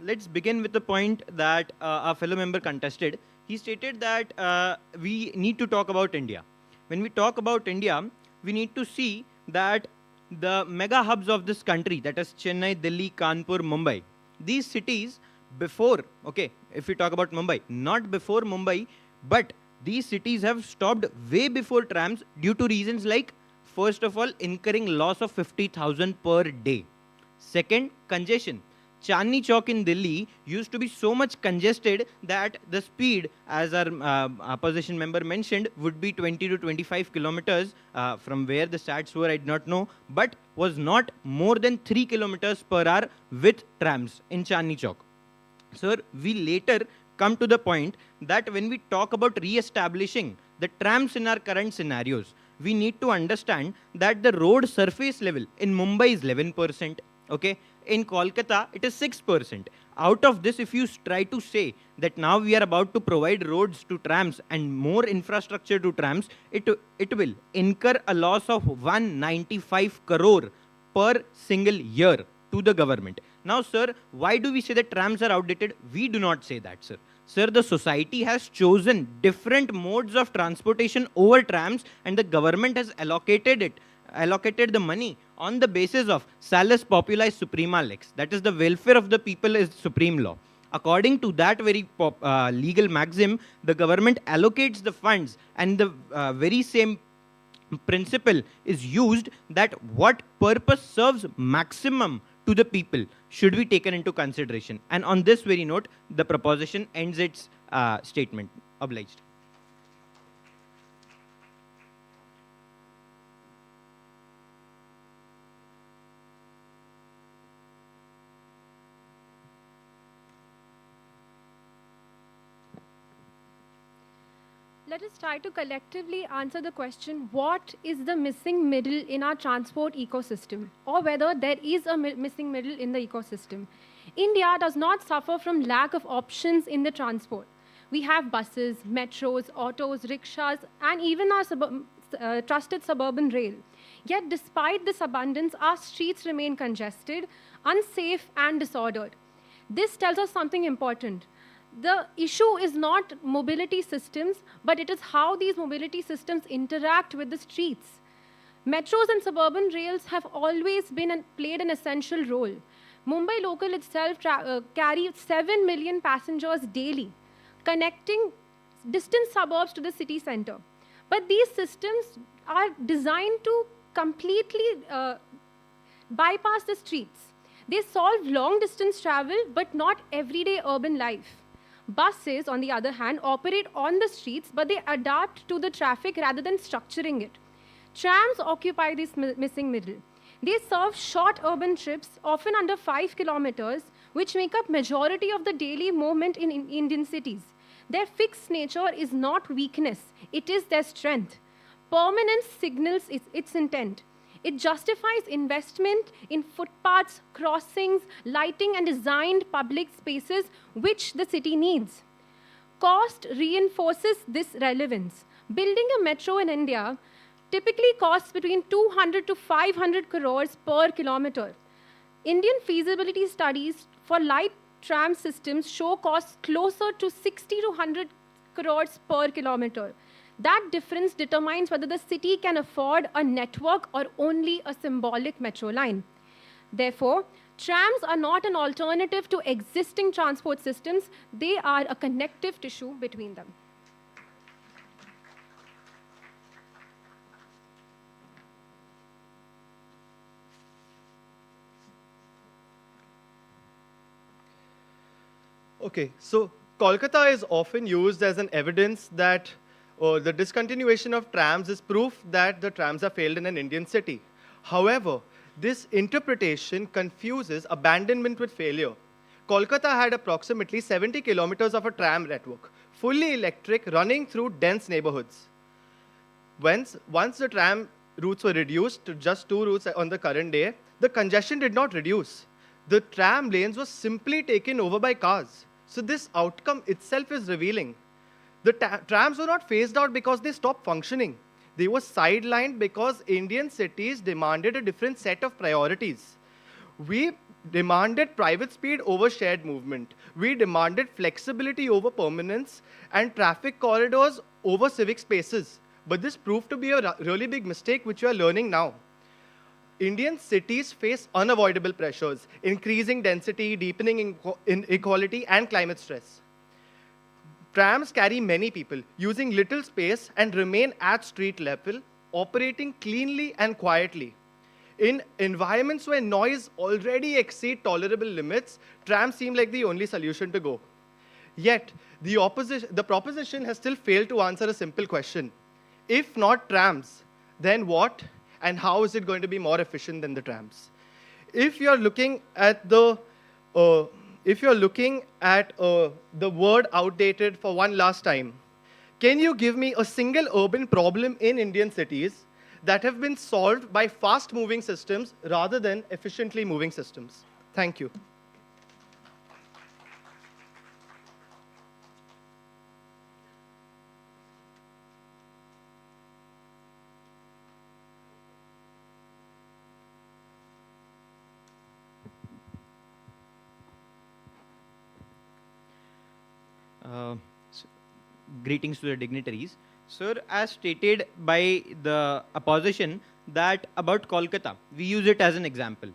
let's begin with the point that our fellow member contested. He stated that we need to talk about India. When we talk about India, we need to see that the mega hubs of this country, that is Chennai, Delhi, Kanpur, Mumbai, these cities before, okay, if we talk about Mumbai, not before Mumbai, but these cities have stopped way before trams due to reasons like, first of all, incurring loss of 50,000 per day. Second, congestion. Chandni Chowk in Delhi used to be so much congested that the speed, as our opposition member mentioned, would be 20 to 25 kilometers. From where the stats were, I did not know, but was not more than 3 kilometers per hour with trams in Chandni Chowk. Sir, we later come to the point that when we talk about re-establishing the trams in our current scenarios, we need to understand that the road surface level in Mumbai is 11%. Okay, in Kolkata, it is 6%. Out of this, if you try to say that now we are about to provide roads to trams and more infrastructure to trams, it will incur a loss of 195 crore per single year to the government. Now, sir, why do we say that trams are outdated? We do not say that, sir. Sir, the society has chosen different modes of transportation over trams, and the government has allocated the money on the basis of salus populi suprema lex. That is, the welfare of the people is supreme law. According to that very legal maxim, the government allocates the funds, and the very same principle is used, that what purpose serves maximum to the people should be taken into consideration. And on this very note, the proposition ends its statement. Obliged. Let us try to collectively answer the question, what is the missing middle in our transport ecosystem, or whether there is a missing middle in the ecosystem. India does not suffer from lack of options in the transport. We have buses, metros, autos, rickshaws, and even our trusted suburban rail. Yet despite this abundance, our streets remain congested, unsafe, and disordered. This tells us something important. The issue is not mobility systems, but it is how these mobility systems interact with the streets. Metros and suburban rails have always played an essential role. Mumbai local itself carries 7 million passengers daily, connecting distant suburbs to the city center. But these systems are designed to completely bypass the streets. They solve long distance travel, but not everyday urban life. Buses, on the other hand, operate on the streets, but they adapt to the traffic rather than structuring it. Trams occupy this missing middle. They serve short urban trips, often under 5 kilometers, which make up majority of the daily movement in Indian cities. Their fixed nature is not weakness, it is their strength. Permanence signals its intent. It justifies investment in footpaths, crossings, lighting, and designed public spaces which the city needs. Cost reinforces this relevance. Building a metro in India typically costs between 200 to 500 crores per kilometer. Indian feasibility studies for light tram systems show costs closer to 60 to 100 crores per kilometer. That difference determines whether the city can afford a network or only a symbolic metro line. Therefore, trams are not an alternative to existing transport systems, they are a connective tissue between them. Okay, so Kolkata is often used as an evidence that the discontinuation of trams is proof that the trams are failed in an Indian city. However, this interpretation confuses abandonment with failure. Kolkata had approximately 70 kilometers of a tram network, fully electric, running through dense neighborhoods. Once the tram routes were reduced to just 2 routes on the current day, the congestion did not reduce. The tram lanes were simply taken over by cars. So this outcome itself is revealing. The trams were not phased out because they stopped functioning. They were sidelined because Indian cities demanded a different set of priorities. We demanded private speed over shared movement. We demanded flexibility over permanence and traffic corridors over civic spaces. But this proved to be a really big mistake, which we are learning now. Indian cities face unavoidable pressures, increasing density, deepening inequality, and climate stress. Trams carry many people, using little space and remain at street level, operating cleanly and quietly. In environments where noise already exceeds tolerable limits, trams seem like the only solution to go. Yet, the proposition has still failed to answer a simple question. If not trams, then what and how is it going to be more efficient than the trams? If you're looking at the word outdated for one last time, can you give me a single urban problem in Indian cities that have been solved by fast-moving systems rather than efficiently moving systems? Thank you. Greetings to the dignitaries. Sir, as stated by the opposition that about Kolkata, we use it as an example.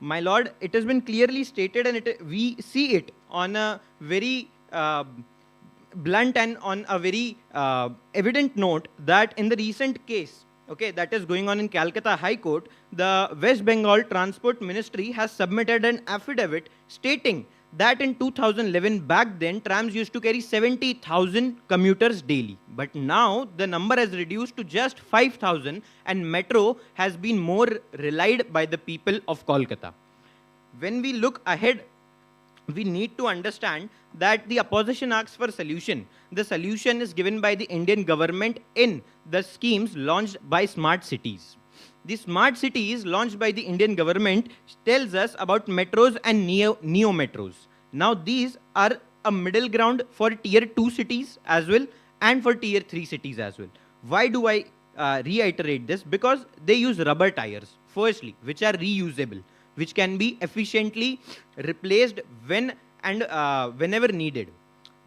My lord, it has been clearly stated and we see it on a very blunt and on a very evident note that in the recent case, okay, that is going on in Calcutta High Court, the West Bengal Transport Ministry has submitted an affidavit stating that in 2011, back then, trams used to carry 70,000 commuters daily. But now the number has reduced to just 5,000 and metro has been more relied by the people of Kolkata. When we look ahead, we need to understand that the opposition asks for a solution. The solution is given by the Indian government in the schemes launched by smart cities. The smart cities launched by the Indian government tells us about metros and neo metros. Now these are a middle ground for tier 2 cities as well and for tier 3 cities as well. Why do I reiterate this? Because they use rubber tires, firstly, which are reusable, which can be efficiently replaced when and whenever needed.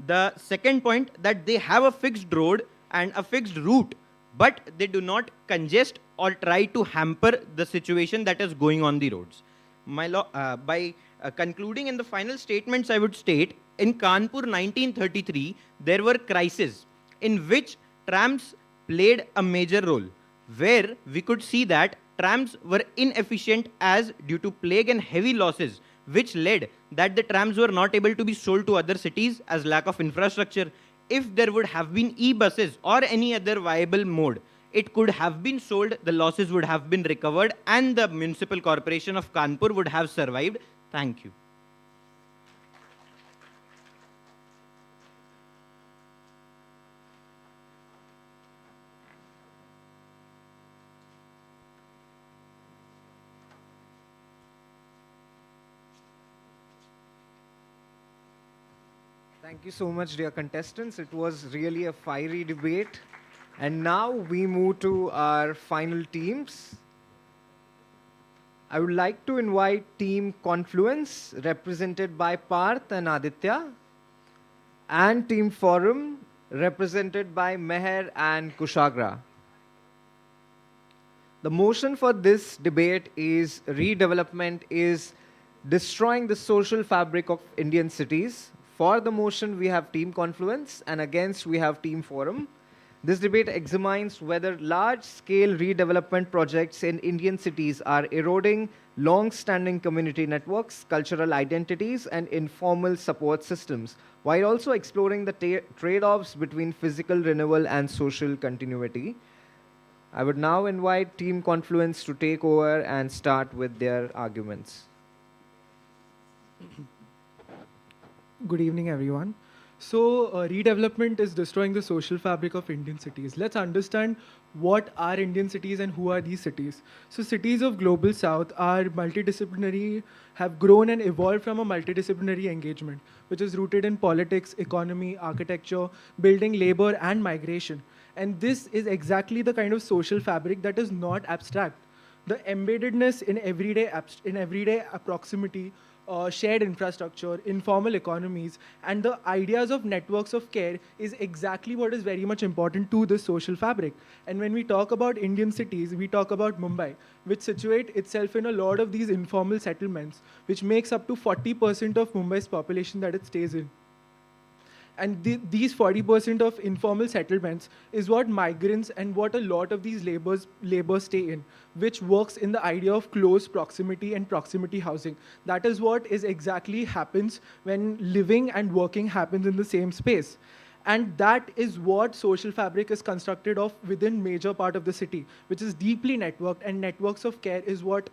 The second point, that they have a fixed road and a fixed route, but they do not congest or try to hamper the situation that is going on the roads. By concluding in the final statements, I would state, in Kanpur 1933, there were crises in which trams played a major role, where we could see that trams were inefficient as due to plague and heavy losses, which led that the trams were not able to be sold to other cities as lack of infrastructure. If there would have been e-buses or any other viable mode, it could have been sold, the losses would have been recovered, and the Municipal Corporation of Kanpur would have survived. Thank you. Thank you so much, dear contestants. It was really a fiery debate. And now we move to our final teams. I would like to invite Team Confluence, represented by Parth and Aditya, and Team Forum, represented by Meher and Kushagra. The motion for this debate is redevelopment is destroying the social fabric of Indian cities. For the motion, we have Team Confluence, and against we have Team Forum. This debate examines whether large-scale redevelopment projects in Indian cities are eroding long-standing community networks, cultural identities, and informal support systems, while also exploring the trade-offs between physical renewal and social continuity. I would now invite Team Confluence to take over and start with their arguments. Good evening, everyone. So, redevelopment is destroying the social fabric of Indian cities. Let's understand what are Indian cities and who are these cities. So, cities of Global South are multidisciplinary, have grown and evolved from a multidisciplinary engagement, which is rooted in politics, economy, architecture, building, labor, and migration. And this is exactly the kind of social fabric that is not abstract. The embeddedness in everyday proximity shared infrastructure, informal economies, and the ideas of networks of care is exactly what is very much important to this social fabric. And when we talk about Indian cities, we talk about Mumbai, which situate itself in a lot of these informal settlements, which makes up to 40% of Mumbai's population that it stays in. And these 40% of informal settlements is what migrants and what a lot of these labors stay in, which works in the idea of close proximity and proximity housing. That is what is exactly happens when living and working happens in the same space. And that is what social fabric is constructed of within major part of the city, which is deeply networked, and networks of care is what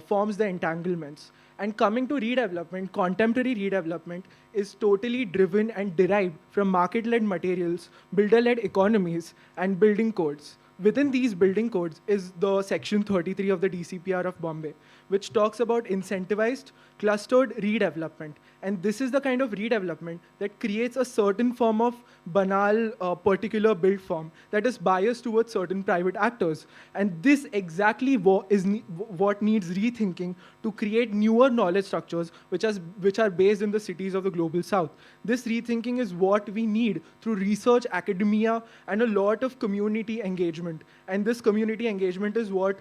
forms the entanglements. And coming to redevelopment, contemporary redevelopment is totally driven and derived from market-led materials, builder-led economies, and building codes. Within these building codes is the Section 33 of the DCPR of Bombay, which talks about incentivized, clustered redevelopment. And this is the kind of redevelopment that creates a certain form of banal, particular build form that is biased towards certain private actors. And this exactly what needs rethinking to create newer knowledge structures which are based in the cities of the global south. This rethinking is what we need through research, academia, and a lot of community engagement. And this community engagement is what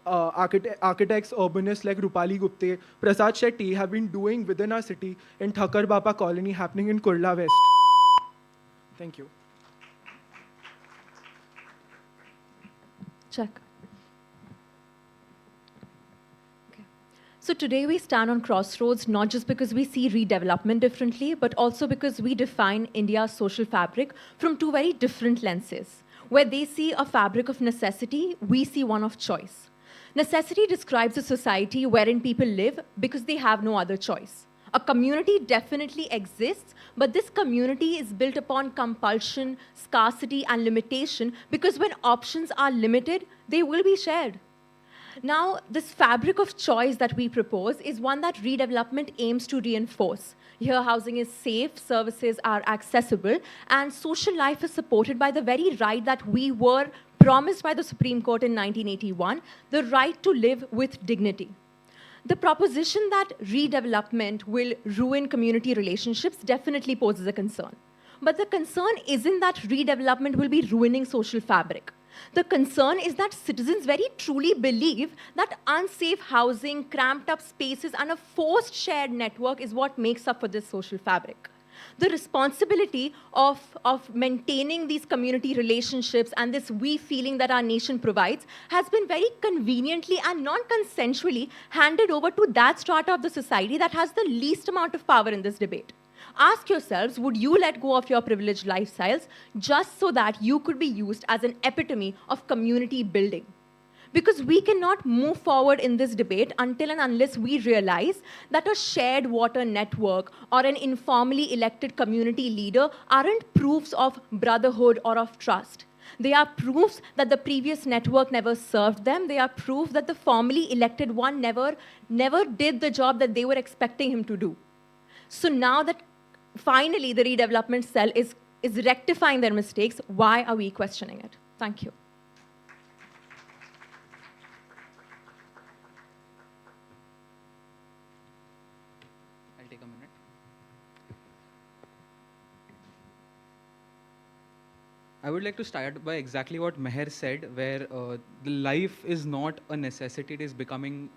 architects, urbanists like Rupali Gupte, Prasad Shetty have been doing within our city in Thakkar Bapa colony happening in Kurla West. Thank you. Check. Okay. So today we stand on crossroads not just because we see redevelopment differently, but also because we define India's social fabric from two very different lenses. Where they see a fabric of necessity, we see one of choice. Necessity describes a society wherein people live because they have no other choice. A community definitely exists, but this community is built upon compulsion, scarcity, and limitation because when options are limited, they will be shared. Now, this fabric of choice that we propose is one that redevelopment aims to reinforce. Here, housing is safe, services are accessible, and social life is supported by the very right that we were promised by the Supreme Court in 1981, the right to live with dignity. The proposition that redevelopment will ruin community relationships definitely poses a concern. But the concern isn't that redevelopment will be ruining social fabric. The concern is that citizens very truly believe that unsafe housing, cramped up spaces, and a forced shared network is what makes up for this social fabric. The responsibility of maintaining these community relationships and this we feeling that our nation provides has been very conveniently and non-consensually handed over to that strata of the society that has the least amount of power in this debate. Ask yourselves, would you let go of your privileged lifestyles just so that you could be used as an epitome of community building? Because we cannot move forward in this debate until and unless we realize that a shared water network or an informally elected community leader aren't proofs of brotherhood or of trust. They are proofs that the previous network never served them. They are proof that the formally elected one never did the job that they were expecting him to do. So now that finally the redevelopment cell is rectifying their mistakes, why are we questioning it? Thank you. I'll take a minute. I would like to start by exactly what Meher said, where the life is not a necessity, it is becoming,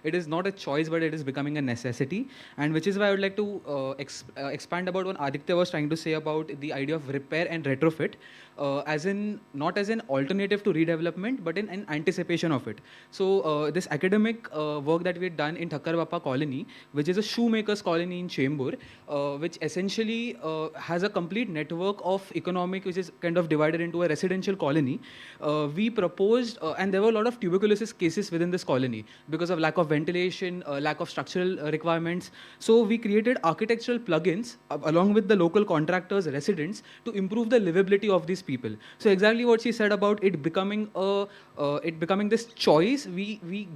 it is not a choice, but it is becoming a necessity. And which is why I would like to expand about what Aditya was trying to say about the idea of repair and retrofit, as in, not as an alternative to redevelopment, but in anticipation of it. So this academic work that we had done in Thakkar Bapa colony, which is a shoemaker's colony in Chembur, which essentially has a complete network of economic, which is kind of divided into a residential colony. We proposed, and there were a lot of tuberculosis cases within this colony because of lack of ventilation, lack of structural requirements. So we created architectural plugins along with the local contractors, residents, to improve the livability of these people. So exactly what she said about it becoming this choice, we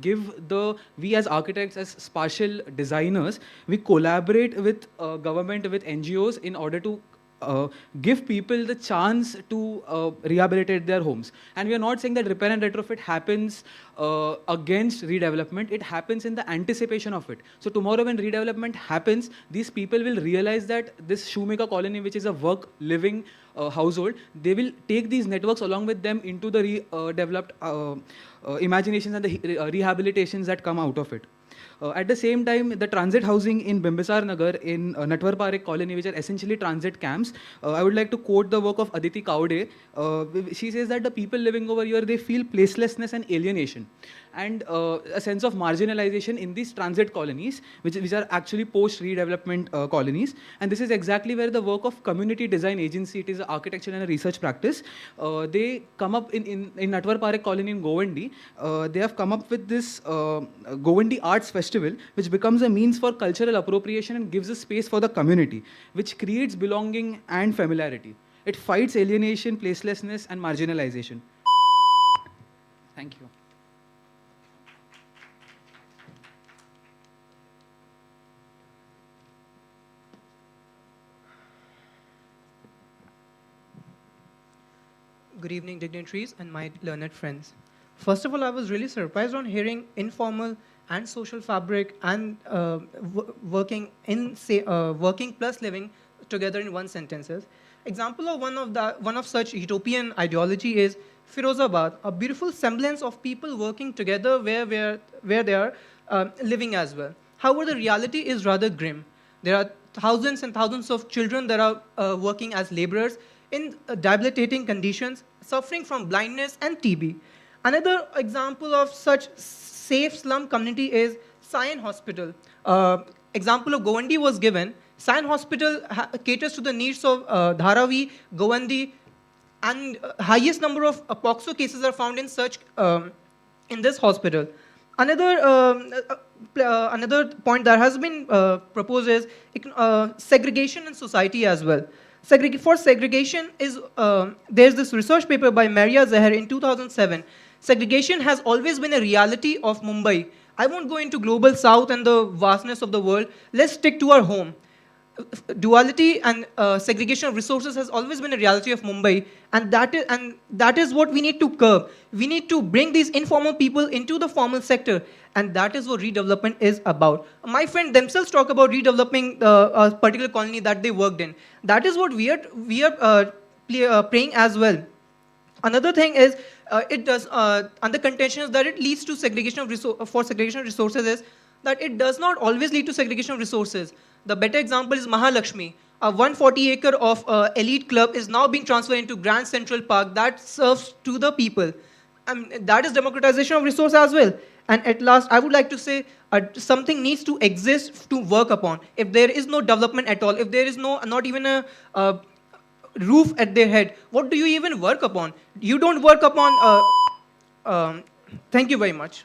as architects, as spatial designers, we collaborate with government, with NGOs in order to give people the chance to rehabilitate their homes. And we are not saying that repair and retrofit happens against redevelopment. It happens in the anticipation of it. So tomorrow when redevelopment happens, these people will realize that this shoemaker colony, which is a work living household, they will take these networks along with them into the developed imaginations and the rehabilitations that come out of it. At the same time, the transit housing in Bimbisar Nagar in Natwar Parekh colony, which are essentially transit camps, I would like to quote the work of Aditi Kaude. She says that the people living over here, they feel placelessness and alienation, and a sense of marginalization in these transit colonies, which are actually post-redevelopment colonies. And this is exactly where the work of Community Design Agency, it is an architecture and a research practice, they come up in Natwar Parekh colony in Govandi. They have come up with this Govandi Arts Festival, which becomes a means for cultural appropriation and gives a space for the community, which creates belonging and familiarity. It fights alienation, placelessness, and marginalization. Thank you. Good evening, dignitaries and my learned friends. First of all, I was really surprised on hearing informal and social fabric and working plus living together in one sentences. Example of one of such utopian ideology is Firozabad, a beautiful semblance of people working together where they are living as well. However, the reality is rather grim. There are thousands and thousands of children that are working as laborers in debilitating conditions, suffering from blindness and TB. Another example of such safe slum community is Sion Hospital. Example of Govandi was given. Sion Hospital caters to the needs of Dharavi, Govandi, and highest number of POXO cases are found in such in this hospital. Another point that has been proposed is segregation in society as well. For segregation is there's this research paper by Maria Zahar in 2007. Segregation has always been a reality of Mumbai. I won't go into global south and the vastness of the world. Let's stick to our home. Duality and segregation of resources has always been a reality of Mumbai, and that is what we need to curb. We need to bring these informal people into the formal sector, and that is what redevelopment is about. My friend themselves talk about redeveloping a particular colony that they worked in. That is what we are praying as well. Another thing is it does under contention is that it leads to segregation of resources is that it does not always lead to segregation of resources. The better example is Mahalakshmi. A 140-acre of elite club is now being transferred into Grand Central Park that serves to the people. That is democratization of resource as well. And at last, I would like to say something needs to exist to work upon. If there is no development at all, if there is not even a roof at their head, what do you even work upon? You don't work upon... thank you very much.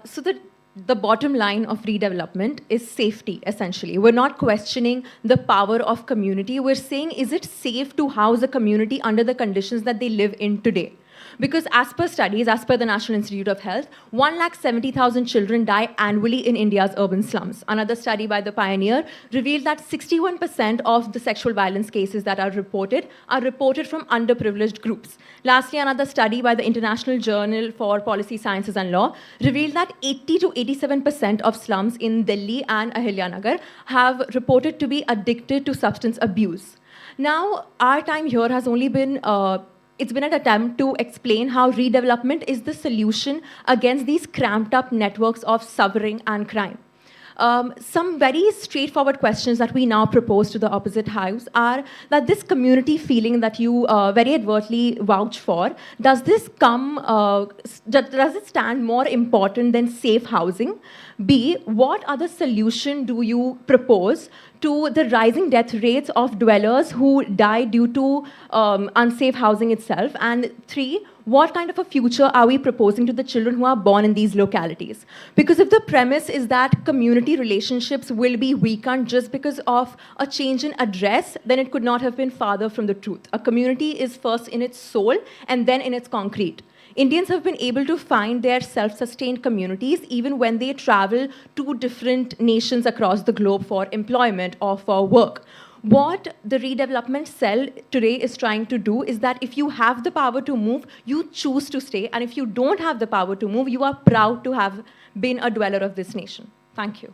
So the bottom line of redevelopment is safety, essentially. We're not questioning the power of community. We're saying, is it safe to house a community under the conditions that they live in today? Because as per studies, as per the National Institute of Health, 170,000 children die annually in India's urban slums. Another study by the Pioneer revealed that 61% of the sexual violence cases that are reported from underprivileged groups. Lastly, another study by the International Journal for Policy Sciences and Law revealed that 80 to 87% of slums in Delhi and Ahilyanagar have reported to be addicted to substance abuse. Now, our time here has only been it's been an attempt to explain how redevelopment is the solution against these cramped up networks of suffering and crime. Some very straightforward questions that we now propose to the opposite house are that this community feeling that you very advertly vouch for, does it stand more important than safe housing? B, what other solution do you propose to the rising death rates of dwellers who die due to unsafe housing itself? And 3, what kind of a future are we proposing to the children who are born in these localities? Because if the premise is that community relationships will be weakened just because of a change in address, then it could not have been farther from the truth. A community is first in its soul and then in its concrete. Indians have been able to find their self-sustained communities even when they travel to different nations across the globe for employment or for work. What the redevelopment cell today is trying to do is that if you have the power to move, you choose to stay. And if you don't have the power to move, you are proud to have been a dweller of this nation. Thank you.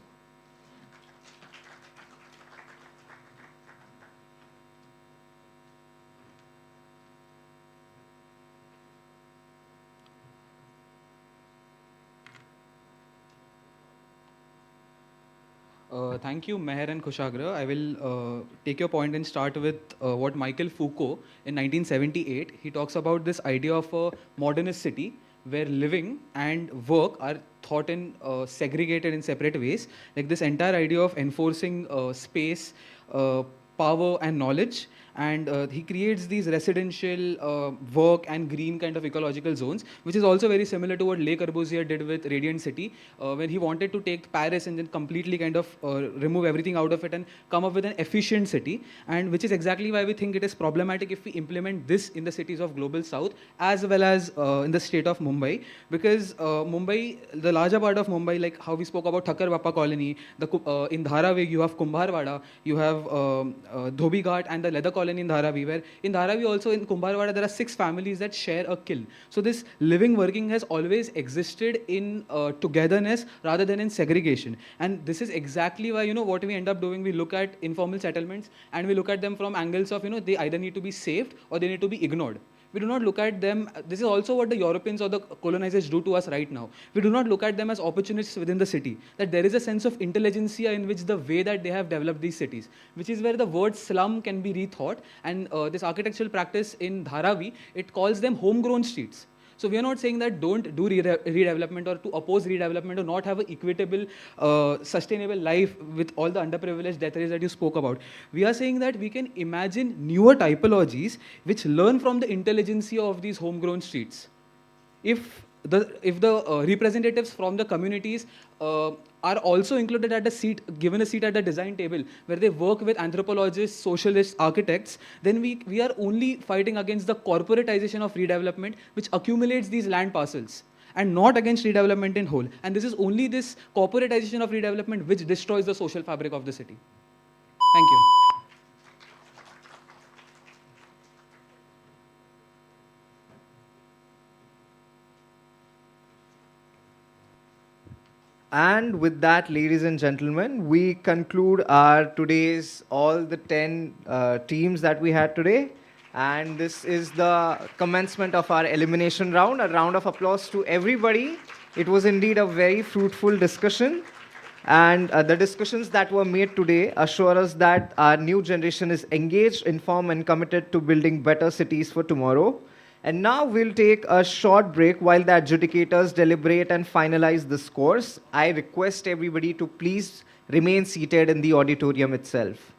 Thank you, Meher and Kushagra. I will take your point and start with what Michael Foucault in 1978, he talks about this idea of a modernist city where living and work are thought in segregated in separate ways. Like this entire idea of enforcing space, power and knowledge. And he creates these residential work and green kind of ecological zones, which is also very similar to what Le Corbusier did with Radiant City, when he wanted to take Paris and then completely kind of remove everything out of it and come up with an efficient city, and which is exactly why we think it is problematic if we implement this in the cities of Global South as well as in the state of Mumbai, because Mumbai, the larger part of Mumbai, like how we spoke about Thakkar Bappa colony, in Dharavi you have Kumbharwada, you have Dhobi Ghat and the leather colony in Dharavi, where in Dharavi also in Kumbharwada there are 6 families that share a kiln. So this living working has always existed in togetherness rather than in segregation. And this is exactly why, you know, what we end up doing, we look at informal settlements and we look at them from angles of, you know, they either need to be saved or they need to be ignored. We do not look at them, this is also what the Europeans or the colonizers do to us right now. We do not look at them as opportunists within the city. That there is a sense of intelligentsia in which the way that they have developed these cities, which is where the word slum can be rethought. And this architectural practice in Dharavi, it calls them homegrown streets. So we are not saying that don't do redevelopment or to oppose redevelopment or not have an equitable, sustainable life with all the underprivileged death rates that you spoke about. We are saying that we can imagine newer typologies which learn from the intelligentsia of these homegrown streets. If the representatives from the communities are also included at a seat, given a seat at the design table, where they work with anthropologists, socialists, architects, then we are only fighting against the corporatization of redevelopment, which accumulates these land parcels, and not against redevelopment in whole. And this is only this corporatization of redevelopment which destroys the social fabric of the city. Thank you. And with that, ladies and gentlemen, we conclude our today's all the 10 teams that we had today. And this is the commencement of our elimination round. A round of applause to everybody. It was indeed a very fruitful discussion. And the discussions that were made today assure us that our new generation is engaged, informed, and committed to building better cities for tomorrow. And now we'll take a short break while the adjudicators deliberate and finalize the scores. I request everybody to please remain seated in the auditorium itself.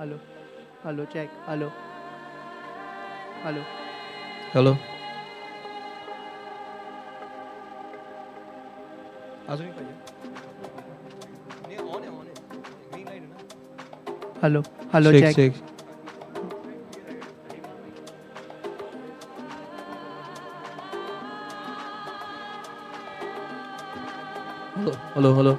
Hello. Hello, check. Hello. Hello. Hello. Hello. Hello, Check, check. check. Hello, hello, hello.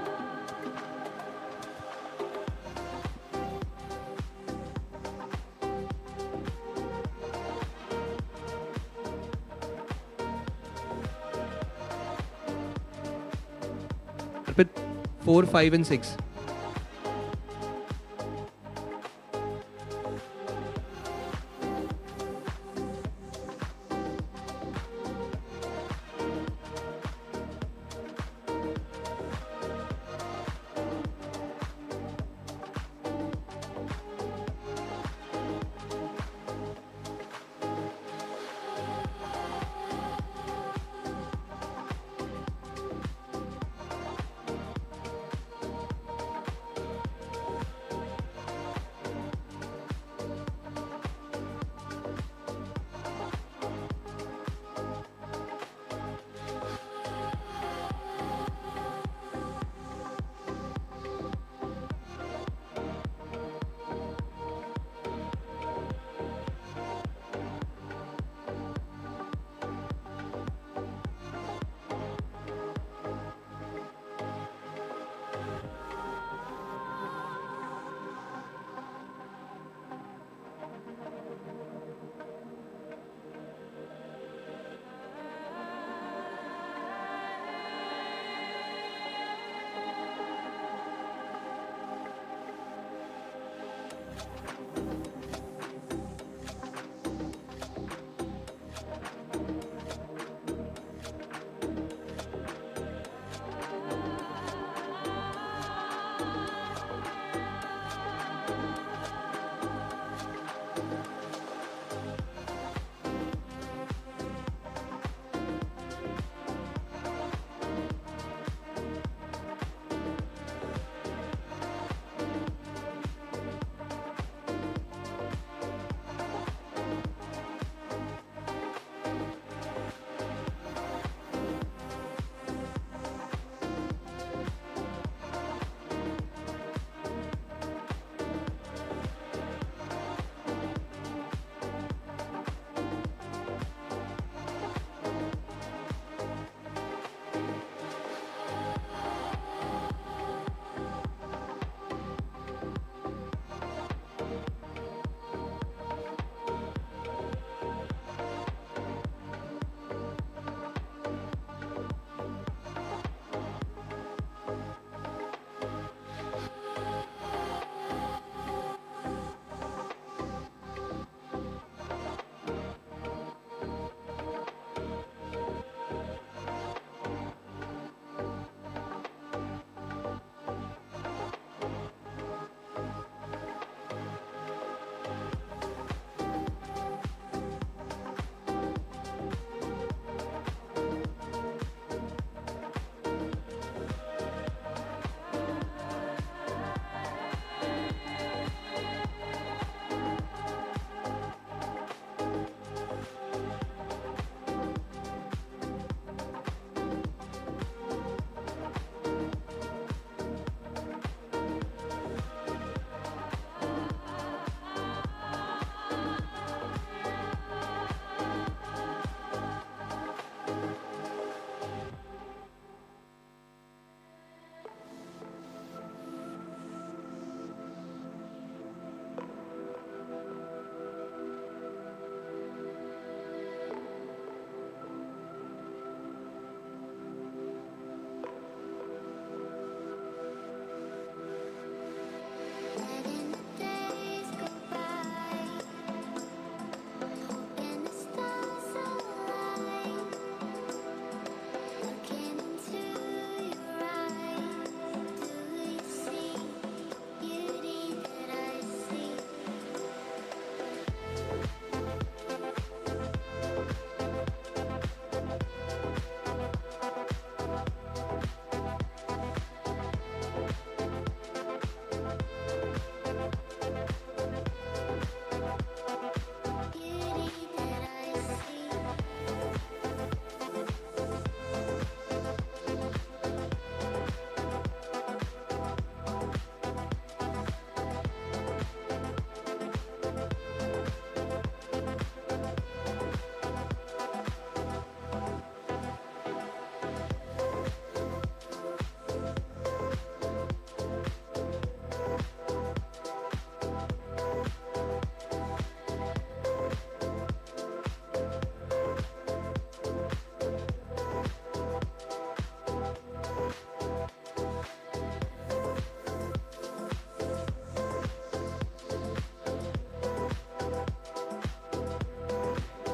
Arpit, 4, 5, and 6.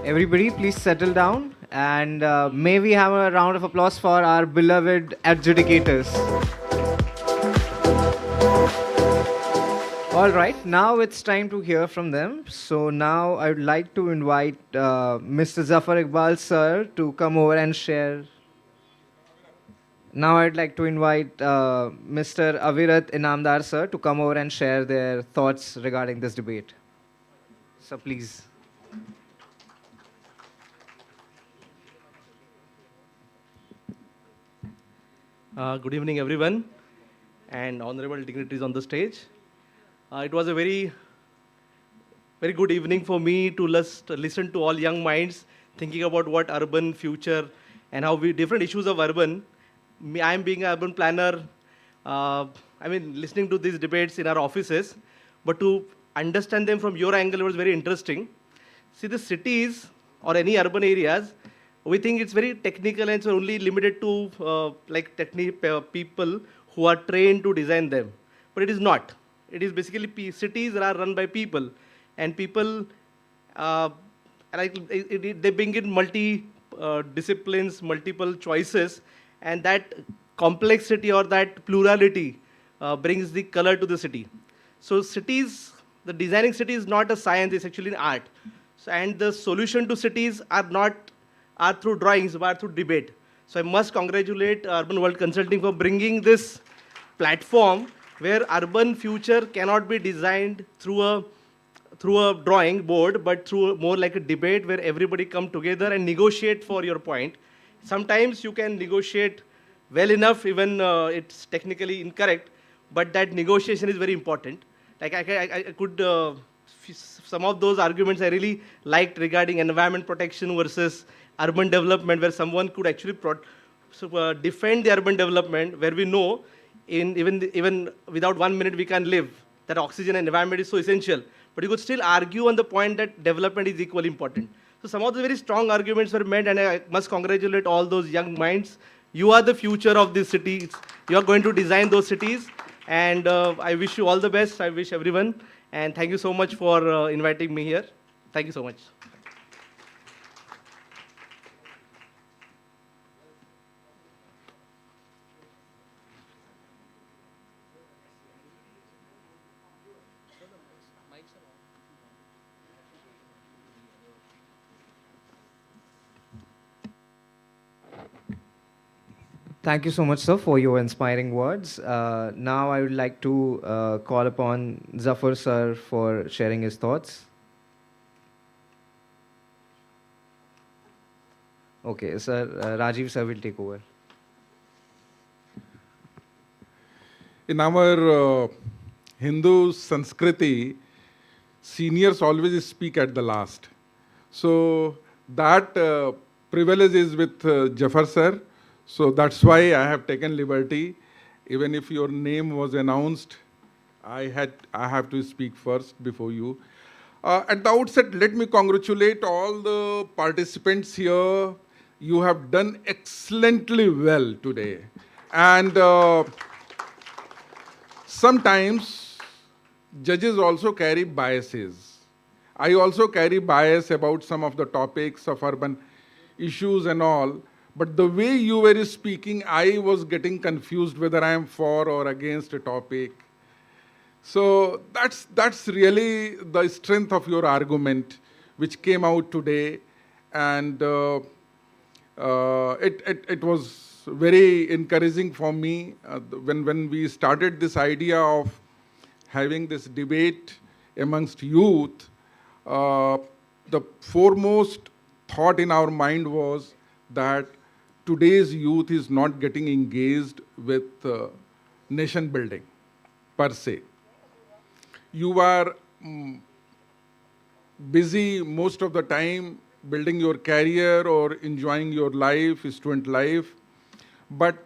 Everybody, please settle down and may we have a round of applause for our beloved adjudicators. All right, now it's time to hear from them. So now I would like to invite Mr. Zafar Iqbal sir to come over and share. Now I'd like to invite Mr. Avirat Inamdar sir to come over and share their thoughts regarding this debate. So please. Good evening, everyone, and honorable dignitaries on the stage. It was a very good evening for me to listen to all young minds thinking about what urban future and how different issues of urban. I am being an urban planner. Listening to these debates in our offices, but to understand them from your angle was very interesting. See, the cities or any urban areas, we think it's very technical and it's only limited to people who are trained to design them. But it is not. It is basically cities are run by people, and people they bring in disciplines, multiple choices, and that complexity or that plurality brings the color to the city. So cities, the designing city is not a science; it's actually an art. So, and the solution to cities are through drawings, but through debate. So I must congratulate Urban World Consulting for bringing this platform where urban future cannot be designed through a drawing board, but through more like a debate where everybody come together and negotiate for your point. Sometimes you can negotiate well enough, even it's technically incorrect, but that negotiation is very important. Like I could, some of those arguments I really liked regarding environment protection versus urban development, where someone could actually defend the urban development, where we know even without 1 minute we can live, that oxygen and environment is so essential. But you could still argue on the point that development is equally important. So some of the very strong arguments were made, and I must congratulate all those young minds. You are the future of these cities. You are going to design those cities, and I wish you all the best. I wish everyone, and thank you so much for inviting me here. Thank you so much. Thank you so much, sir, for your inspiring words. Now I would like to call upon Zafar sir for sharing his thoughts. Okay, sir, Rajiv sir will take over. In our Hindu Sanskriti, seniors always speak at the last. So that privilege is with Jafar sir. So that's why I have taken liberty. Even if your name was announced, I have to speak first before you. At the outset, let me congratulate all the participants here. You have done excellently well today. And sometimes judges also carry biases. I also carry bias about some of the topics of urban issues and all. But the way you were speaking, I was getting confused whether I am for or against a topic. So that's really the strength of your argument, which came out today, and it was very encouraging for me when we started this idea of having this debate amongst youth. The foremost thought in our mind was that today's youth is not getting engaged with nation building per se. You are busy most of the time building your career or enjoying your life, student life. But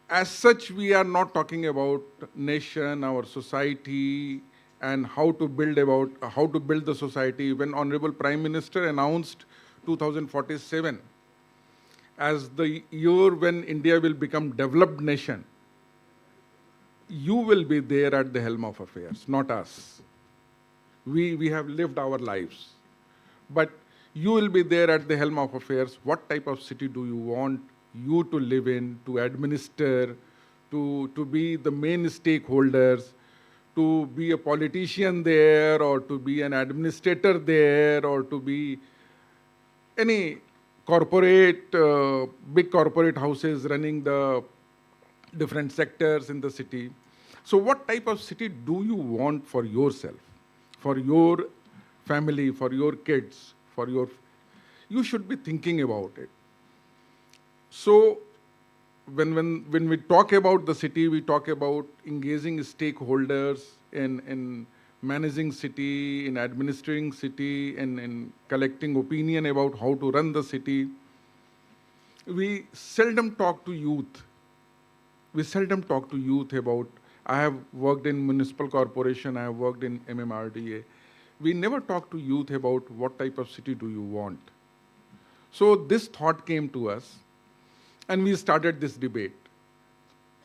as such, we are not talking about nation, our society, and how to build the society. When Honorable Prime Minister announced 2047 as the year when India will become developed nation, you will be there at the helm of affairs, not us. We have lived our lives. But You will be there at the helm of affairs. What type of city do you want you to live in, to administer, to be the main stakeholders, to be a politician there, or to be an administrator there, or to be any corporate, big corporate houses running the different sectors in the city. So what type of city do you want for yourself, for your family, for your kids, for your... You should be thinking about it. So when we talk about the city, we talk about engaging stakeholders in managing city, in administering city, in collecting opinion about how to run the city. We seldom talk to youth. We seldom talk to youth about... I have worked in municipal corporation, I have worked in MMRDA. We never talk to youth about what type of city do you want. So this thought came to us, and we started this debate.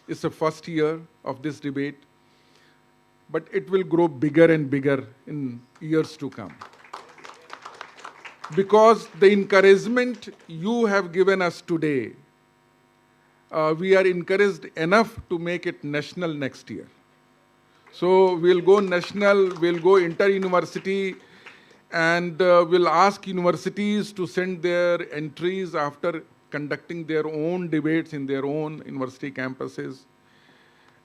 It's the first year of this debate, but it will grow bigger and bigger in years to come. Because the encouragement you have given us today, we are encouraged enough to make it national next year. So we'll go national, we'll go inter-university, and we'll ask universities to send their entries after conducting their own debates in their own university campuses,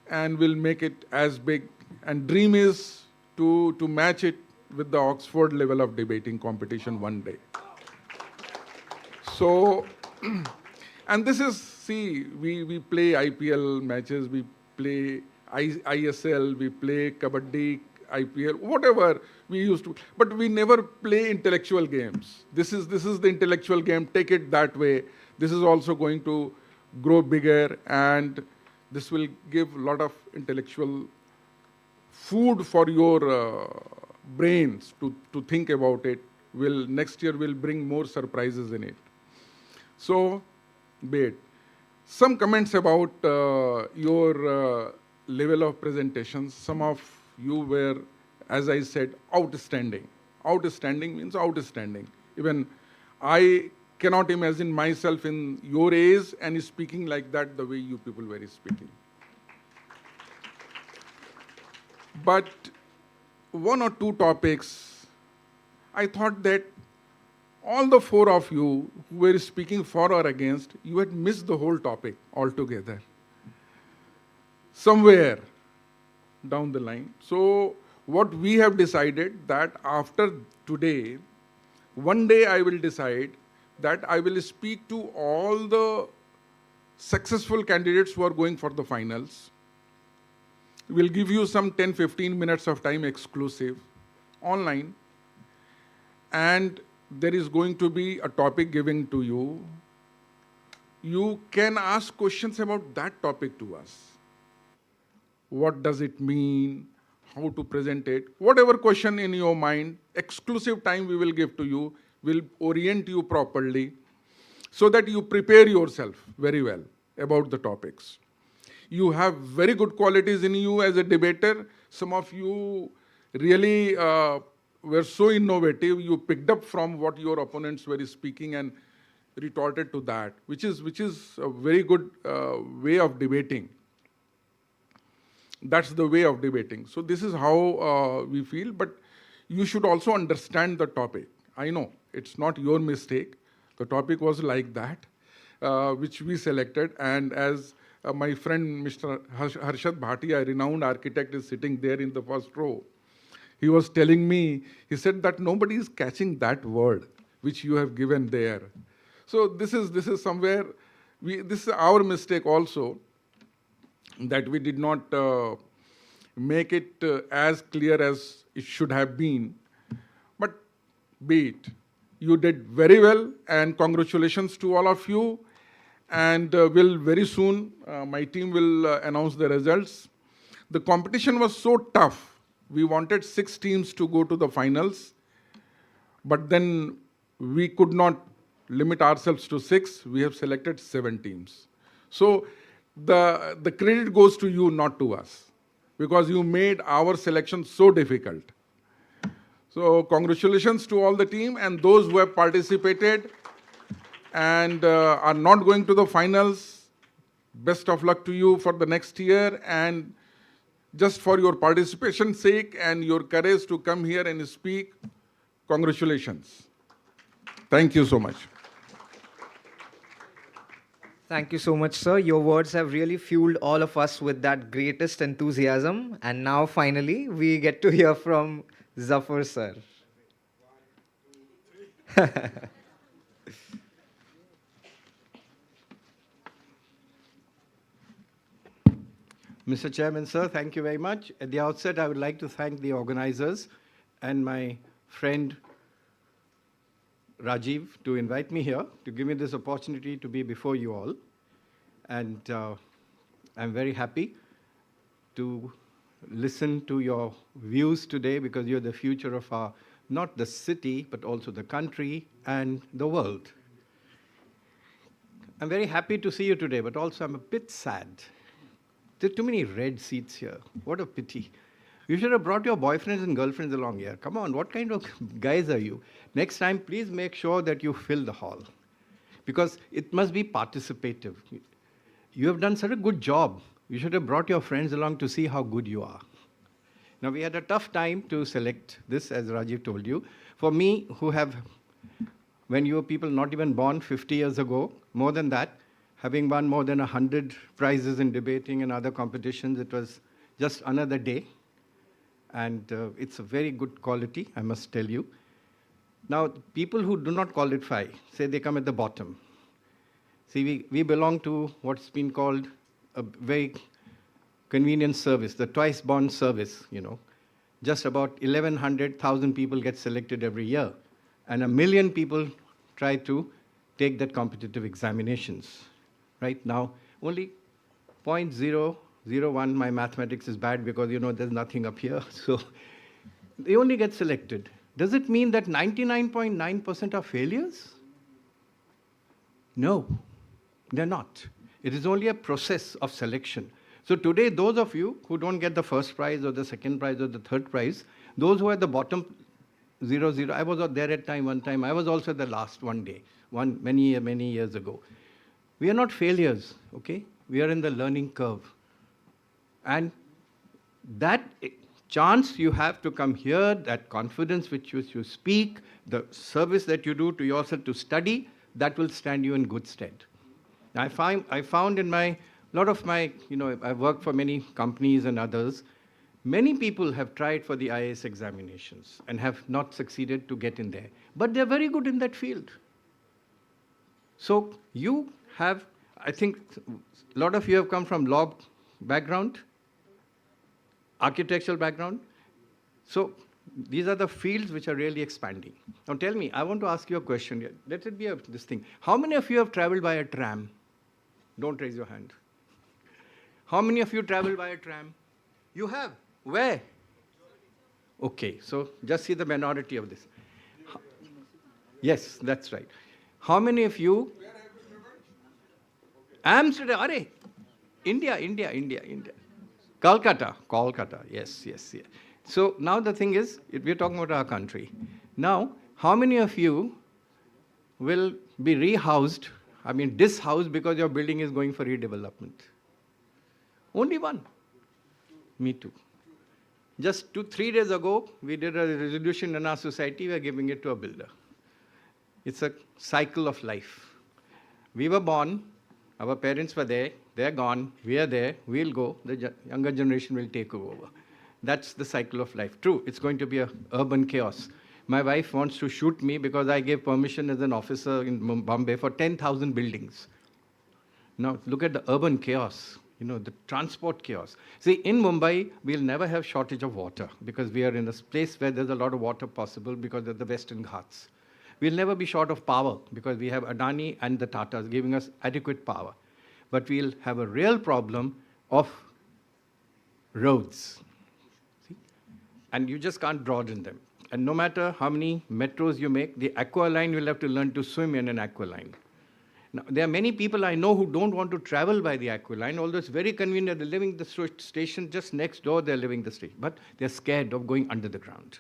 and we'll make it as big. And dream is to match it with the Oxford level of debating competition one day. So, and this is, see, we play IPL matches, we play ISL, we play Kabaddi, IPL, whatever we used to, but we never play intellectual games. This is the intellectual game, take it that way. This is also going to grow bigger, and this will give a lot of intellectual food for your brains to think about it. Next year will bring more surprises in it. So, be it. Some comments about your level of presentations. Some of you were, as I said, outstanding. Outstanding means outstanding. Even I cannot imagine myself in your age and speaking like that the way you people were speaking. But one or two topics, I thought that all the four of you who were speaking for or against, you had missed the whole topic altogether. Somewhere down the line. So what we have decided that after today, one day I will decide that I will speak to all the successful candidates who are going for the finals. We'll give you some 10-15 minutes of time exclusive online, and there is going to be a topic given to you. You can ask questions about that topic to us. What does it mean? How to present it? Whatever question in your mind, exclusive time we will give to you, will orient you properly so that you prepare yourself very well about the topics. You have very good qualities in you as a debater. Some of you really were so innovative. You picked up from what your opponents were speaking and retorted to that, which is a very good way of debating. That's the way of debating. So this is how we feel, but you should also understand the topic. I know it's not your mistake. The topic was like that, which we selected. And as my friend Mr. Harshad Bhatia, a renowned architect, is sitting there in the first row, he was telling me, he said that nobody is catching that word which you have given there. So this is somewhere, this is our mistake also, that we did not make it as clear as it should have been. But be it. You did very well, and congratulations to all of you. And will very soon, my team will announce the results. The competition was so tough. We wanted 6 teams to go to the finals, but then we could not limit ourselves to 6. We have selected 7 teams. So the credit goes to you, not to us, because you made our selection so difficult. So congratulations to all the team and those who have participated and are not going to the finals. Best of luck to you for the next year, and just for your participation's sake and your courage to come here and speak, congratulations. Thank you so much. Thank you so much, sir. Your words have really fueled all of us with that greatest enthusiasm. And now, finally, we get to hear from Zafar, sir. Mr. Chairman, sir, thank you very much. At the outset, I would like to thank the organizers and my friend Rajiv to invite me here, to give me this opportunity to be before you all. And I'm very happy to listen to your views today, because you're the future of our, not the city, but also the country and the world. I'm very happy to see you today, but also I'm a bit sad. There are too many red seats here. What a pity. You should have brought your boyfriends and girlfriends along here. Come on, what kind of guys are you? Next time, please make sure that you fill the hall, because it must be participative. You have done such a good job. You should have brought your friends along to see how good you are. Now, we had a tough time to select this, as Rajiv told you. For me, who have, when you were people not even born 50 years ago, more than that, having won more than 100 prizes in debating and other competitions, it was just another day. And it's a very good quality, I must tell you. Now, people who do not qualify, say they come at the bottom. See, we belong to what's been called a very convenient service, the twice-born service, you know. Just about 1,100,000 people get selected every year, and 1 million people try to take that competitive examinations. Right now, only 0.001, my mathematics is bad because, you know, there's nothing up here, so they only get selected. Does it mean that 99.9% are failures? No, they're not. It is only a process of selection. So today, those of you who don't get the first prize or the second prize or the third prize, those who are at the bottom, 0, I was there at one time. I was also the last one day, many years ago. We are not failures, okay? We are in the learning curve. And that chance you have to come here, that confidence which you speak, the service that you do to yourself to study, that will stand you in good stead. I found in lot of my, you know, I've worked for many companies and others, many people have tried for the IAS examinations and have not succeeded to get in there. But they're very good in that field. So you have, I think, a lot of you have come from law background, architectural background. So these are the fields which are really expanding. Now tell me, I want to ask you a question here. Let it be this thing. How many of you have traveled by a tram? Don't raise your hand. How many of you travel by a tram? You have. Where? Okay, so just see the minority of this. Yes, that's right. How many of you? Amsterdam, India. Kolkata, yes. So now the thing is, we're talking about our country. Now, how many of you will be rehoused, dishoused because your building is going for redevelopment? Only one. Me too. Just 3 days ago, we did a resolution in our society, we're giving it to a builder. It's a cycle of life. We were born, our parents were there, they're gone, we are there, we'll go, the younger generation will take over. That's the cycle of life. True, it's going to be an urban chaos. My wife wants to shoot me because I gave permission as an officer in Bombay for 10,000 buildings. Now, look at the urban chaos, the transport chaos. See, in Mumbai, we'll never have shortage of water because we are in a place where there's a lot of water possible because of the Western Ghats. We'll never be short of power because we have Adani and the Tatas giving us adequate power. But we'll have a real problem of roads. See? And you just can't broaden them. And no matter how many metros you make, the aqua line will have to learn to swim in an aqua line. Now, there are many people I know who don't want to travel by the aqua line, although it's very convenient. They're living the station just next door, they're living the station. But they're scared of going under the ground.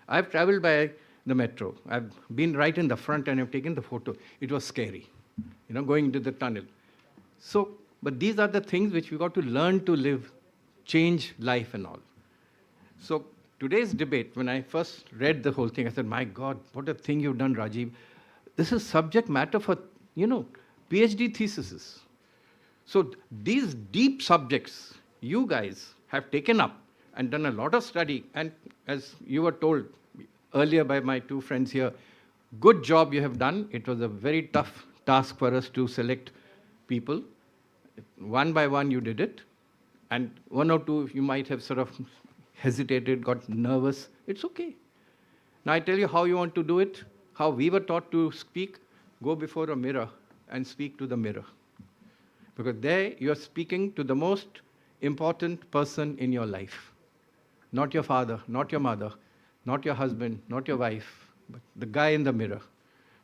I've traveled by the metro. I've been right in the front and I've taken the photo. It was scary, going into the tunnel. So, but these are the things which we got to learn to live, change life and all. So today's debate, when I first read the whole thing, I said, my God, what a thing you've done, Rajiv. This is subject matter for, PhD theses. So these deep subjects, you guys have taken up and done a lot of study. And as you were told earlier by my two friends here, good job you have done. It was a very tough task for us to select people. One by one you did it. And one or two you might have sort of hesitated, got nervous. It's okay. Now I tell you how you want to do it, how we were taught to speak. Go before a mirror and speak to the mirror. Because there you're speaking to the most important person in your life. Not your father, not your mother, not your husband, not your wife, but the guy in the mirror.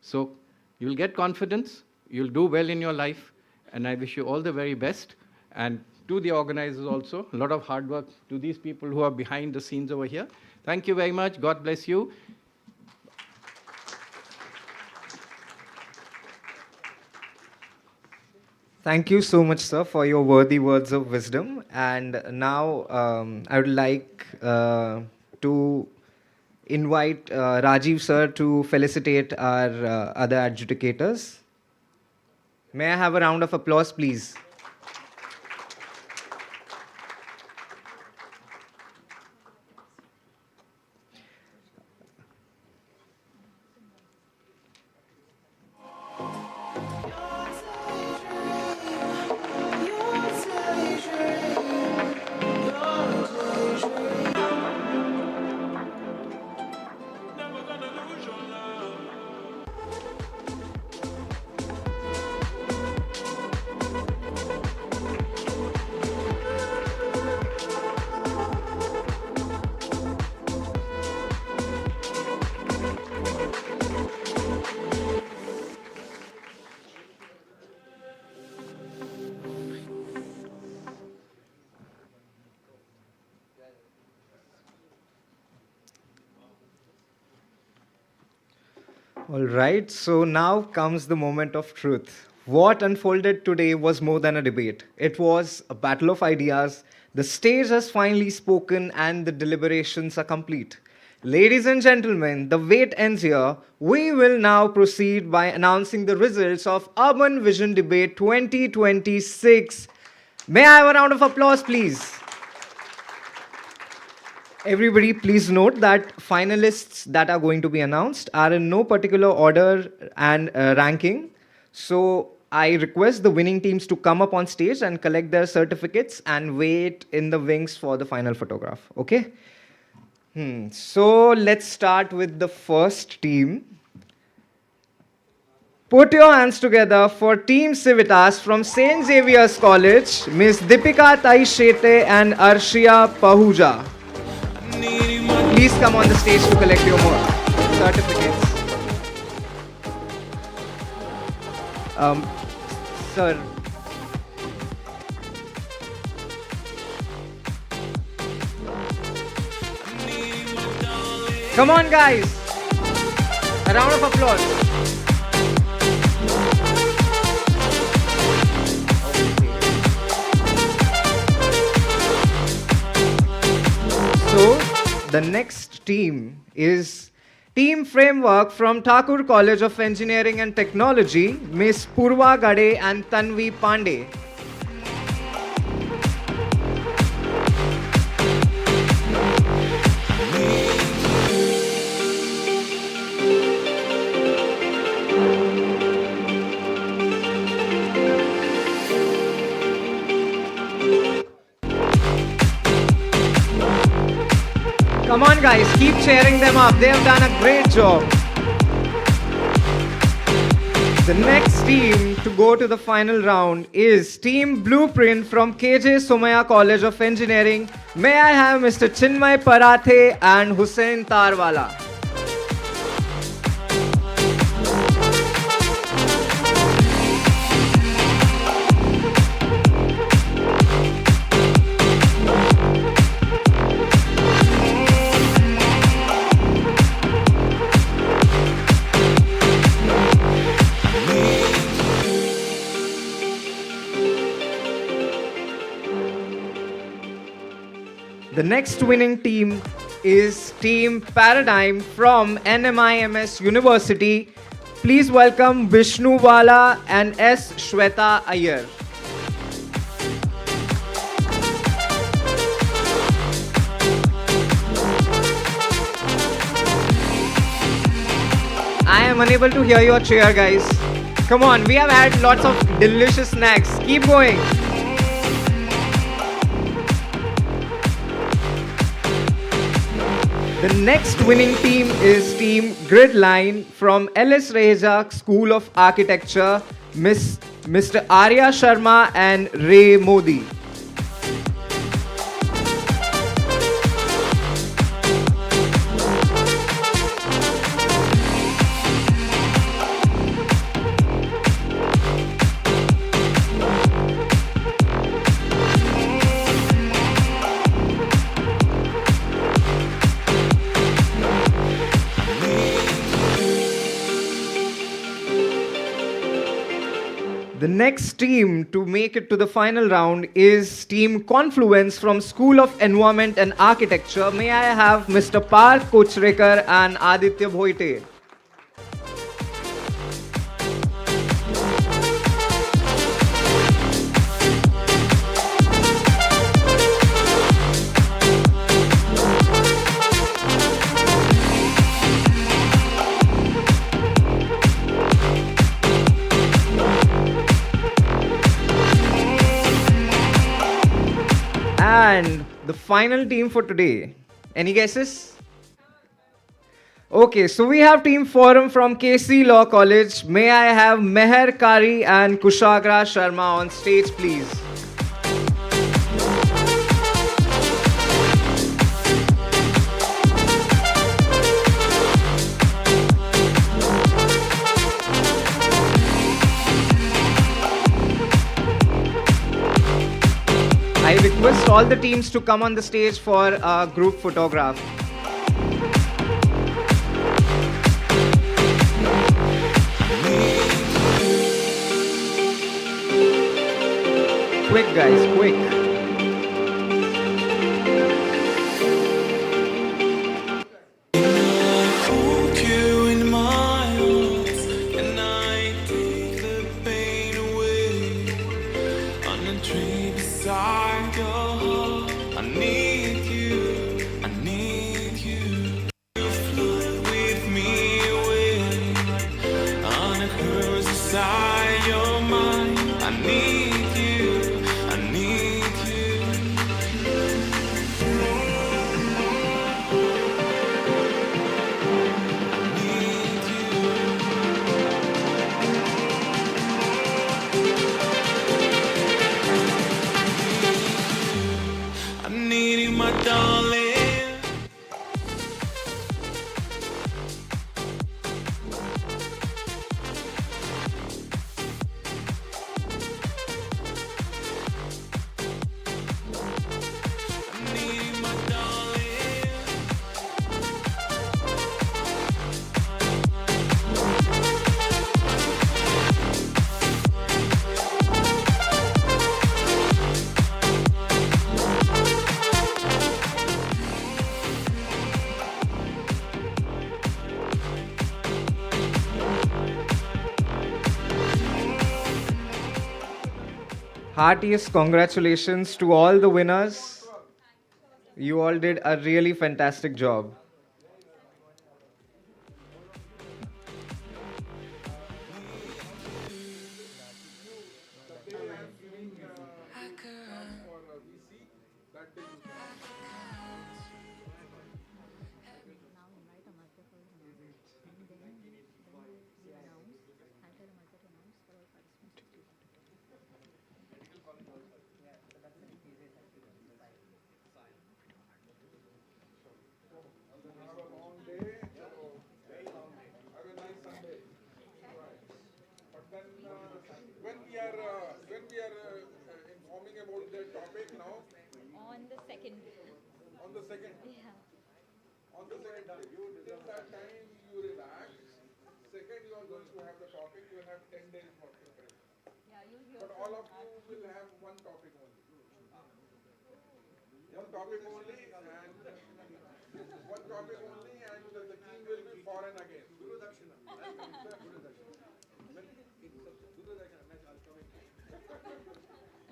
So you'll get confidence, you'll do well in your life, and I wish you all the very best. And to the organizers also, a lot of hard work to these people who are behind the scenes over here. Thank you very much. God bless you. Thank you so much, sir, for your worthy words of wisdom. And now I would like to invite Rajiv, sir, to felicitate our other adjudicators. May I have a round of applause, please? All right, so now comes the moment of truth. What unfolded today was more than a debate. It was a battle of ideas. The stage has finally spoken and the deliberations are complete. Ladies and gentlemen, the wait ends here. We will now proceed by announcing the results of Urban Vision Debate 2026. May I have a round of applause, please? Everybody, please note that finalists that are going to be announced are in no particular order and ranking. So I request the winning teams to come up on stage and collect their certificates and wait in the wings for the final photograph. Okay? So let's start with the first team. Put your hands together for Team Civitas from St. Xavier's College, Ms. Deepika Tai Shete and Arshia Pahuja. Please come on the stage to collect your certificates. Sir. Come on, guys. A round of applause. So, the next team is Team Framework from Thakur College of Engineering and Technology, Ms. Purva Gade and Tanvi Pandey. Come on, guys, keep cheering them up. They have done a great job. The next team to go to the final round is Team Blueprint from KJ Somaya College of Engineering. May I have Mr. Chinmay Parathe and Hussein Tarwala. The next winning team is Team Paradigm from NMIMS University. Please welcome Vishnu Wala and S. Shweta Iyer. I am unable to hear your cheer, guys. Come on, we have had lots of delicious snacks. Keep going. The next winning team is Team Gridline from LS Rehzak School of Architecture, Mr. Arya Sharma and Ray Modi. The next team to make it to the final round is Team Confluence from School of Environment and Architecture. May I have Mr. Parth Kochrekar and Aditya Bhoite. And the final team for today. Any guesses? Okay, so we have Team Forum from KC Law College. May I have Meher Kari and Kushagra Sharma on stage, please? I request all the teams to come on the stage for a group photograph. Quick guys, quick. Heartiest congratulations to all the winners. You all did a really fantastic job. One topic only and one topic only, and the team will be for and against. Guru Dakshina.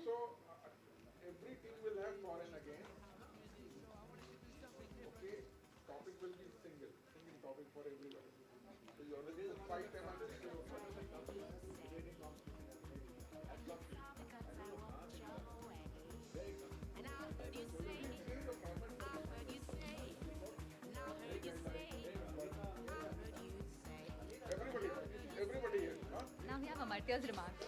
So every team will have for and against. Okay, topic will be single topic for everyone. So you already 5 10 minutes. Everybody here. Huh? Now we have Amartya's remarks.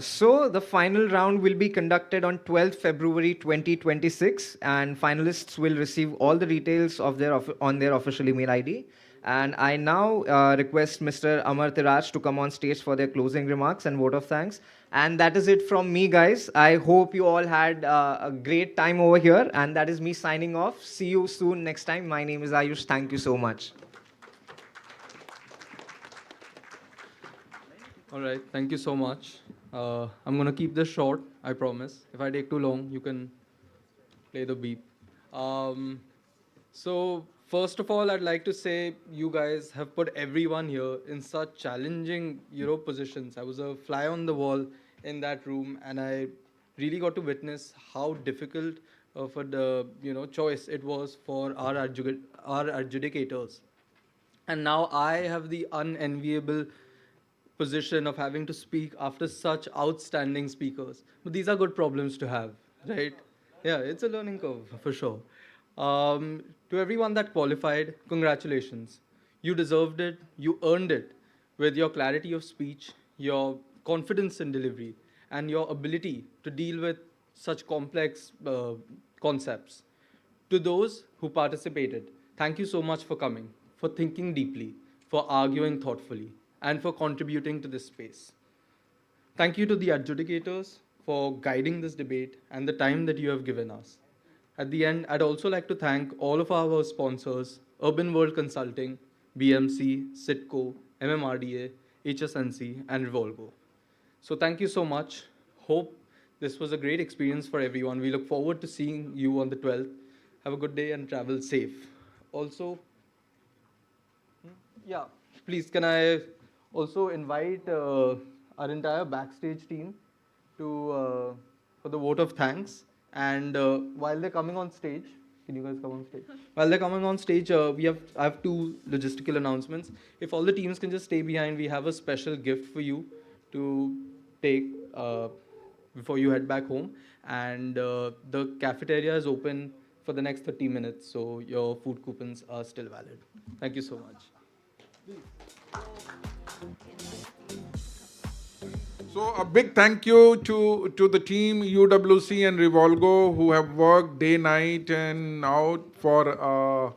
So the final round will be conducted on 12th February 2026, and finalists will receive all the details of on their official email ID. And I now request Mr. Amar Tiraj to come on stage for their closing remarks and vote of thanks. And that is it from me, guys. I hope you all had a great time over here, and that is me signing off. See you soon next time. My name is Ayush. Thank you so much. All right, thank you so much. I'm going to keep this short, I promise. If I take too long, you can play the beep. So, first of all, I'd like to say you guys have put everyone here in such challenging, positions. I was a fly on the wall in that room, and I really got to witness how difficult of a choice it was for our adjudicators. And now I have the unenviable position of having to speak after such outstanding speakers. But these are good problems to have, right? Yeah, it's a learning curve for sure. To everyone that qualified, congratulations. You deserved it, you earned it with your clarity of speech, your confidence in delivery, and your ability to deal with such complex concepts. To those who participated, thank you so much for coming, for thinking deeply, for arguing thoughtfully, and for contributing to this space. Thank you to the adjudicators for guiding this debate and the time that you have given us. At the end, I'd also like to thank all of our sponsors, Urban World Consulting, BMC, CITCO, MMRDA, HSNC, and Revolvo. So thank you so much. Hope this was a great experience for everyone. We look forward to seeing you on the 12th. Have a good day and travel safe. Also, please can I also invite our entire backstage team to for the vote of thanks. And while they're coming on stage, can you guys come on stage? While they're coming on stage, I have two logistical announcements. If all the teams can just stay behind, we have a special gift for you to take before you head back home. And the cafeteria is open for the next 30 minutes, so your food coupons are still valid. Thank you so much. So a big thank you to the team UWC and Revolgo who have worked day, night and out for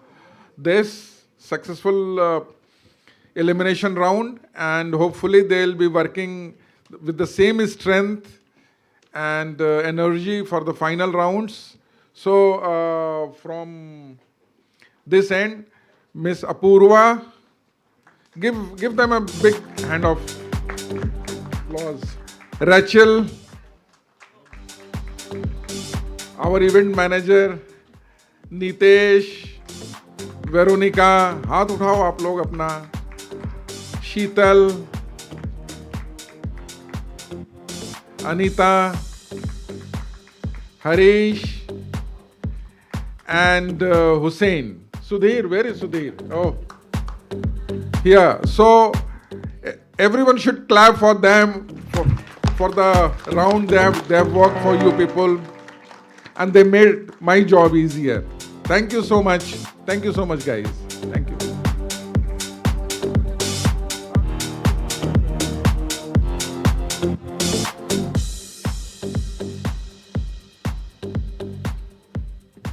this successful elimination round, and hopefully they'll be working with the same strength and energy for the final rounds. So from this end, Miss Apurva, give them a big hand of applause. Rachel, our event manager, Nitesh, Veronica, हाथ उठाओ आप लोग अपना, शीतल, Anita, Harish, and Hussein. Sudhir, where is Sudhir? Oh, here. So everyone should clap for them for the round they have worked for you people, and they made my job easier. Thank you so much. Thank you so much, guys. Thank you.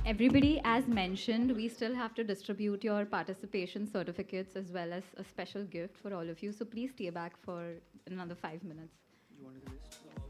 Everybody, as mentioned, we still have to distribute your participation certificates as well as a special gift for all of you. So please stay back for another 5 minutes. You want to do this?